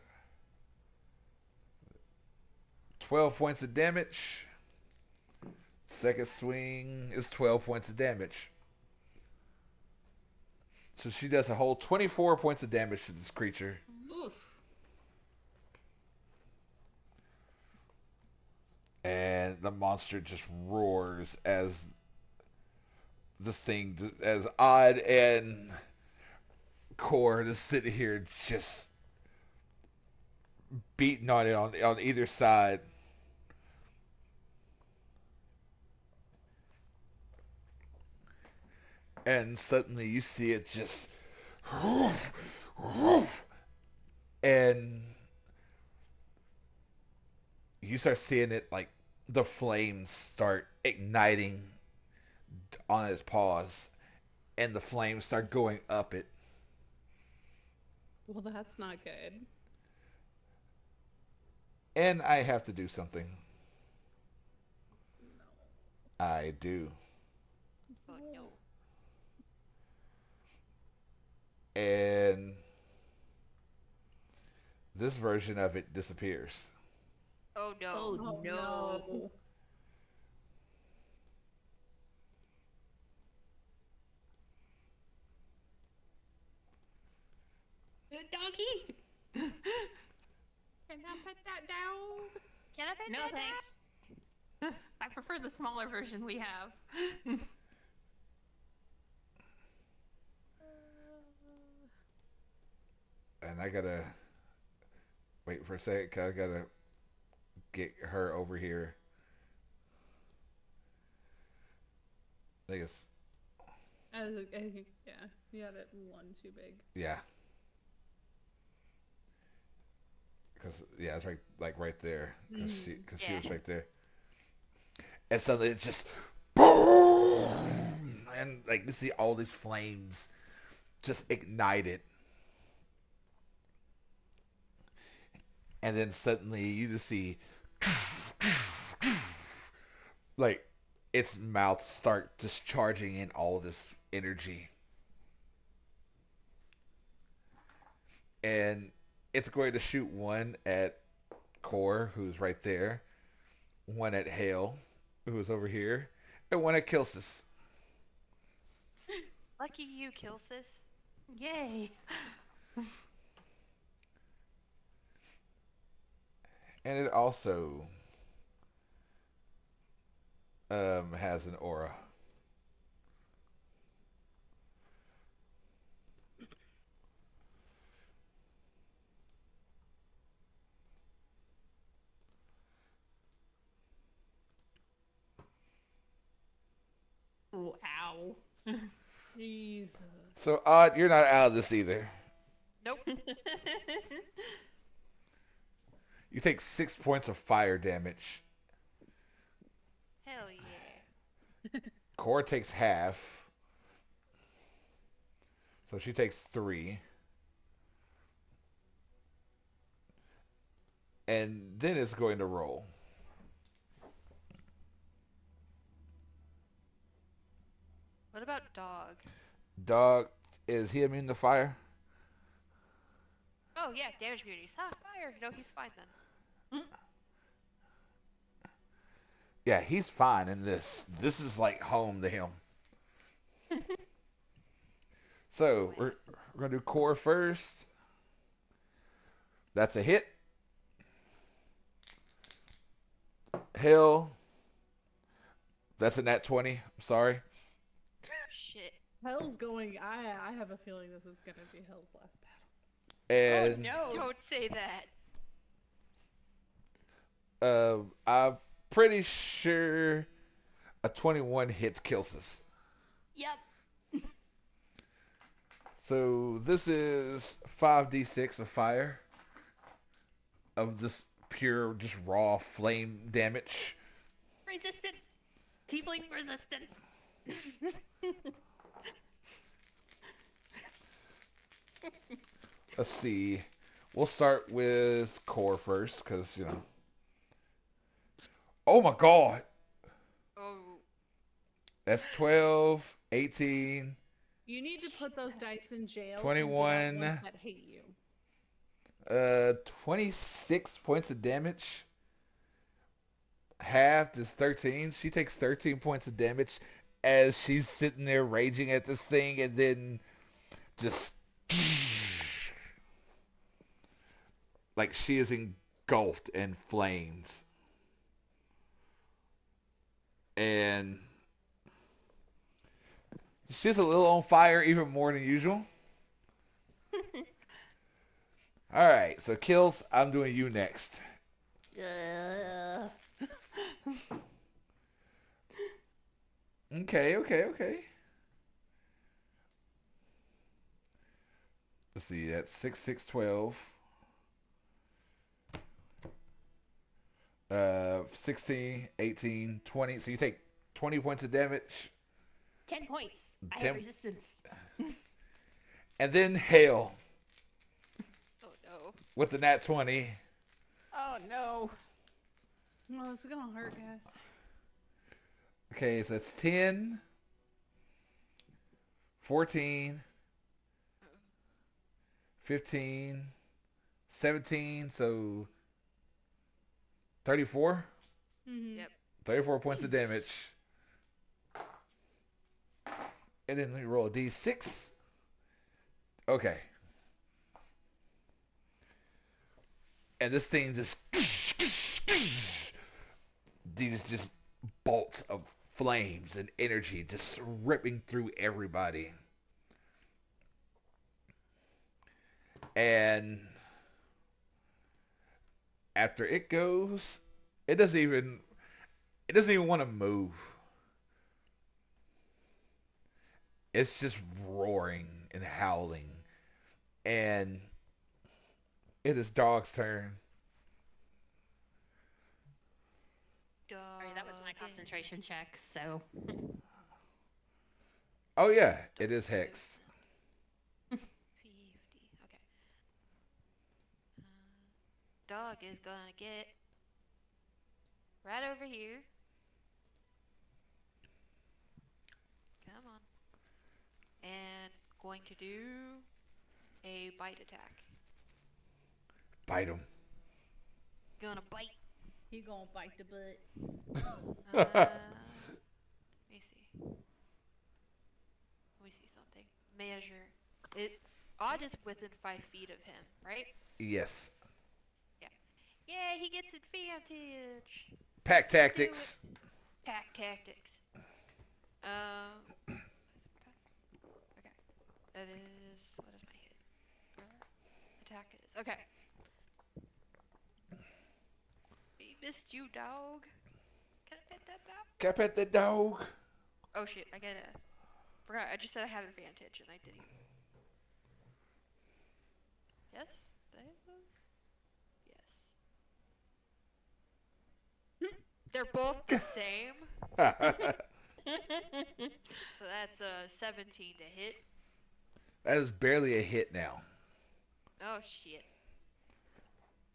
12 points of damage. Second swing is 12 points of damage. So she does a whole 24 points of damage to this creature. Oof. And the monster just roars as this thing, as Odd and Core just sit here just beating on it on either side. and suddenly you see it just, and you start seeing it like the flames start igniting on its paws, and the flames start going up it. Well, that's not good. And I have to do something. I do. Oh no. And this version of it disappears. Oh no. Oh, no. Doggy. Can I put that down? Can I pet No that dog? thanks. I prefer the smaller version we have. And I gotta wait for a second, 'cause I gotta get her over here. I think it's, I think, yeah, you had it one too big. yeah. Because, yeah, it's right, like right there. Because she Yeah. was right there. And suddenly it's just boom! And like you see all these flames just ignited. And then suddenly you just see like its mouth start discharging in all this energy. And it's going to shoot one at Core, who's right there, one at Hale, who is over here, and one at Kilsis. Lucky you, Kilsis. Yay. And it also has an aura. Ooh, ow. Jesus. So, Odd, you're not out of this either. Nope. You take 6 points of fire damage. Hell yeah. Core takes half. So she takes 3. And then it's going to roll. What about Dog? Dog, is he immune to fire? Oh yeah, damage beauties. Ha, fire. No, he's fine then. Yeah, he's fine in this. This is like home to him. So we're gonna do Core first. That's a hit. Hill. That's a nat 20. I'm sorry. Shit. Hell's going. I have a feeling this is gonna be Hell's last battle. And Oh, no. Don't say that. I'm pretty sure a 21 hits Kilsis. Yep. So this is 5d6 of fire. Of this pure, just raw flame damage. Resistant. Tiefling resistance. Let's see. We'll start with Core first, because, you know. Oh my god! Oh. That's 12, 18, You need to put those dice in jail. 21. And get ones that hate you. 26 points of damage. Half is 13. She takes 13 points of damage as she's sitting there raging at this thing, and then just like she is engulfed in flames. And she's a little on fire, even more than usual. All right, so Kills, I'm doing you next. Okay. let's see, that's 6, 6, 12. 16, 18, 20. So you take 20 points of damage. 10 points. I 10 have resistance. And then hail Oh no. with the nat 20. Oh no. Well, it's gonna hurt, guys. Okay, so that's 10, 14, 15, 17, so 34? Mm-hmm. Yep. 34 points of damage. And then let me roll a d6. Okay. And this thing these just bolts of flames and energy just ripping through everybody. And after it goes, it doesn't even want to move. It's just roaring and howling. And it is Dog's turn. Sorry, that was my concentration check, so. Oh yeah, it is hexed. 50. Okay. Dog is gonna get right over here. Come on. And going to do a bite attack. Bite him. Gonna bite. He gonna bite the butt. Let me see. Let me see something. Measure. It. Odd is within 5 feet of him, right? Yes. Yeah, he gets advantage. Pack tactics. Pack tactics. Okay. That is. What is my hit? Attack is. Okay. He missed you, dog. Can I pet that dog? Can I pet that dog? Oh shit, I gotta. Forgot, I just said I have advantage and I didn't. Yes? Did I have those? Yes. They're both the same. So that's a 17 to hit. That is barely a hit now. Oh shit.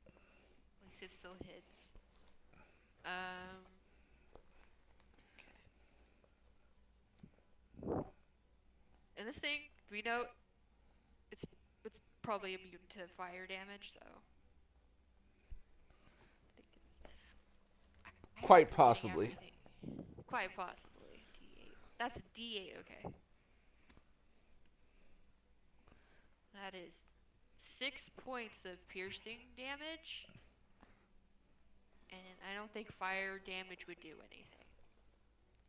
At least it still hits. Okay. And this thing, we know it's probably immune to fire damage, so I Quite have to possibly. everything. Quite possibly. D8. That's a D8, okay. That is 6 points of piercing damage. And I don't think fire damage would do anything.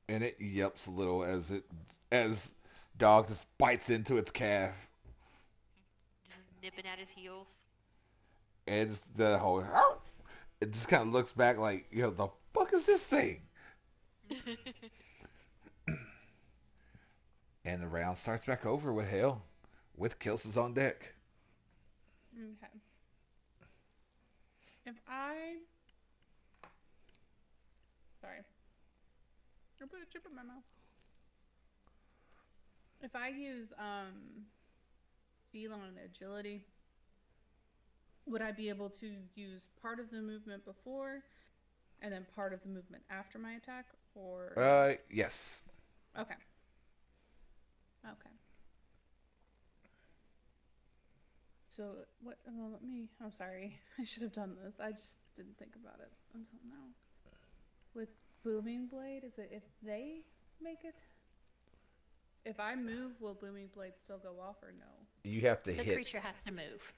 And it yelps a little as Dog just bites into its calf. Just nipping at his heels. And it's the whole it just kind of looks back like, the fuck is this thing? And the round starts back over with Hale, with Kilses on deck. Okay. If I... Sorry. I put a chip in my mouth. If I use, feline and agility, would I be able to use part of the movement before and then part of the movement after my attack? Or... Yes. Okay. Okay. So, what, well, I'm sorry. I should have done this. I just didn't think about it until now. With Booming Blade, is it if they make it? If I move, will Booming Blade still go off or no? You have to The hit. creature has to move.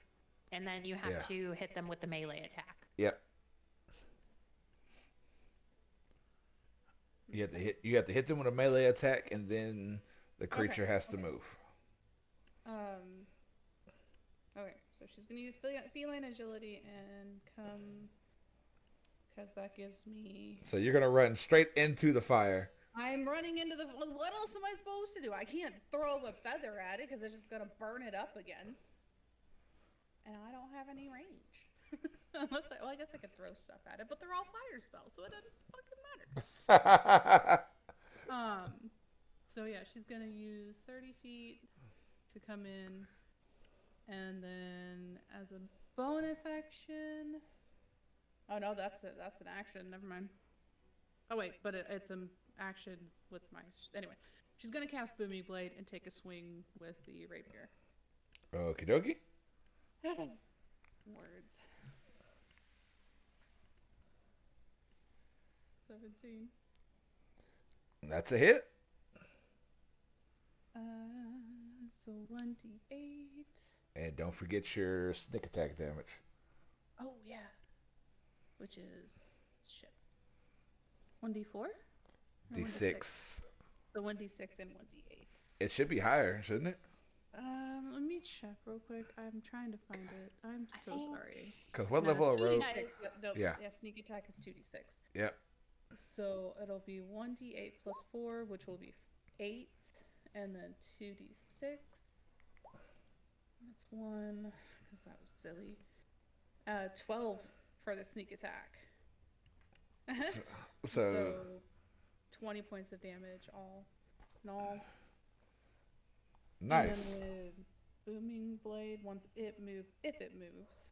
And then you have to hit them with the melee attack. Yep. You have to hit them with a melee attack, and then the creature has to move. Okay, so she's gonna use feline agility and come, because that gives me... So you're gonna run straight into the fire. I'm running into the... What else am I supposed to do? I can't throw a feather at it, because it's just gonna burn it up again. and I don't have any range. Unless well, I guess I could throw stuff at it, but they're all fire spells, so it doesn't fucking matter. So yeah, she's gonna use 30 feet to come in, and then as a bonus action. Oh no, that's it. That's an action. Never mind. Oh wait, but it's an action with my. Anyway, she's gonna cast Booming Blade and take a swing with the rapier. Okie dokie. Words. 17. That's a hit. So 1d8. And don't forget your sneak attack damage. Oh yeah. Which is shit. 1d4? D6. The 1d6 and 1d8. It should be higher, shouldn't it? Let me check real quick. I'm trying to find it. I'm so sorry. Because what No, level of rogue? 2d6. No, Yeah. Sneak attack is 2d6. Yep. So it'll be 1d8 plus 4, which will be 8, and then 2d6. That's 1, because that was silly. 12 for the sneak attack. So 20 points of damage all in all. nice. And then with Booming Blade, once it moves, if it moves,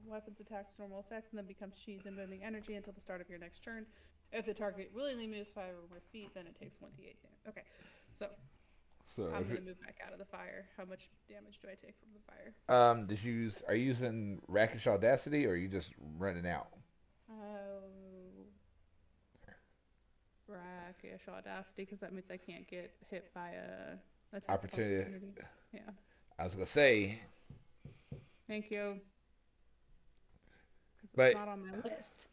weapons attacks normal effects and then becomes sheathed in booming energy until the start of your next turn. If the target willingly moves 5 or more feet, then it takes 1d8 damage. Okay, so I'm gonna move back out of the fire. How much damage do I take from the fire? Did you use? Are you using Rakish Audacity, or are you just running out? Rakish Audacity, because that means I can't get hit by a attack Opportunity. Yeah. I was gonna say, Thank you. Because But- it's not on my list.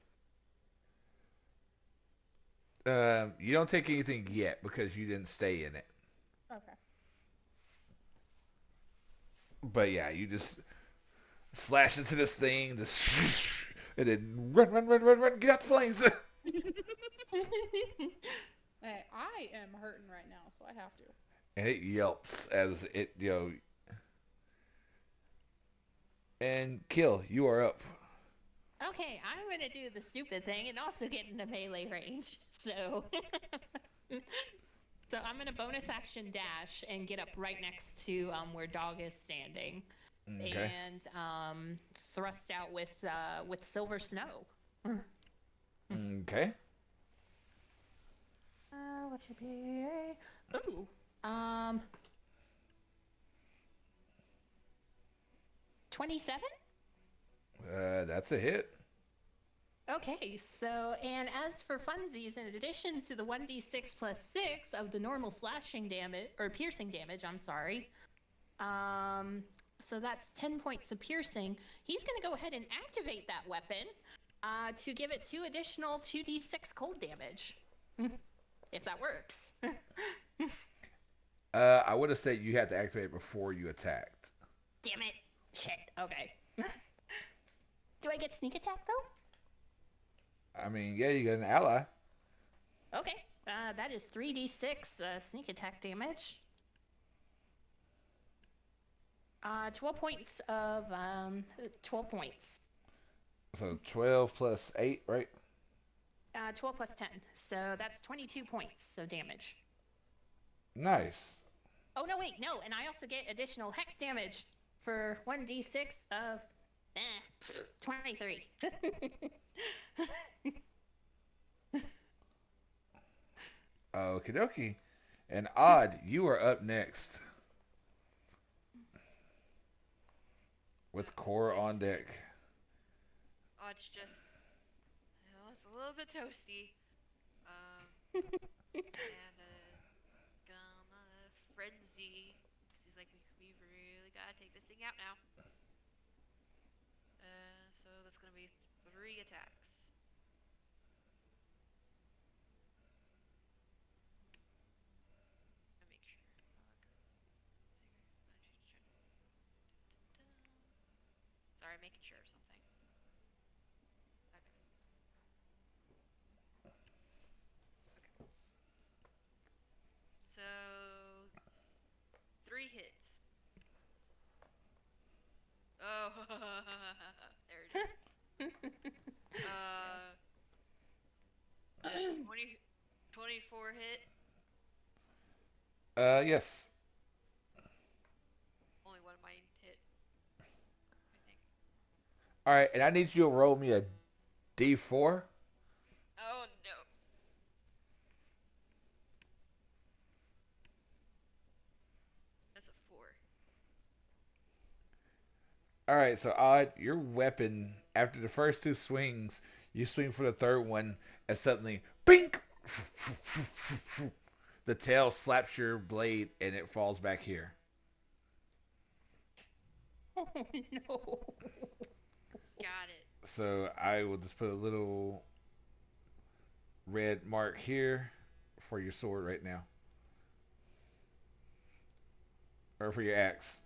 you don't take anything yet because you didn't stay in it. Okay. But yeah, you just slash into this thing, and then run, get out the flames. Hey, I am hurting right now, so I have to. And it yelps as it, and Kill, you are up. Okay, I'm gonna do the stupid thing and also get into melee range. So, I'm gonna bonus action dash and get up right next to where Dawg is standing, Okay. and thrust out with silver snow. Okay. What should be? Ooh, 27. That's a hit. Okay, so, and as for funsies, in addition to the 1d6 plus 6 of the normal slashing damage, or piercing damage, I'm sorry, so that's 10 points of piercing, he's going to go ahead and activate that weapon to give it 2 additional 2d6 cold damage, if that works. I would have said you had to activate it before you attacked. Damn it. Shit, okay. Do I get sneak attack, though? I mean, yeah, you got an ally. Okay, that is 3d6 sneak attack damage. 12 points of 12 points. So 12 plus 8, right? 12 plus 10, so that's 22 points of damage. Nice. Oh no, wait, no, and I also get additional hex damage for 1d6 of 23. Okie dokie. And Odd, you are up next. With Cora on deck. Oh, it's just, it's a little bit toasty. And gonna frenzy. He's like, we really gotta take this thing out now. So that's gonna be 3 attacks. Let me make sure. Sorry, making sure of something. Okay. 4 hit? Yes. Only one of mine hit, I think. All right, and I need you to roll me a D4. Oh no. That's a 4. All right, so Odd, your weapon after the first two swings, you swing for the third one, and suddenly, bink! The tail slaps your blade, and it falls back here. Oh no. Got it. So I will just put a little red mark here for your sword right now, or for your axe.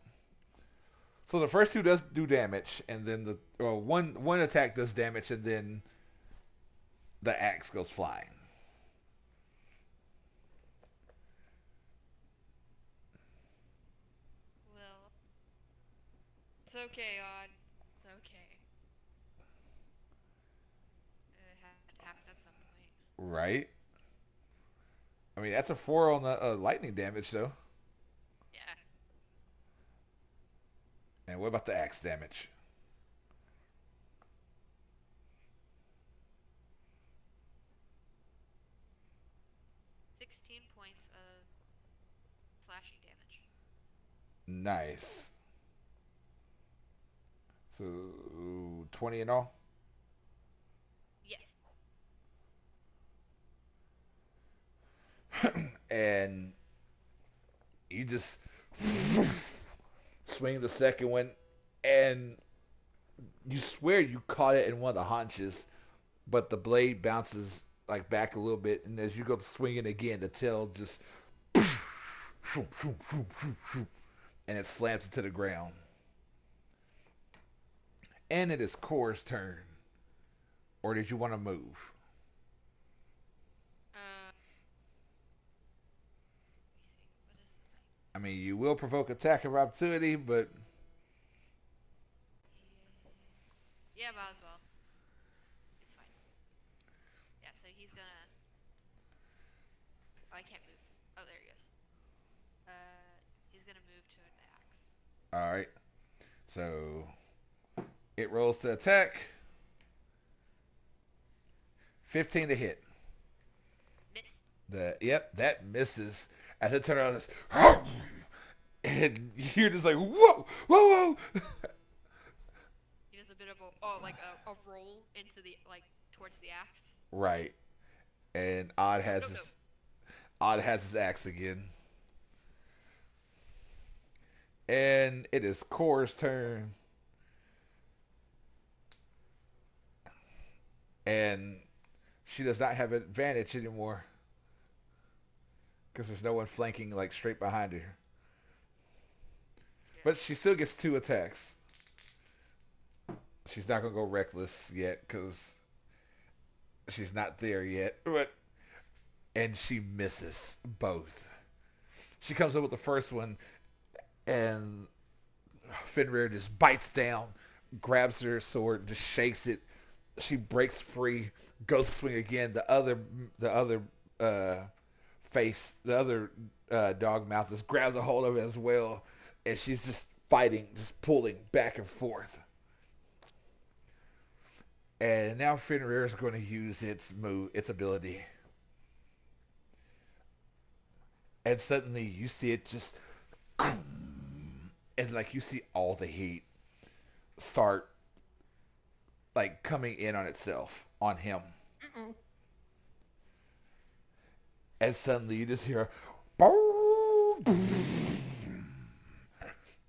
So the first two does do damage, and then one attack does damage, and then the axe goes flying. Well, it's okay, Odd. It's okay. It had to happen at some point. Right? I mean, that's a 4 on the lightning damage, though. Yeah. And what about the axe damage? 16 points of slashing damage. Nice. So 20 in all. Yes. And you just swing the second one, and you swear you caught it in one of the haunches, but the blade bounces like back a little bit, and as you go to swing it again, the tail just and it slams into the ground. And it is Core's turn. Or did you want to move? Let me see. What is the thing? I mean, you will provoke attack of opportunity, but Yeah, might as well. It's fine. Yeah, so he's gonna. Oh, I can't move. Oh, there he goes. He's gonna move to an axe. all right. So it rolls to attack. 15 to hit. Miss. That misses. As it turns around, this, and you're just like whoa, whoa, whoa. He does a bit of a roll into the towards the axe. Right. And No, no. Odd has his axe again. And it is Core's turn. And she does not have advantage anymore. Because there's no one flanking like straight behind her. Yeah. But she still gets 2 attacks. She's not going to go reckless yet because she's not there yet. And she misses both. She comes up with the first one, and Fenrir just bites down, grabs her sword, just shakes it. She breaks free, goes to swing again. The other face, the other dog mouth just grabs a hold of it as well, and she's just fighting, just pulling back and forth. And now Fenrir is going to use its ability. And suddenly you see it just, and like you see all the heat start like coming in on itself, on him. Mm-mm. And suddenly you just hear,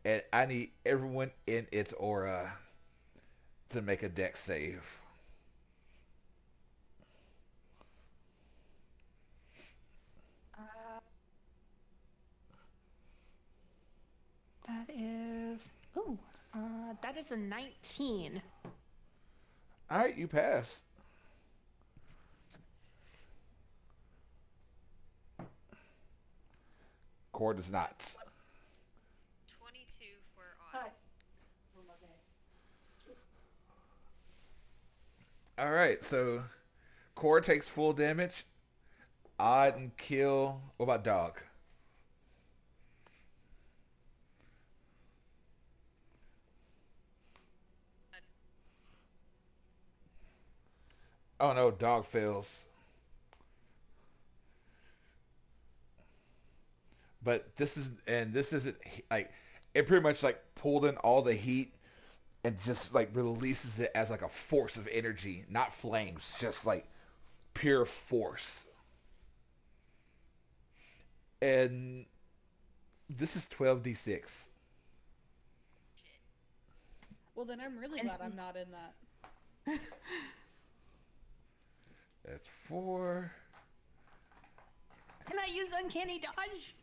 and I need everyone in its aura to make a dex save. Uh, that is. Ooh. That is a 19. All right, you pass. Core does not. 22 for Odd. All right, so Core takes full damage. Odd and kill. What about Dog? Oh no, Dog fails. But this isn't like it pretty much like pulled in all the heat and just like releases it as like a force of energy, not flames, just like pure force. And this is 12d6. Well, then I'm really glad I'm not in that. That's 4. Can I use uncanny dodge?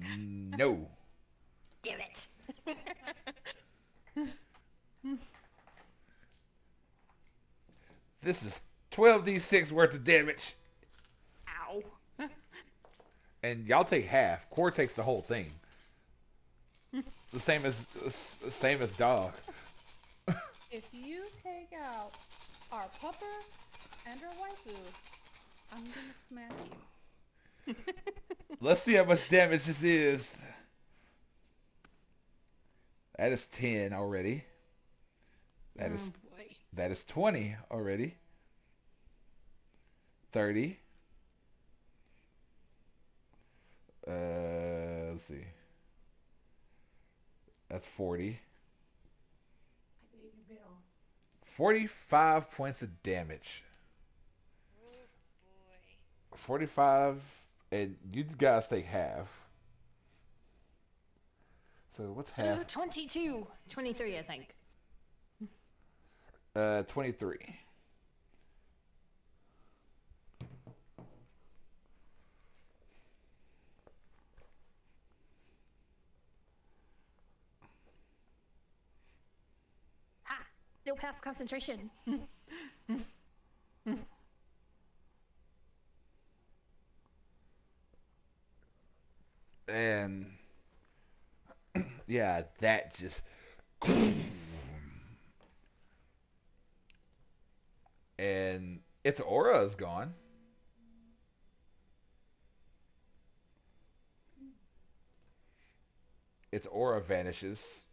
No. Damn it. This is 12d6 worth of damage. Ow. And y'all take half. Core takes the whole thing. The same as Dog. If you take out our pupper and our waifu, I'm gonna smack you. Let's see how much damage this is. That is 10 already. That is boy. that is 20 already. 30. Let's see. That's 40. 45 points of damage. Oh boy. 45, and you guys take half. So what's So half? 22. 23, I think. 23. Ha! Still past concentration. And yeah, that just and its aura is gone. Its aura vanishes.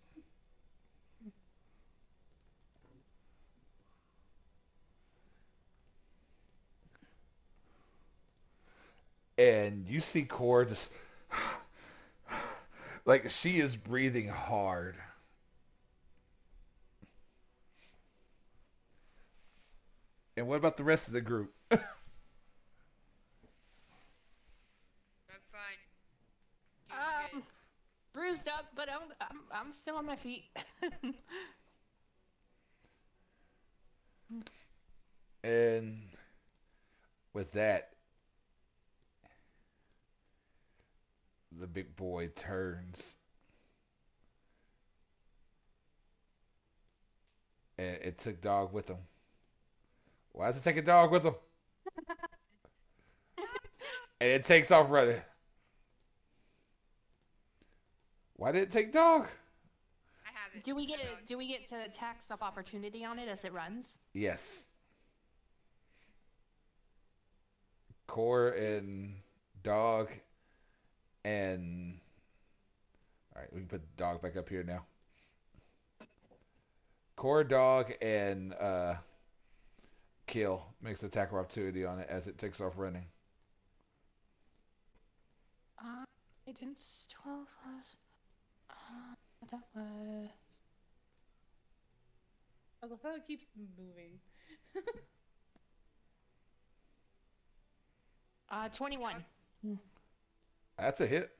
And you see Core just like she is breathing hard. And what about the rest of the group? I'm fine. Doing good. Bruised up, but I'm still on my feet. And with that, the big boy turns. And it took Dog with him. Why does it take a dog with him? And it takes off running. Why did it take Dog? I have it. do we get Dog. do we get to attacks of opportunity on it as it runs? Yes. Core and Dog and... Alright, we can put Dog back up here now. Core, Dog, and Kill makes attack of opportunity on it as it takes off running. It didn't 12 plus. That was. I love how it keeps moving. 21. That's a hit.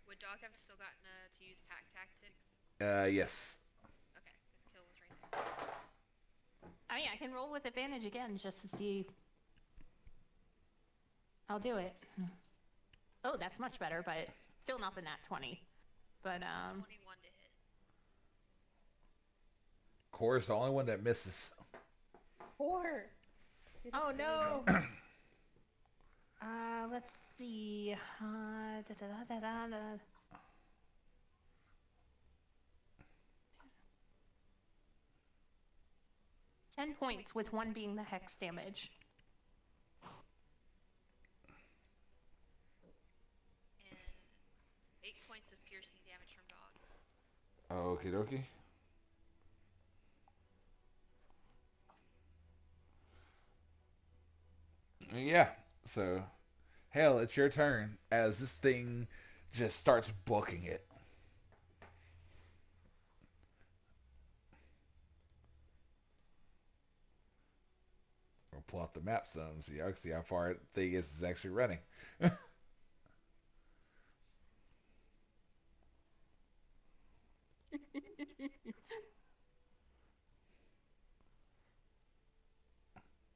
Would Dog have still gotten to use pack tactics? Yes. Okay, this kill was right there. I mean, I can roll with advantage again just to see. I'll do it. Oh, that's much better, but still not the nat 20. But 21 to hit. Core's the only one that misses. 4. oh no. Let's see. 10 points with 1 being the hex damage. Okie dokie. Yeah. So, hell, it's your turn as this thing just starts booking it. We'll pull out the map some so y'all can see how far the thing is actually running.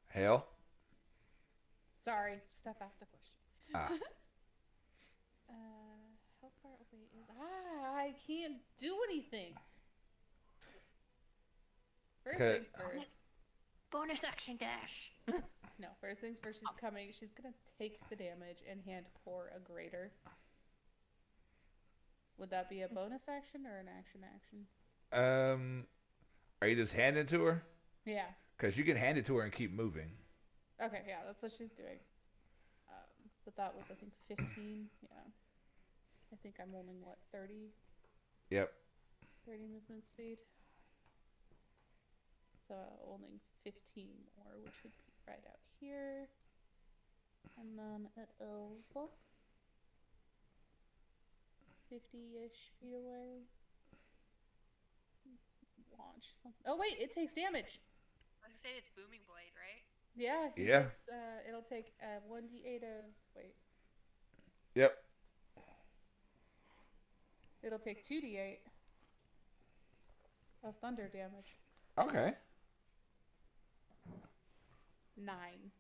Hell. Sorry, Steph asked a question. Ah. How far away is I can't do anything. First Okay. things first. Bonus action dash. No, first things first, she's coming. She's gonna take the damage and hand pour a greater. Would that be a bonus action or an action? Are you just handing it to her? Yeah. Because you can hand it to her and keep moving. Okay, yeah, that's what she's doing. But that was, I think, 15. Yeah. I think I'm only, what, 30? Yep. 30 movement speed. So only 15 more, which would be right out here. And then it is 50-ish feet away. Launch something. Oh wait, it takes damage. I was gonna say it's booming blade, right? Yeah. Yeah. It'll take 1d8 of wait. Yep. It'll take 2d8 of thunder damage. Okay. 9.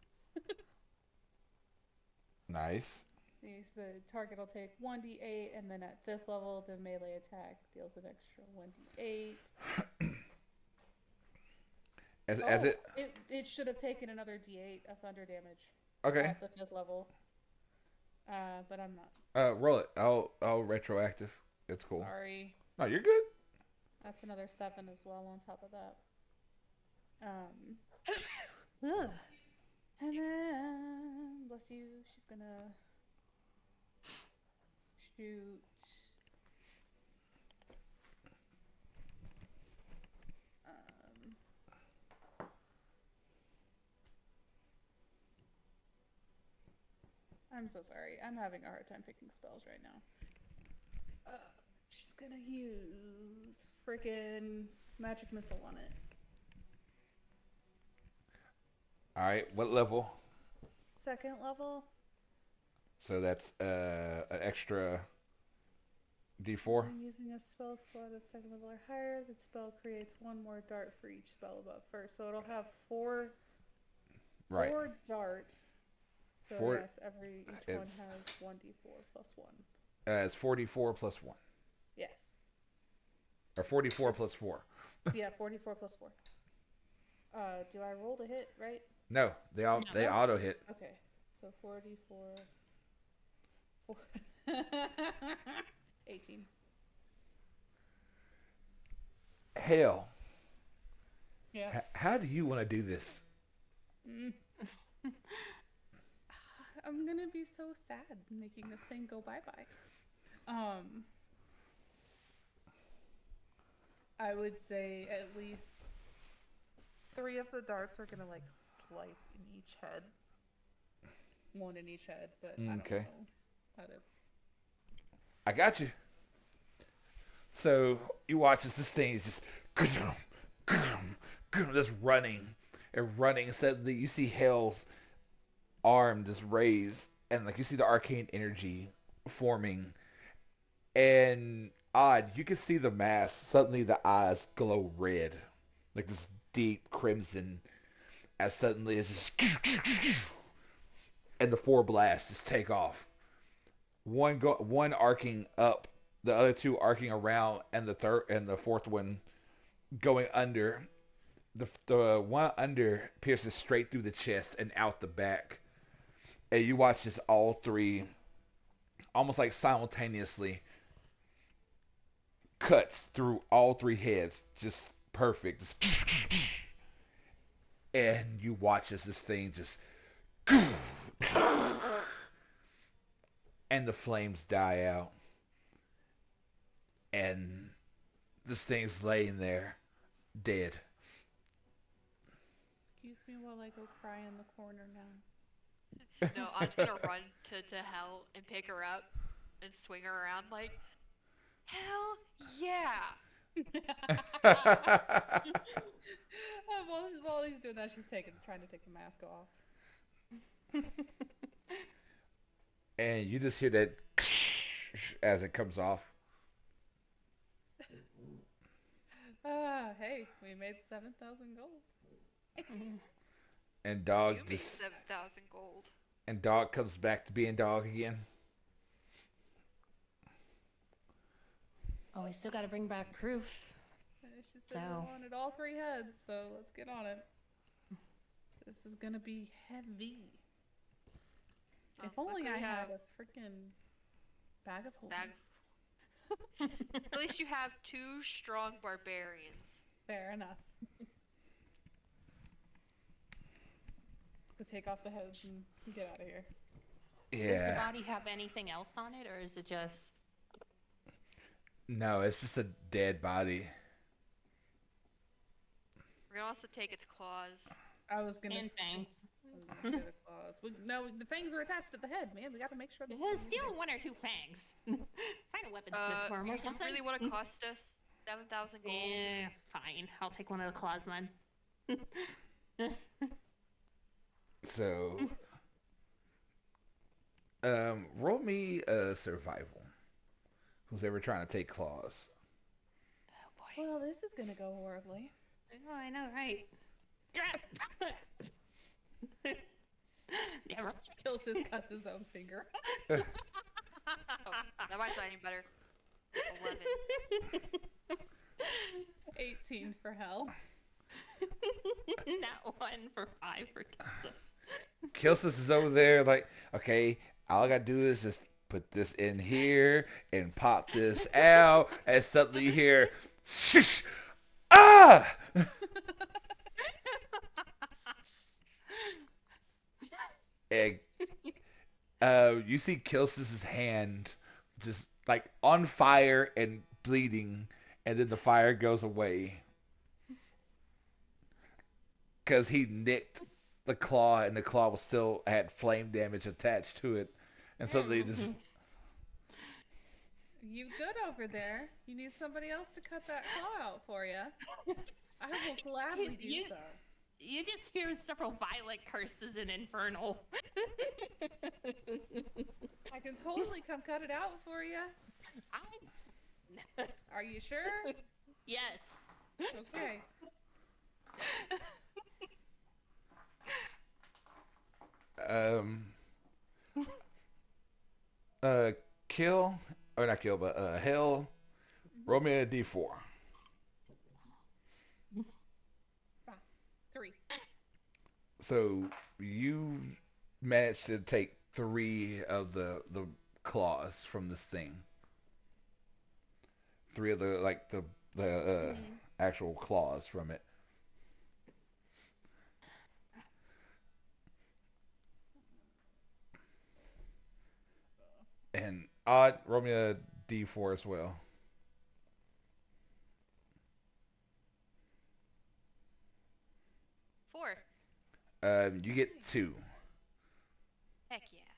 Nice. The target will take 1d8, and then at 5th level, the melee attack deals an extra 1d8. As it should have taken another d8 of thunder damage. Okay. At the 5th level. But I'm not. Roll it. I'll retroactive. It's cool. Sorry. No, you're good. That's another 7 as well on top of that. Ugh. And then, bless you, she's gonna shoot. I'm so sorry. I'm having a hard time picking spells right now. She's gonna use frickin' magic missile on it. All right. What level? 2nd level. So that's an extra D4. I'm using a spell slot of 2nd level or higher. The spell creates 1 more dart for each spell above first. So it'll have 4 Right. 4 darts. So Four- yes, each one has 1d4 plus 1. It's 44 plus 1. Yes. Or 44 plus 4. Yeah, 44 plus 4. Do I roll to hit, right? No, they auto hit. Okay. So 44. 18. Hell. Yeah. How do you want to do this? I'm gonna be so sad making this thing go bye-bye. I would say at least 3 of the darts are gonna like slice in each head. 1 in each head, but I don't Okay. know how to. I got you. So you watch as this thing is just running and running. Suddenly you see Hell's arm just raised, and like you see the arcane energy forming. And you can see the mask. Suddenly the eyes glow red, like this deep crimson. As suddenly it's just, and the 4 blasts just take off. One arcing up, the other 2 arcing around, and the 4th one going under. The one under pierces straight through the chest and out the back. And you watch this all 3, almost like simultaneously, cuts through all 3 heads, just perfect. And you watch as this thing just, and the flames die out, and this thing's laying there, dead. Excuse me while I go cry in the corner now. No, I'm just gonna run to Hell and pick her up and swing her around like, hell yeah! While he's doing that, she's trying to take the mask off. And you just hear that as it comes off. Hey, we made 7,000 gold. And Dawg You made just 7,000 gold. and Dawg comes back to being Dawg again. Oh, we still gotta bring back proof. She said we wanted all 3 heads, so let's get on it. This is gonna be heavy. If only I had a freaking bag of holding. At least you have 2 strong barbarians. Fair enough. To take off the heads and get out of here. Does the body have anything else on it, or is it just... No, it's just a dead body. We're gonna also take its claws. I was gonna And fangs. say the claws. No, the fangs are attached to the head, man. We gotta make sure. Steal 1 or 2 fangs. Find a weaponsmith for him or You something. really want to cost us 7,000 gold? Yeah, fine. I'll take 1 of the claws then. So, roll me a survival. Who's ever trying to take claws? Oh boy. Well, this is gonna go horribly. Oh, I know, right? Yeah, right. Kills cuts his own finger. Oh, that might not any better. 11. 18 for Hell. Not 1 for 5 for Kilsus. Kilsus is over there like, okay, all I gotta do is just put this in here and pop this out, and suddenly you hear, shush, ah! And you see Kilsus's hand just like on fire and bleeding, and then the fire goes away. Because he nicked the claw, and the claw was still had flame damage attached to it, and suddenly just. You good over there? You need somebody else to cut that claw out for you? I will gladly do so. You just hear several violent curses in Infernal. I can totally come cut it out for you. Are you sure? Yes. Okay. Kill, or not kill, but Hell, roll me a d4. 3. So you managed to take 3 of the claws from this thing. 3 of the actual claws from it. And Odd, roll me a d4 as well. 4. You get 2. Heck yeah.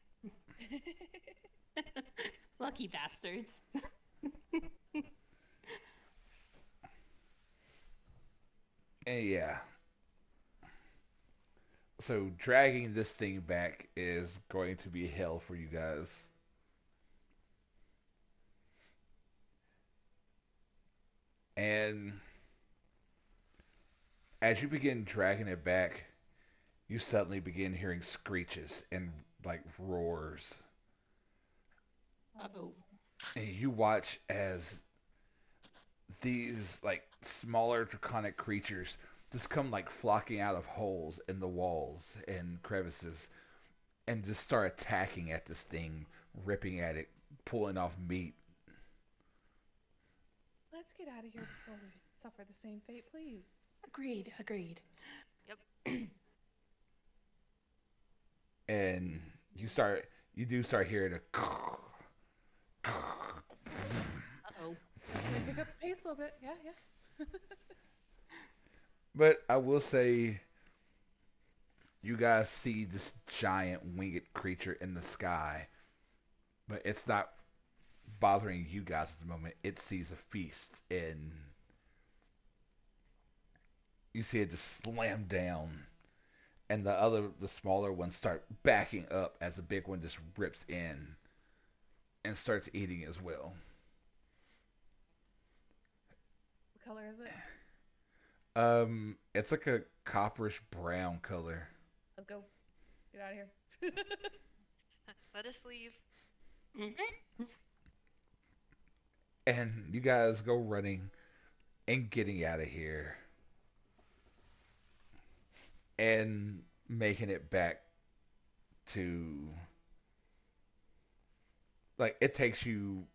Lucky bastards. And yeah. So dragging this thing back is going to be hell for you guys. And as you begin dragging it back, you suddenly begin hearing screeches and like roars. Uh-oh. And you watch as these like smaller draconic creatures just come like flocking out of holes in the walls and crevices and just start attacking at this thing, ripping at it, pulling off meat. Let's get out of here before we suffer the same fate, please. Agreed. Yep. And you do start hearing a Uh-oh. Pick up the pace a little bit. Yeah. But I will say, you guys see this giant winged creature in the sky, but it's not bothering you guys at the moment. It sees a feast, and you see it just slam down, and the smaller ones start backing up as the big one just rips in and starts eating as well. What color is it? It's like a copperish brown color, Let's go. Get out of here. Let us leave. and you guys go running and getting out of here and making it back to, like, it takes you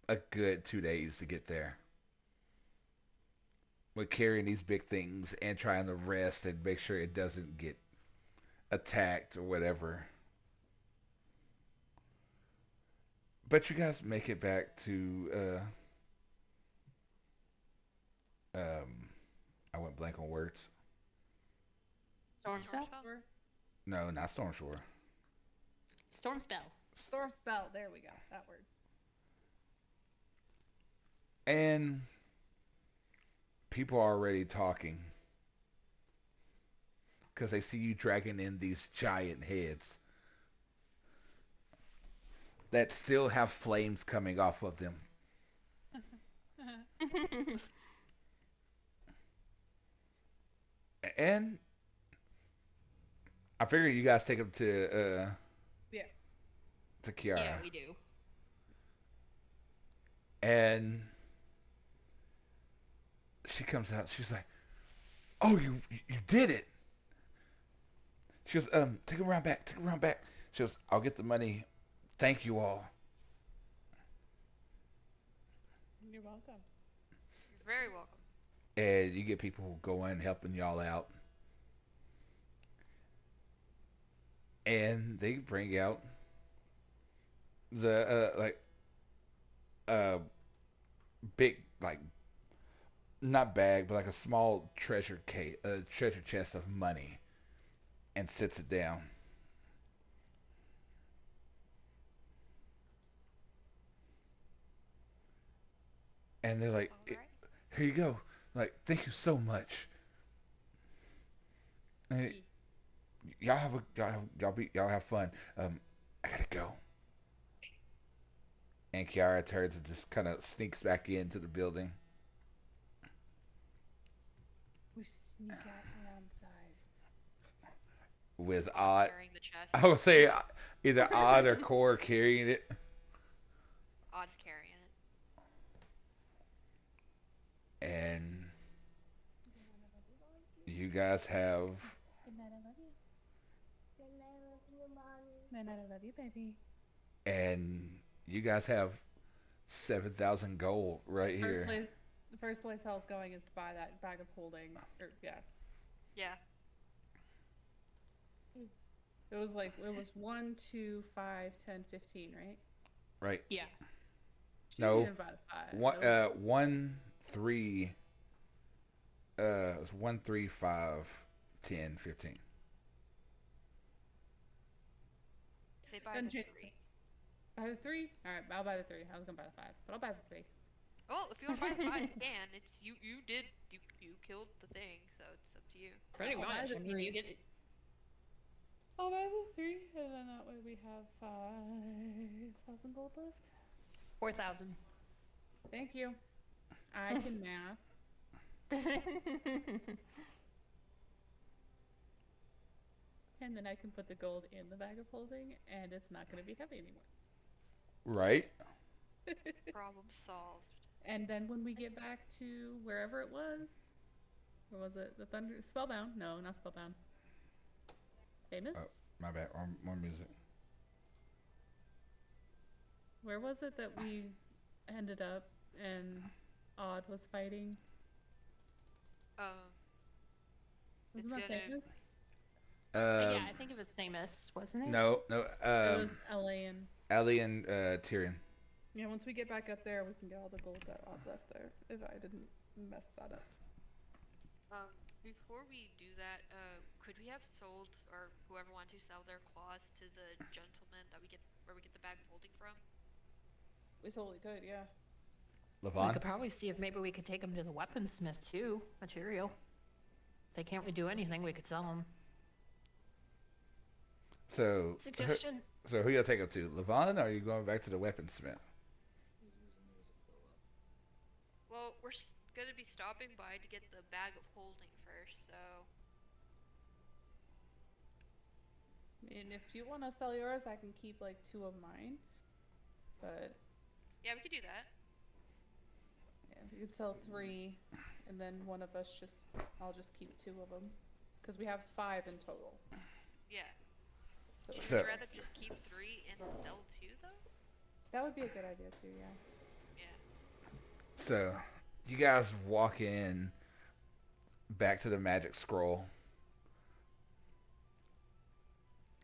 a good 2 days to get there with carrying these big things and trying to rest and make sure it doesn't get attacked or whatever. But you guys make it back to I went blank on words. Stormspell? No, not Stormshore. Stormspell. Stormspell. There we go. That word. And people are already talking because they see you dragging in these giant heads that still have flames coming off of them. And I figure you guys take them Yeah. to Kiara. Yeah, we do. And she comes out. She's like, "Oh, you did it." She goes, "Take a round back. Take a round back." She goes, "I'll get the money. Thank you all." You're welcome. You're very welcome. And you get people going, helping y'all out. And they bring out the big, like, not bag, but like a small treasure case, treasure chest of money, and sits it down. And they're like, All right. "Here you go. Like, thank you so much. And y'all have fun. I gotta go." And Kiara turns and just kind of sneaks back into the building We sneak out around the side. with Odd. Carrying the chest. I would say either Odd or Core carrying it. Odd's carrying it. And you guys have, Good night, I love you. Good night, I love you, mommy. Good night, I love you, baby. and you guys have 7,000 gold right here. The first place I was going is to buy that bag of holding. Yeah. Yeah. It was 1, 2, 5, 10, 15, right? Right. Yeah. She No. didn't buy the 5. One, It was- 1, 3. It's 1, 3, 5, 10, 15. Say buy Doesn't the change. 3. Buy the 3? Alright, I'll buy the 3. I was gonna buy the 5, but I'll buy the 3. Oh, if you want to buy the 5, you can. It's you killed the thing, so it's up to you. Pretty I'll buy much. the I mean, you three. get it. I'll buy the 3, and then that way we have 5,000 gold left. 4,000. Thank you. I can math. And then I can put the gold in the bag of holding, and it's not going to be heavy anymore. Right? Problem solved. And then when we get back to wherever it was, where was it? The Thunder Spellbound? No, not Spellbound. Famous? Oh, my bad. More music. Where was it that we ended up and Odd was fighting? Wasn't that It's gonna- famous? Yeah, I think it was famous, wasn't it? No. It was Elaine. Ellie and Tyrion. Yeah, once we get back up there, we can get all the gold that Odd left there. If I didn't mess that up. Before we do that, could we have sold or whoever wants to sell their claws to the gentleman that we get where we get the bag of holding from? We totally could, yeah. We Levon? could probably see if maybe we could take them to the weaponsmith too. Material. If they can't do anything, we could sell them. So, Suggestion. so who you gonna take him to? Levon, or are you going back to the weaponsmith? Well, we're gonna be stopping by to get the bag of holding first, so And if you want to sell yours, I can keep like 2 of mine. But yeah, we could do that. yeah, you could sell 3, and then one of us I'll just keep 2 of them, because we have 5 in total. Yeah. So Would So- you rather just keep 3 and sell 2 though? that would be a good idea too. Yeah. Yeah. So, you guys walk in back to the magic scroll,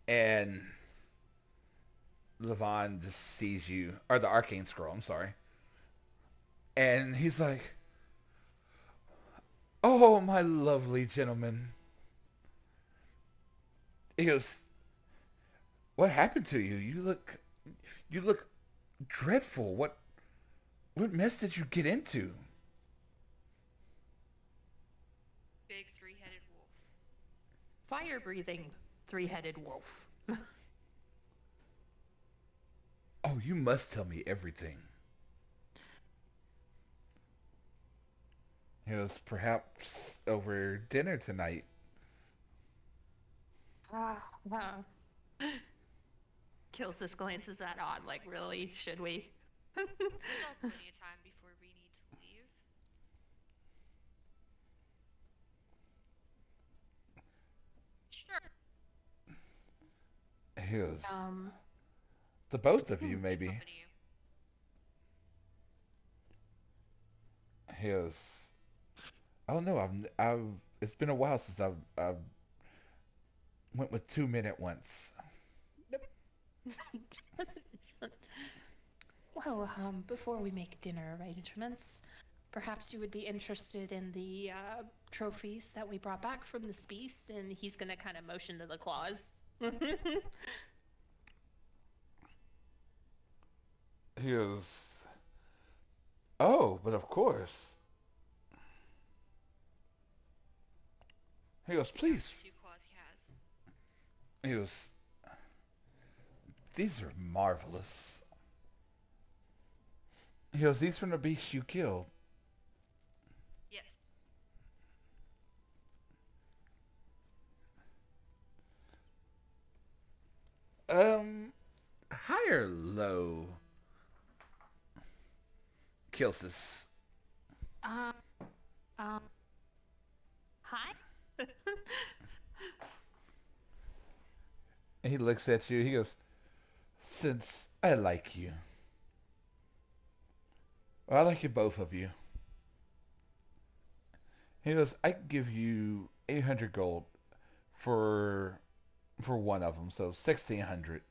and Levon just sees you, or the arcane scroll. I'm sorry, and he's like, "Oh, my lovely gentleman." He goes, "What happened to you? You look dreadful. What mess did you get into?" Big 3-headed wolf. Fire breathing 3-headed wolf. Oh, you must tell me everything. He goes, "Perhaps over dinner tonight." Kills this glances at Odd like, really? Should we? We still have plenty of time before we need to leave. Sure. He goes, um, "The both of you, maybe." Company you. He goes, "I don't know. I've. It's been a while since I've went with 2 men at once." well, before we make dinner arrangements, perhaps you would be interested in the trophies that we brought back from the Speast, and he's gonna kind of motion to the claws. He goes, "Oh, but of course." He goes, "Please." Few claws he has. He goes, "These are marvelous." He goes, "These from the beast you killed." Yes. High or low? Kilsis. Uh, um, hi. And he looks at you. He goes, "Since I like you. Well, I like you both of you." He goes, "I can give you 800 gold for one of them, so 1,600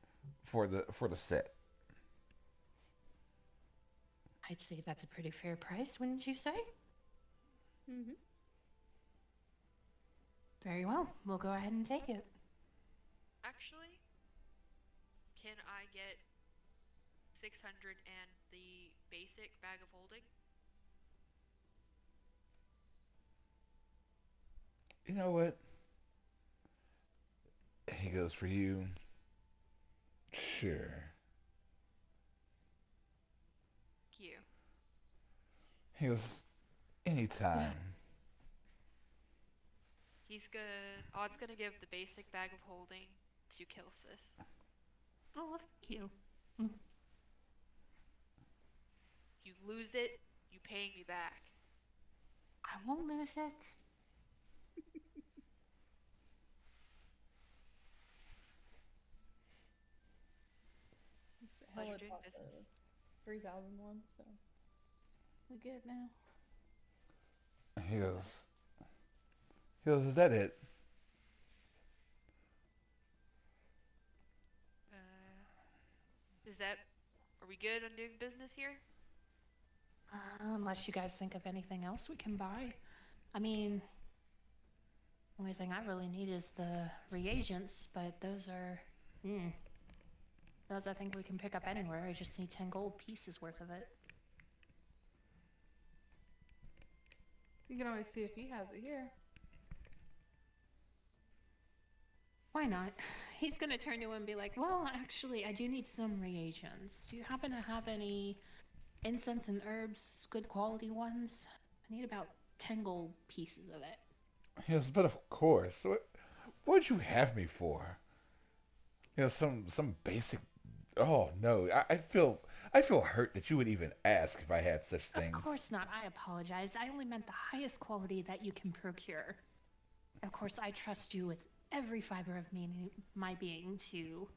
for the set." I'd say that's a pretty fair price, wouldn't you say? Mm-hmm. Very well. We'll go ahead and take it. Actually, can I get 600 and the basic bag of holding? You know what? He goes, "For you, sure." Thank you. He goes, "Anytime." Odd's gonna give the basic bag of holding to Kilsis. Oh, thank you. If you lose it, you paying me back. I won't lose it. It's the Pleasure hell doing of business. 3,001, so we're good now. He goes, "Is that it?" Is that Are we good on doing business here? Unless you guys think of anything else we can buy. I mean, only thing I really need is the reagents, but those are, those I think we can pick up anywhere. I just need 10 gold pieces worth of it. You can always see if he has it here. Why not? He's gonna turn to him and be like, well, actually, I do need some reagents. Do you happen to have any incense and herbs, good quality ones? I need about 10 gold pieces of it. Yes, but of course. What'd you have me for? Some basic. Oh no, I feel hurt that you would even ask if I had such things. Of course not. I apologize. I only meant the highest quality that you can procure. Of course, I trust you with every fiber of my being to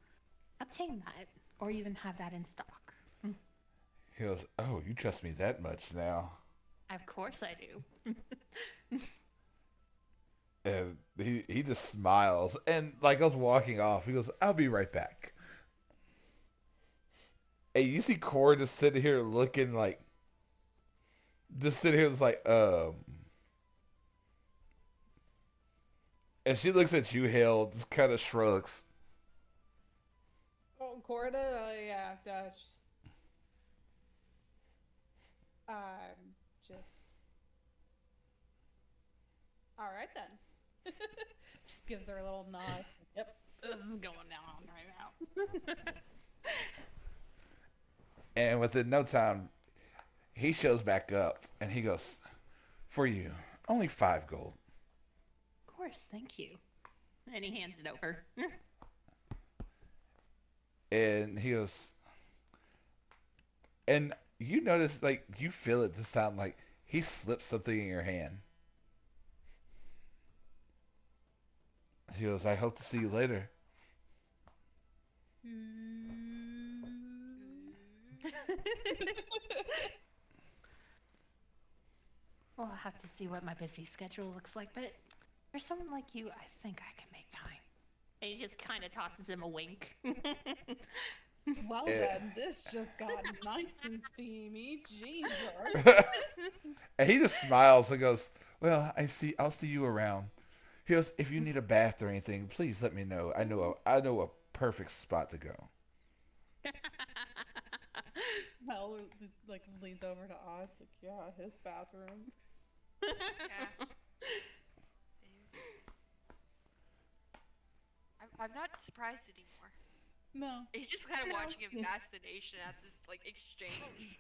obtain that, or even have that in stock. He goes, "Oh, you trust me that much now?" Of course I do. And he just smiles, and like I was walking off, he goes, "I'll be right back." And you see Cora just sitting here looking like, just sitting here, just like, and she looks at you, Hale, just kind of shrugs. Oh, Corda, yeah, just. All right then. Just gives her a little nod. Yep, this is going down right now. And within no time, he shows back up, and he goes, "For you, only 5 gold." Of course, thank you. And he hands it over. And he goes, and you notice, like, you feel it this time, like, he slipped something in your hand. He goes, "I hope to see you later." Well, I'll have to see what my busy schedule looks like, but for someone like you, I think I can make time. And he just kind of tosses him a wink. Well then, this just got nice and steamy. Jesus. And he just smiles and goes, "Well, I'll see you around." He goes, "If you need a bath or anything, please let me know. I know a perfect spot to go." Mel like leans over to Oz, like, yeah, his bathroom. Yeah. I'm not surprised anymore. No. He's just kind of watching him fascination at this like exchange.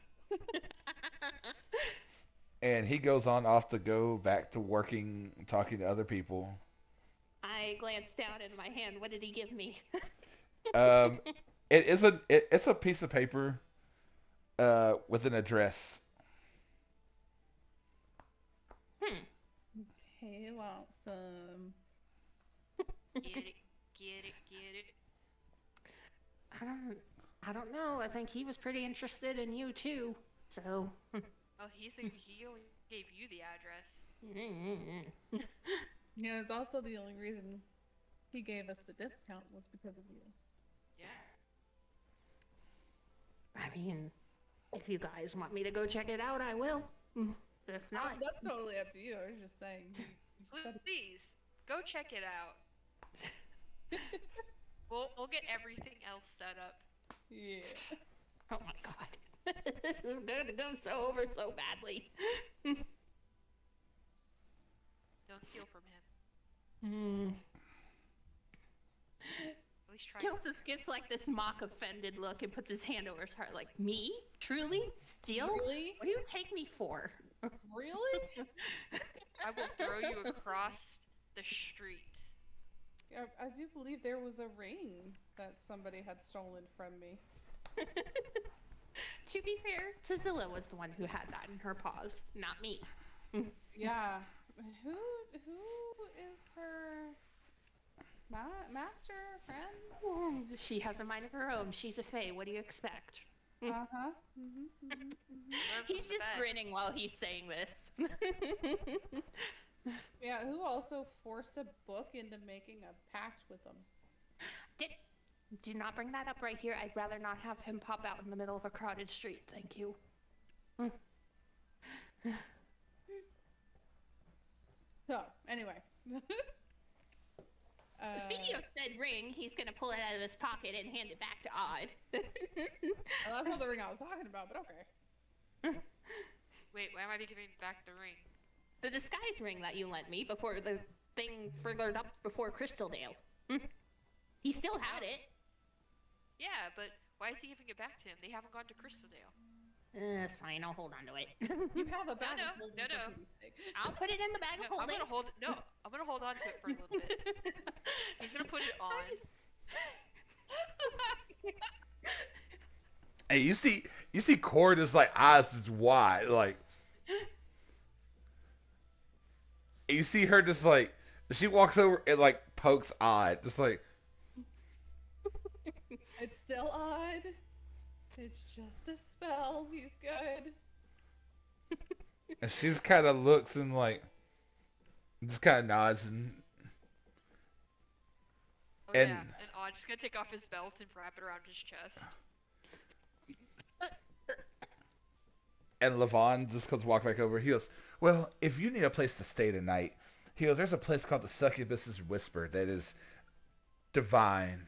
And he goes on off to go back to working, talking to other people. I glanced down at my hand. What did he give me? It's a piece of paper with an address. He wants some. Get it, get it, get it. I don't know. I think he was pretty interested in you too. So. Oh, he only gave you the address. You know, it's also the only reason he gave us the discount was because of you. Yeah. I mean, if you guys want me to go check it out, I will. If not, That's totally up to you. I was just saying. You said Please go check it out. We'll get everything else set up. yeah. oh my god, this is going to go so over so badly. Don't steal from him. At least try. Kelsis gets like this mock offended look and puts his hand over his heart, like, me? Truly? Steal? Really? What do you take me for? Really? I will throw you across the street. I do believe there was a ring that somebody had stolen from me. To be fair, Tazilla was the one who had that in her paws, not me. Yeah. Who is her master, friend? She has a mind of her own. She's a fae. What do you expect? Uh-huh. Learn He's from the just best. grinning while he's saying this. Yeah, who also forced a book into making a pact with them? Do not bring that up right here. I'd rather not have him pop out in the middle of a crowded street. Thank you. So, anyway. Speaking of said ring, he's gonna pull it out of his pocket and hand it back to Odd. Well, that's not the ring I was talking about, but okay. Wait, why am I giving back the ring? The disguise ring that you lent me before the thing figured up before Crystaldale. He still had it. Yeah, but why is he giving it back to him? They haven't gone to Crystaldale. Fine, I'll hold on to it. You have a bag of holding no. for Pete's sake. I'll put it in the bag of I'm holding. gonna hold it. No, I'm gonna hold on to it for a little bit. He's gonna put it on. Hey, you see Cord is like eyes is wide, like you see her just like she walks over and like pokes Odd, just like It's still odd. It's just a spell. He's good. and she just kind of looks and like just kind of nods and Oh And- yeah, and Odd's gonna take off his belt and wrap it around his chest. And Levon just comes walk back over. He goes, well, if you need a place to stay tonight, he goes, there's a place called the Succubus's Whisper that is divine.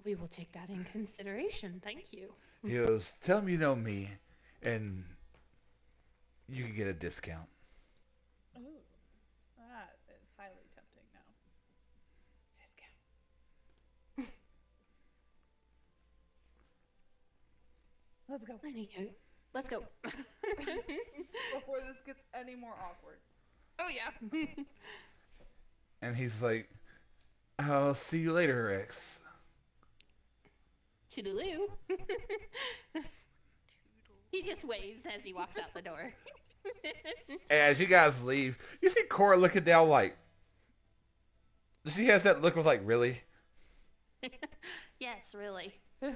We will take that in consideration. Thank you. He goes, tell him you know me, and you can get a discount. Ooh, that is highly tempting now. Discount. Let's go. Anywho, let's go. Before this gets any more awkward. Oh yeah. And he's like, I'll see you later, Rex. Toodaloo. He just waves as he walks out the door. And as you guys leave, you see Cora looking down like, she has that look of like, really? Yes, really. Oh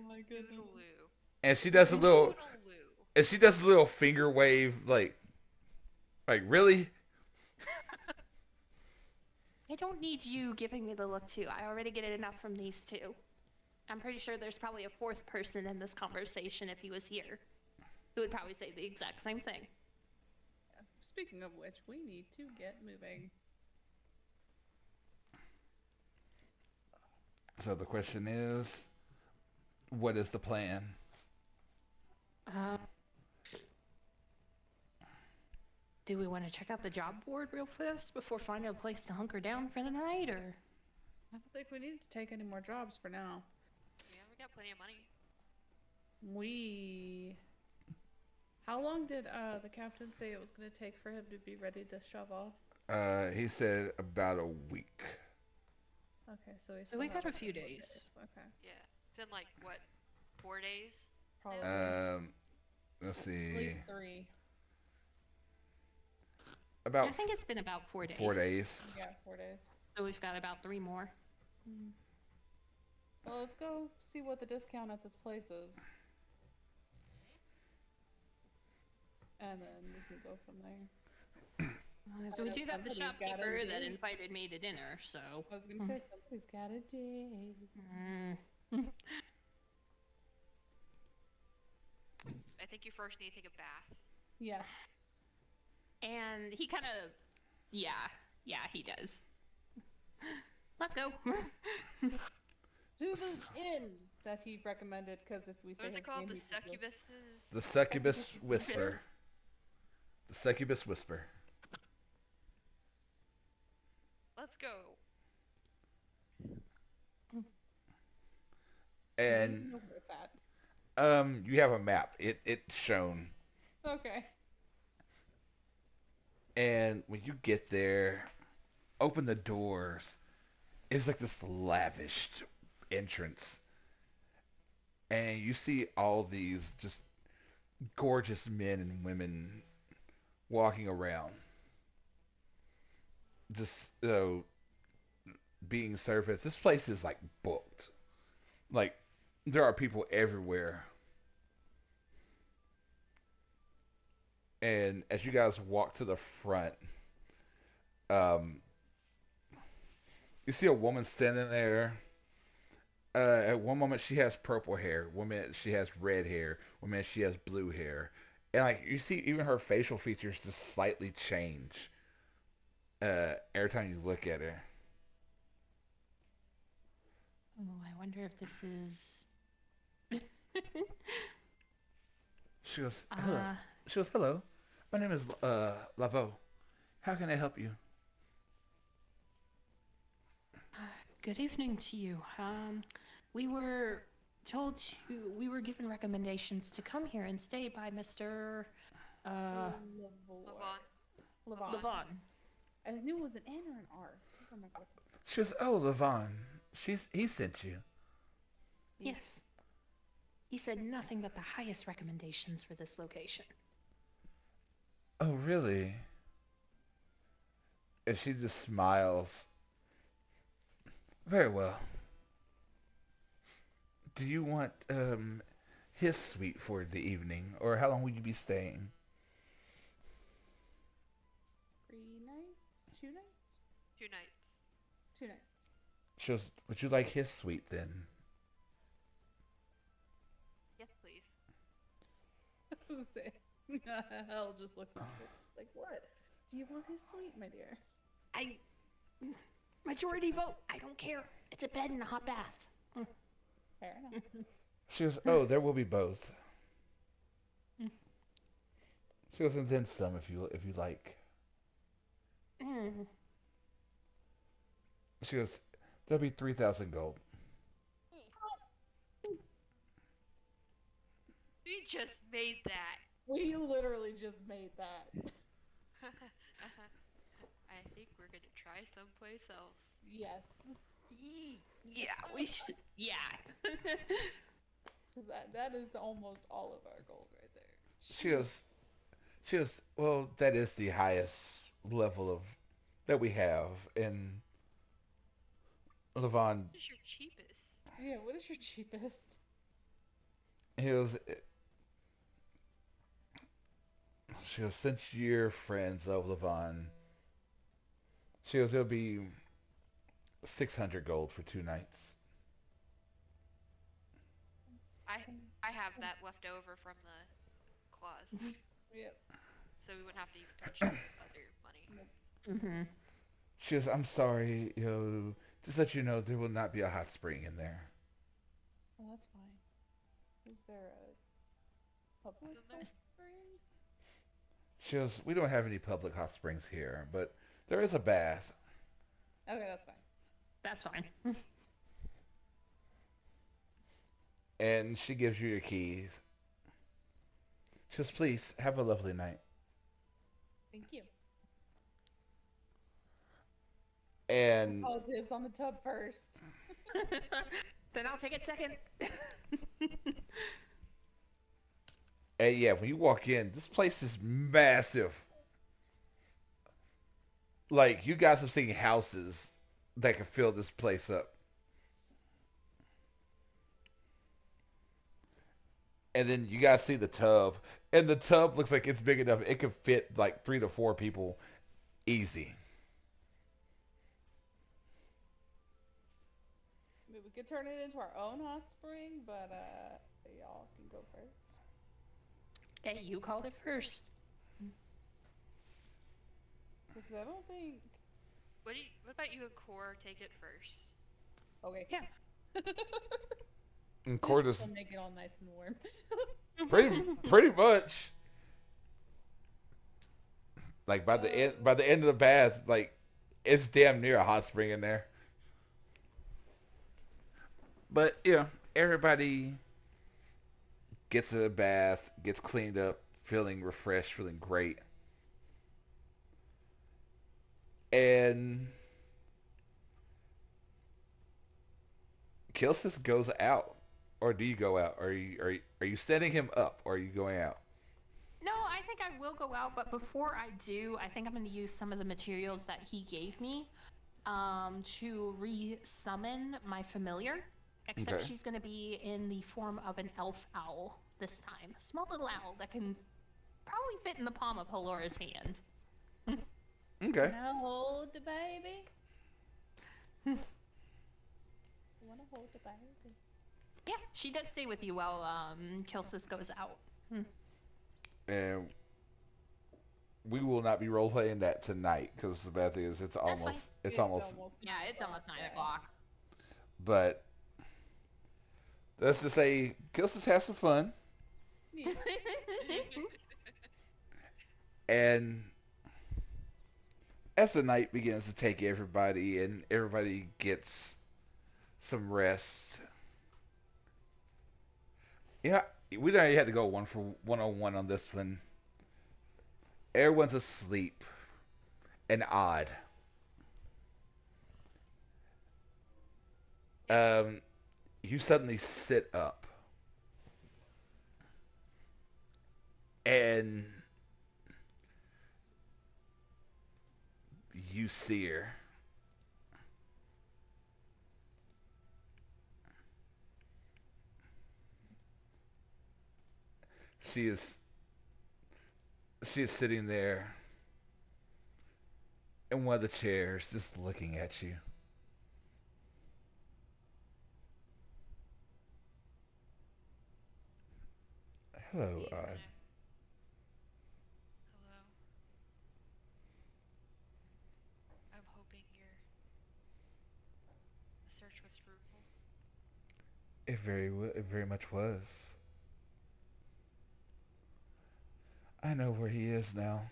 my goodness. Toodaloo. And she does a little, Toodaloo. and she does a little finger wave, like really? I don't need you giving me the look too. I already get it enough from these two. I'm pretty sure there's probably a fourth person in this conversation if he was here who would probably say the exact same thing. Speaking of which, we need to get moving. So the question is, what is the plan? Do we want to check out the job board real fast before finding a place to hunker down for the night, or? I don't think we need to take any more jobs for now. Yeah, we got plenty of money. How long did the captain say it was going to take for him to be ready to shove off? He said about a week. Okay, so we got a few days. Okay, Yeah, it's been like what, 4 days? probably Let's at see, least 3. about I think it's been about 4 days. 4 days. Yeah, 4 days. So we've got about 3 more. Well, let's go see what the discount at this place is. And then we can go from there. So we do got the somebody's got a shopkeeper that date. invited me to dinner, so. I was going to say, somebody's got a date. I think you first need to take a bath. Yes. And he kind of, yeah, he does. Let's go. To the inn that he recommended, because if we say What's his it called? name, The we could go- succubuses? The Succubus Whisper. The Succubus Whisper. Let's go. I don't And even know where it's at. you have a map. It's shown. Okay. And when you get there, open the doors. It's like this lavished entrance. And you see all these just gorgeous men and women walking around. Just, being serviced. This place is like booked. Like, there are people everywhere. And as you guys walk to the front, Um, you see a woman standing there. At one moment she has purple hair. One minute she has red hair. One minute she has blue hair. And like you see, even her facial features just slightly change. Every time you look at her. Oh, I wonder if this is. She goes, hello. uh, She goes, hello. My name is Lavo. How can I help you? Good evening to you. We were told to. We were given recommendations to come here and stay by Mr. Lavon. Levon. Levon. I knew it was an N or an R. I don't remember. She goes, oh, Levon. He sent you. Yes. He said nothing but the highest recommendations for this location. Oh, really? And she just smiles. Very well. Do you want his suite for the evening, or how long will you be staying? 3 nights? 2 nights? 2 nights. 2 nights. She goes, would you like his suite then? Yes, please. Who say? Hell just looks at this like, what? Do you want his suite, my dear? Majority vote. I don't care. It's a bed and a hot bath. Fair enough. She goes, oh, there will be both. She goes, and then some if you like. Mm. She goes, there'll be 3,000 gold. We just made that. We literally just made that. I think we're gonna try someplace else. Yes. Yeah, we should. Yeah. Because that is almost all of our gold right there. She goes, well, that is the highest level of that we have. And Levon, What is your cheapest? Yeah, what is your cheapest? he goes, she goes, since you're friends of Levon, she goes, it'll be 600 gold for 2 nights. I have that left over from the clause, Yep. so we wouldn't have to even touch the other money. Mm-hmm. She goes, I'm sorry, just let you know there will not be a hot spring in there. Well, that's fine. Is there a public hot spring? She goes, we don't have any public hot springs here, but there is a bath. Okay, that's fine. That's fine. And she gives you your keys. She goes, please, have a lovely night. Thank you. And Oh, dibs on the tub first. Then I'll take it second. And yeah, when you walk in, this place is massive. Like, you guys have seen houses that can fill this place up. And then you guys see the tub. And the tub looks like it's big enough. It could fit like 3 to 4 people easy. I mean, we could turn it into our own hot spring, but y'all can go first. Hey, you called it first. Because I don't think. What about you and Core take it first? Okay. Yeah. And Corda's We'll make it all nice and warm. pretty much. Like by the end of the bath, like it's damn near a hot spring in there. But everybody gets a bath, gets cleaned up, feeling refreshed, feeling great. And Kilsis goes out. Or do you go out? Are you setting him up or are you going out? No, I think I will go out, but before I do, I think I'm going to use some of the materials that he gave me to re-summon my familiar. Except Okay. she's going to be in the form of an elf owl this time. A small little owl that can probably fit in the palm of Halora's hand. Okay. Can I hold the baby? I want to hold the baby. Yeah, she does stay with you while Kilsis goes out. Hmm. And we will not be role playing that tonight because the bad thing is That's fine. it's almost. Yeah, it's almost 9 o'clock. But let's just say Kilsis has some fun, Yeah. and as the night begins to take everybody and everybody gets some rest. Yeah, we don't even have to go 1 on 1 on this one. Everyone's asleep and odd. Um, you suddenly sit up and you see her. She is she is sitting there in one of the chairs, just looking at you. Hello, He's Odd. gonna. Hello. I'm hoping the search was fruitful. It very much was. I know where he is now.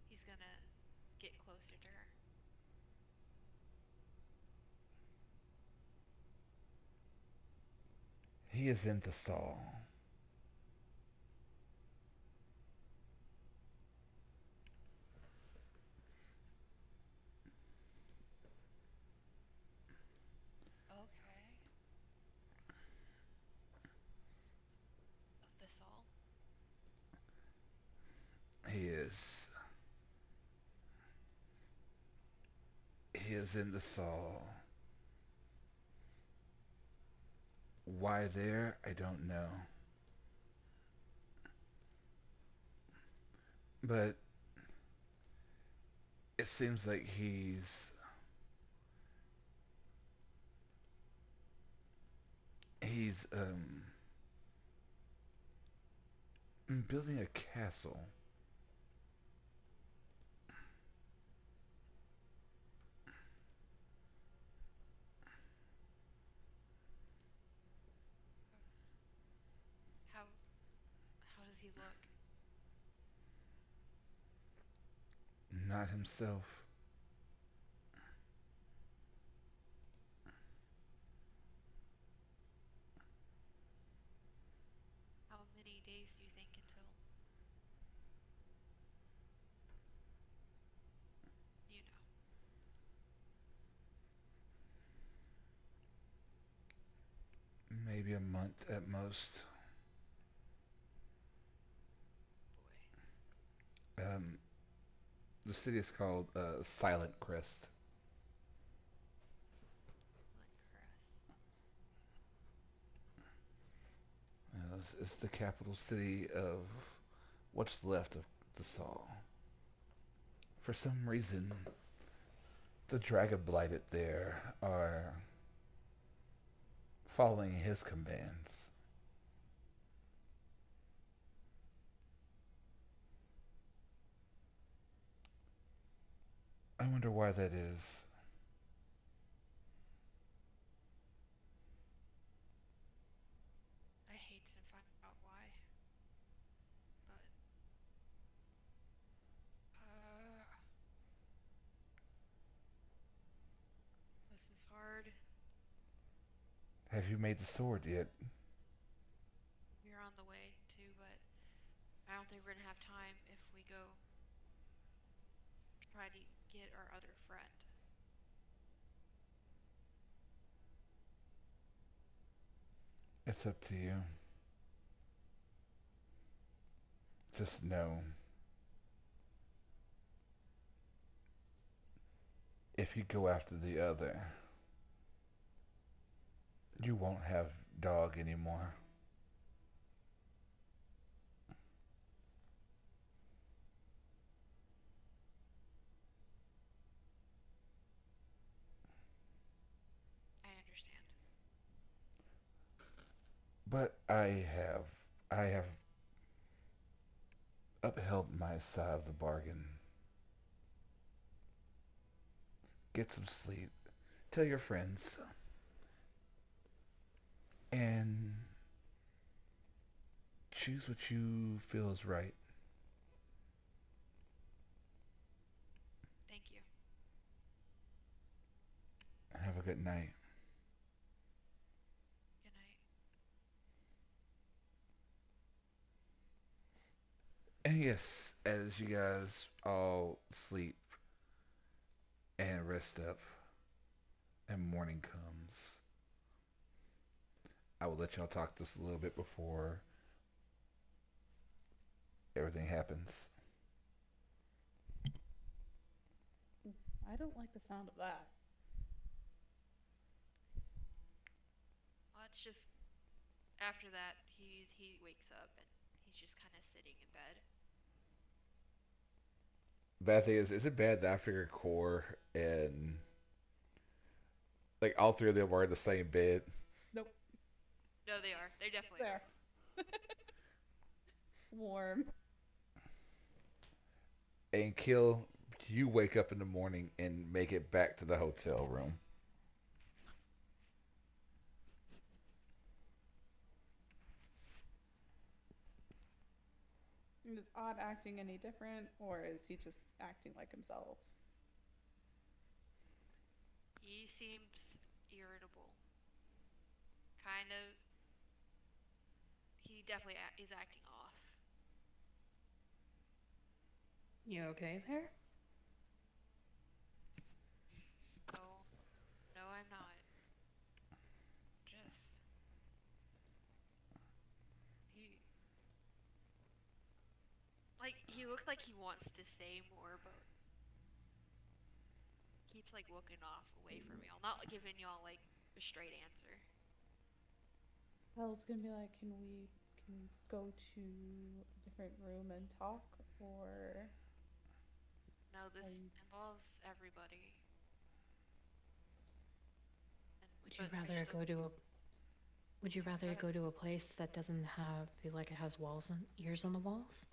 He's gonna get closer to her. He is in the stall. Okay. Of this all. He is. He is in the stall. Why there? I don't know. But it seems like he's building a castle. How how does he look? Not himself. How many days do you think until you know? Maybe a month at most. Boy, Um, the city is called Silent Crest. Silent Crest. It's the capital city of what's left of the Saw. For some reason, the Dragon Blighted there are following his commands. I wonder why that is. I hate to find out why, but uh, this is hard. Have you made the sword yet? We're on the way too, but I don't think we're gonna have time if we go try to get our other friend. It's up to you. Just know if you go after the other, you won't have Dawg anymore. But I have upheld my side of the bargain. Get some sleep. Tell your friends. And choose what you feel is right. Thank you. Have a good night. Good night. And yes, as you guys all sleep and rest up and morning comes, I will let y'all talk this a little bit before everything happens. I don't like the sound of that. Well, it's just after that he wakes up and he's just kind of sitting in bed. Bad thing is it bad that I figure Core and like all three of them are in the same bed? Nope. No, they are. They definitely There. are. Warm. And Kill, you wake up in the morning and make it back to the hotel room. Is Odd acting any different, or is he just acting like himself? He seems irritable. Kind of. He definitely is acting off. You okay there? No, no, I'm not. Just he he looked like he wants to say more, but keeps like looking off away from y'all, not like, giving y'all like a straight answer. Hell's gonna be like, can we go to a different room and talk, or No, this are you... involves everybody, and Would you but I rather still go to a Would you go rather ahead. go to a place that doesn't have feel like it has walls and ears on the walls?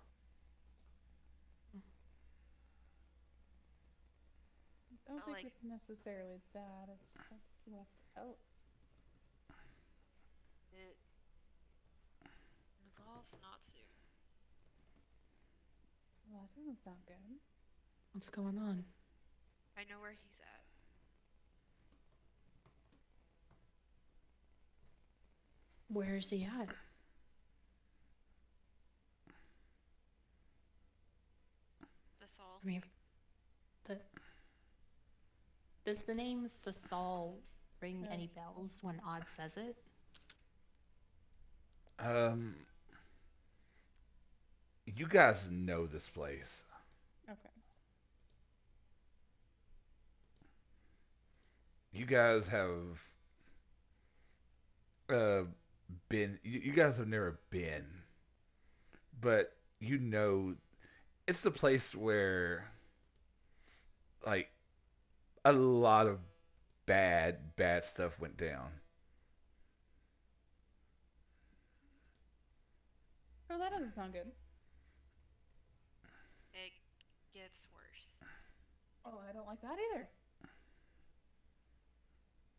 I don't Not think like it's necessarily that. I just don't think he wants to help. it involves Natsu. Well, that doesn't sound good. What's going on? I know where he's at. Where is he at? That's all. I mean, the does the name Thasal ring Yes. any bells when Odd says it? Um, you guys know this place. Okay. You guys have uh been. You guys have never been, but you know it's the place where like a lot of bad stuff went down. Oh, that doesn't sound good. It gets worse. Oh, I don't like that either.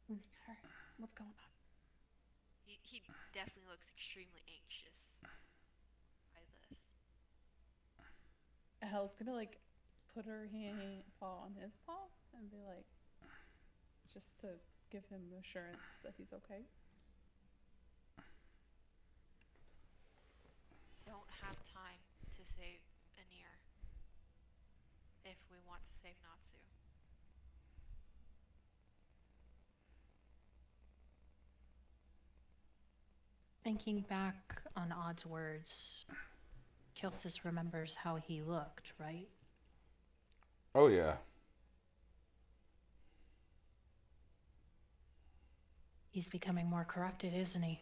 All right, what's going on? He definitely looks extremely anxious by this. Hell's gonna like put her paw on his paw and be like, just to give him assurance that he's okay. Don't have time to save Anir if we want to save Natsu. Thinking back on Odd's words, Kilsis remembers how he looked, right? Oh yeah. He's becoming more corrupted, isn't he?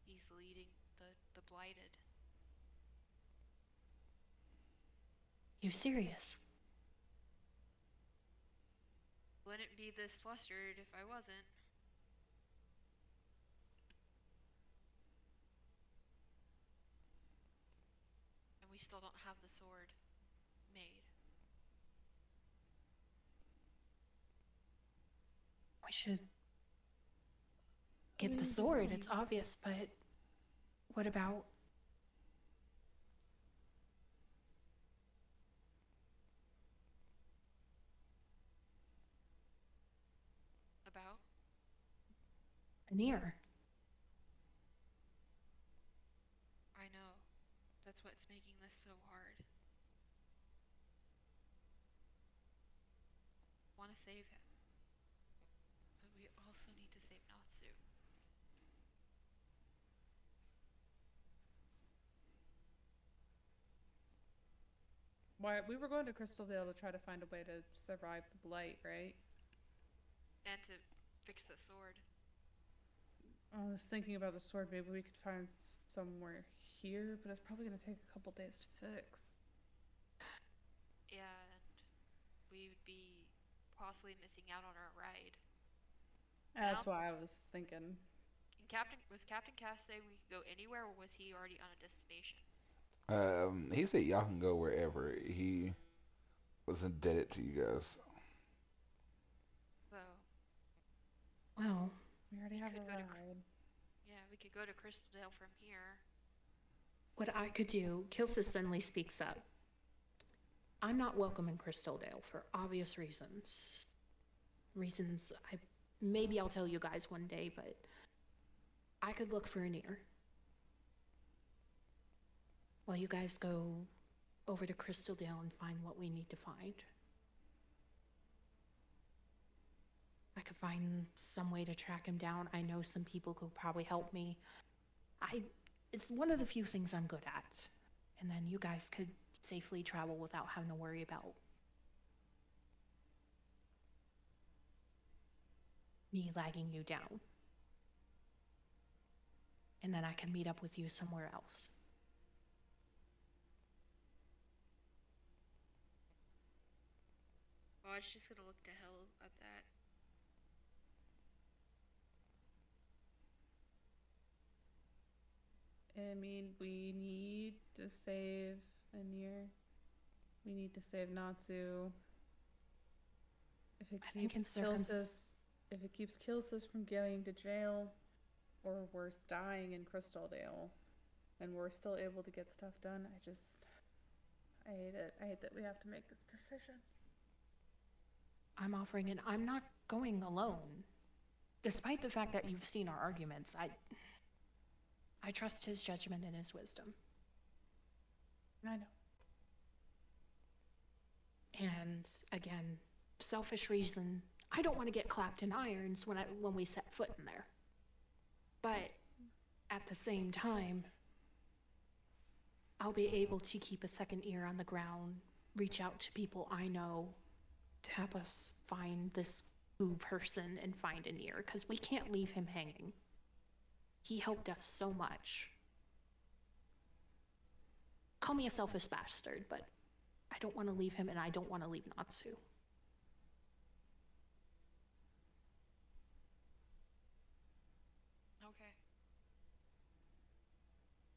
He's leading the blighted. You serious? Wouldn't be this flustered if I wasn't. still don't have the sword made. We should We get the need to sword. see. It's obvious, but what about About? an ear? I know. That's what's making this so hard. Want to save him, but we also need to save Natsu. Why we were going to Crystaldale to try to find a way to survive the blight, right? And to fix the sword. I was thinking about the sword. Maybe we could find somewhere here, but it's probably gonna take a couple days to fix. Yeah, and we would be possibly missing out on our ride. That's Now, why I was thinking. Was Captain Cass say we could go anywhere, or was he already on a destination? He said y'all can go wherever. He was indebted to you guys. So Well, We already we have could a go to ride. yeah, we could go to Crystaldale from here. what I could do, Kilsis suddenly speaks up. I'm not welcome in Crystaldale for obvious reasons. Reasons maybe I'll tell you guys one day, but I could look for an ear. While you guys go over to Crystaldale and find what we need to find. I could find some way to track him down. I know some people could probably help me. It's one of the few things I'm good at. And then you guys could safely travel without having to worry about me lagging you down. And then I can meet up with you somewhere else. Oh, I was just gonna look to hell at that. I mean, we need to save Anir. We need to save Natsu. If it I think keeps in if it keeps Kilsis from getting to jail, or worse, dying in Crystaldale, and we're still able to get stuff done, I hate it. I hate that we have to make this decision. I'm offering it. I'm not going alone. Despite the fact that you've seen our arguments, I trust his judgment and his wisdom. I know. And again, selfish reason, I don't want to get clapped in irons when we set foot in there. But at the same time, I'll be able to keep a second ear on the ground, reach out to people I know to help us find this boo person and find an ear, because we can't leave him hanging. He helped us so much. Call me a selfish bastard, but I don't want to leave him, and I don't want to leave Natsu. Okay.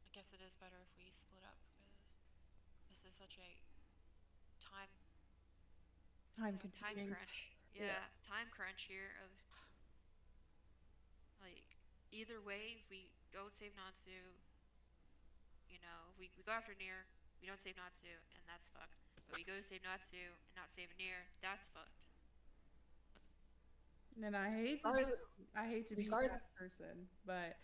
I guess it is better if we split up because this is such a time Time time consuming. crunch. Yeah, time crunch here of like either way, if we don't save Natsu, we go after Nier, we don't save Natsu, and that's fucked. But we go to save Natsu and not save Nier, that's fucked. And I hate to be that person, but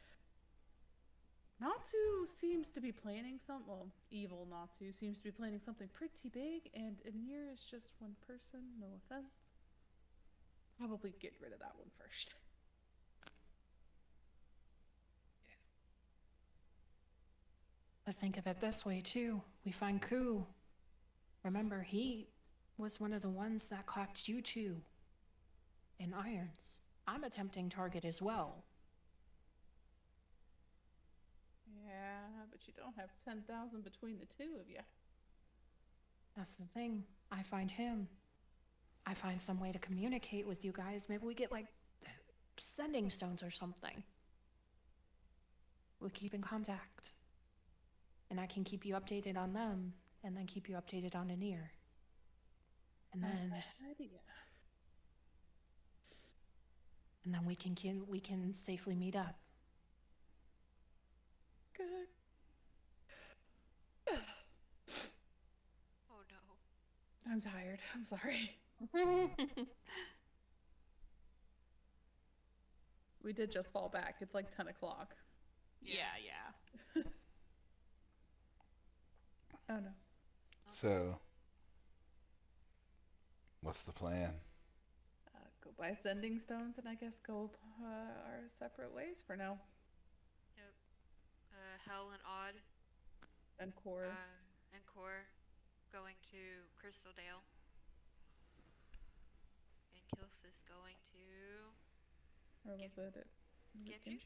Natsu seems to be planning something. Well, evil Natsu seems to be planning something pretty big, and Anir is just one person. No offense. Probably get rid of that one first. But think of it this way too. We find Ku. Remember, he was one of the ones that clapped you two in irons. I'm a tempting target as well. Yeah, but you don't have 10,000 between the two of you. That's the thing. I find him. I find some way to communicate with you guys. Maybe we get like sending stones or something. We keep in contact. and I can keep you updated on them, and then keep you updated on Anir. And then Idea. we can safely meet up. Good. Oh no. I'm tired. I'm sorry. We did just fall back. It's like 10 o'clock. Yeah. Oh no. So, what's the plan? Go buy sending stones and I guess go our separate ways for now. Yep. Hell and Odd And Core. and Core going to Crystal Dale. And Kilsis going to Or was it Genju?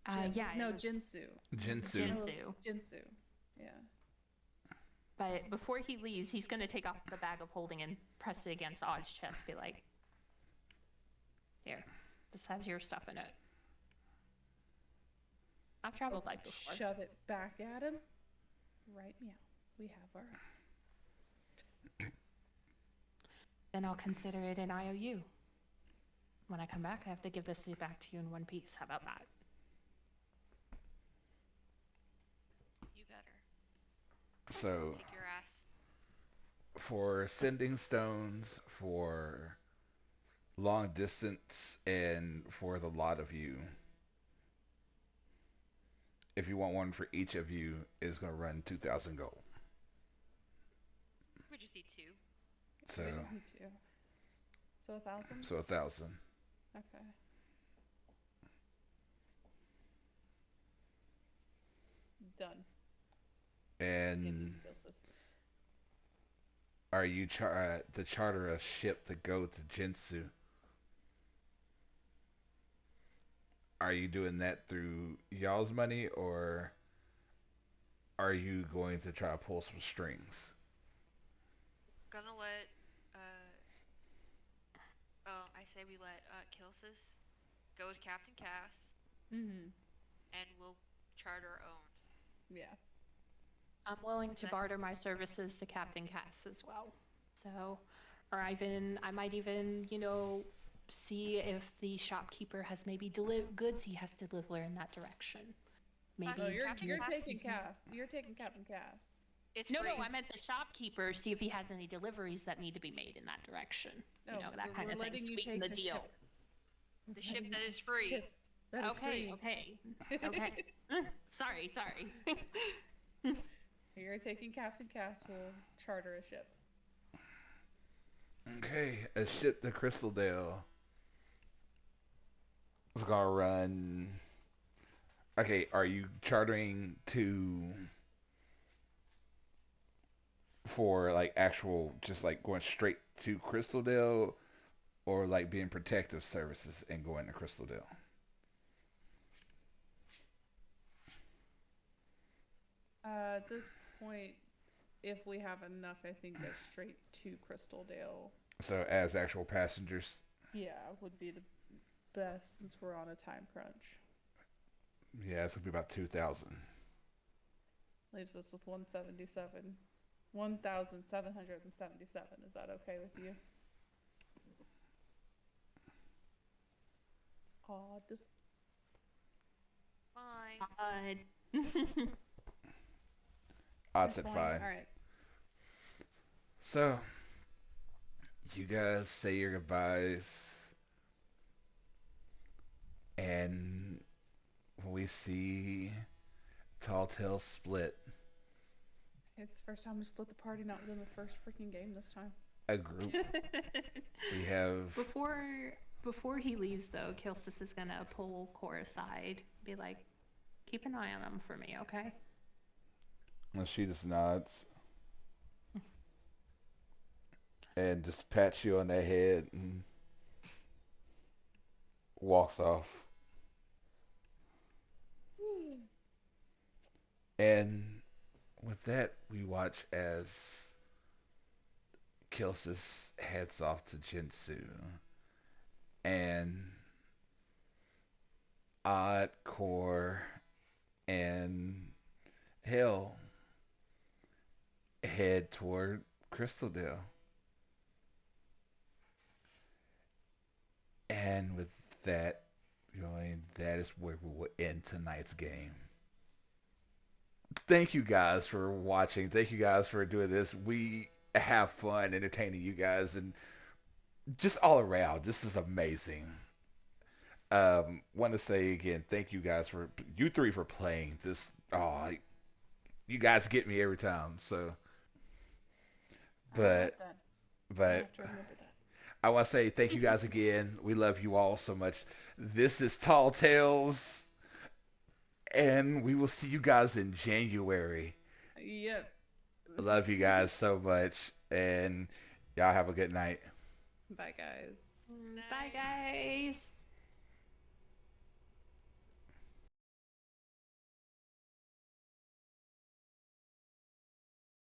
Ginju? Yeah. No, it was Jinsu. Jinsu. Jinsu. Jinsu. Yeah. But before he leaves, he's gonna take off the bag of holding and press it against Odd's chest. Be like, "Here, this has your stuff in it." I've traveled light before. Shove it back at him. Right meow. We have our Then I'll consider it an IOU. When I come back, I have to give this back to you in one piece. How about that? You better. So, Kick your ass. for sending stones, for long distance, and for the lot of you, if you want one for each of you, is going to run 2,000 gold. We just need 2. So, we just need 2. So 1,000? so 1,000. Okay. Done. And are you to charter a ship to go to Jinsu? Are you doing that through y'all's money, or are you going to try to pull some strings? Gonna let I say we let Kilsis go with Captain Cass Mm-hmm. and we'll charter our own. Yeah. I'm willing to barter my services to Captain Cass as well. So, or I might even, see if the shopkeeper has maybe goods he has to deliver in that direction. Maybe. Oh, you're Captain you're Cass? taking Cass. You're taking Captain Cass. It's No, free. I meant the shopkeeper. See if he has any deliveries that need to be made in that direction. No, That kind of thing. letting you Sweeten take the the deal. ship. The ship that is free. Ship that is free. Okay. Sorry. You're taking Captain Cass. Will charter a ship. Okay, a ship to Crystal Dale is gonna run. Okay, are you chartering for like actual, just like going straight to Crystal Dale, or like being protective services and going to Crystal Dale? At this point, if we have enough, I think go straight to Crystal Dale. So as actual passengers? Yeah, would be the best since we're on a time crunch. Yeah, it's gonna be about 2,000. Leaves us with 177. 1,777. Is that okay with you? Odd. Fine. I'd said fine. Alright. So, you guys say your goodbyes, and we see Tall Tale split. It's the first time we split the party, not within the first freaking game this time. A group. We have Before he leaves, though, Kilsis is gonna pull Core aside, be like, "Keep an eye on them for me, okay?" And she just nods and just pats you on the head and walks off. And with that, we watch as Kilsis heads off to Jinsu. And Odd, Core, and hell, head toward Crystaldale. And with that, that is where we will end tonight's game. Thank you guys for watching. Thank you guys for doing this. We have fun entertaining you guys, and just all around, this is amazing. Want to say again, thank you guys for you three for playing this. Oh, you guys get me every time. So, I like but that. I but have to remember that. I want to say thank you guys again. We love you all so much. This is Tall Tales, and we will see you guys in January. Yep. I love you guys so much, and y'all have a good night. Bye, guys. Bye, guys.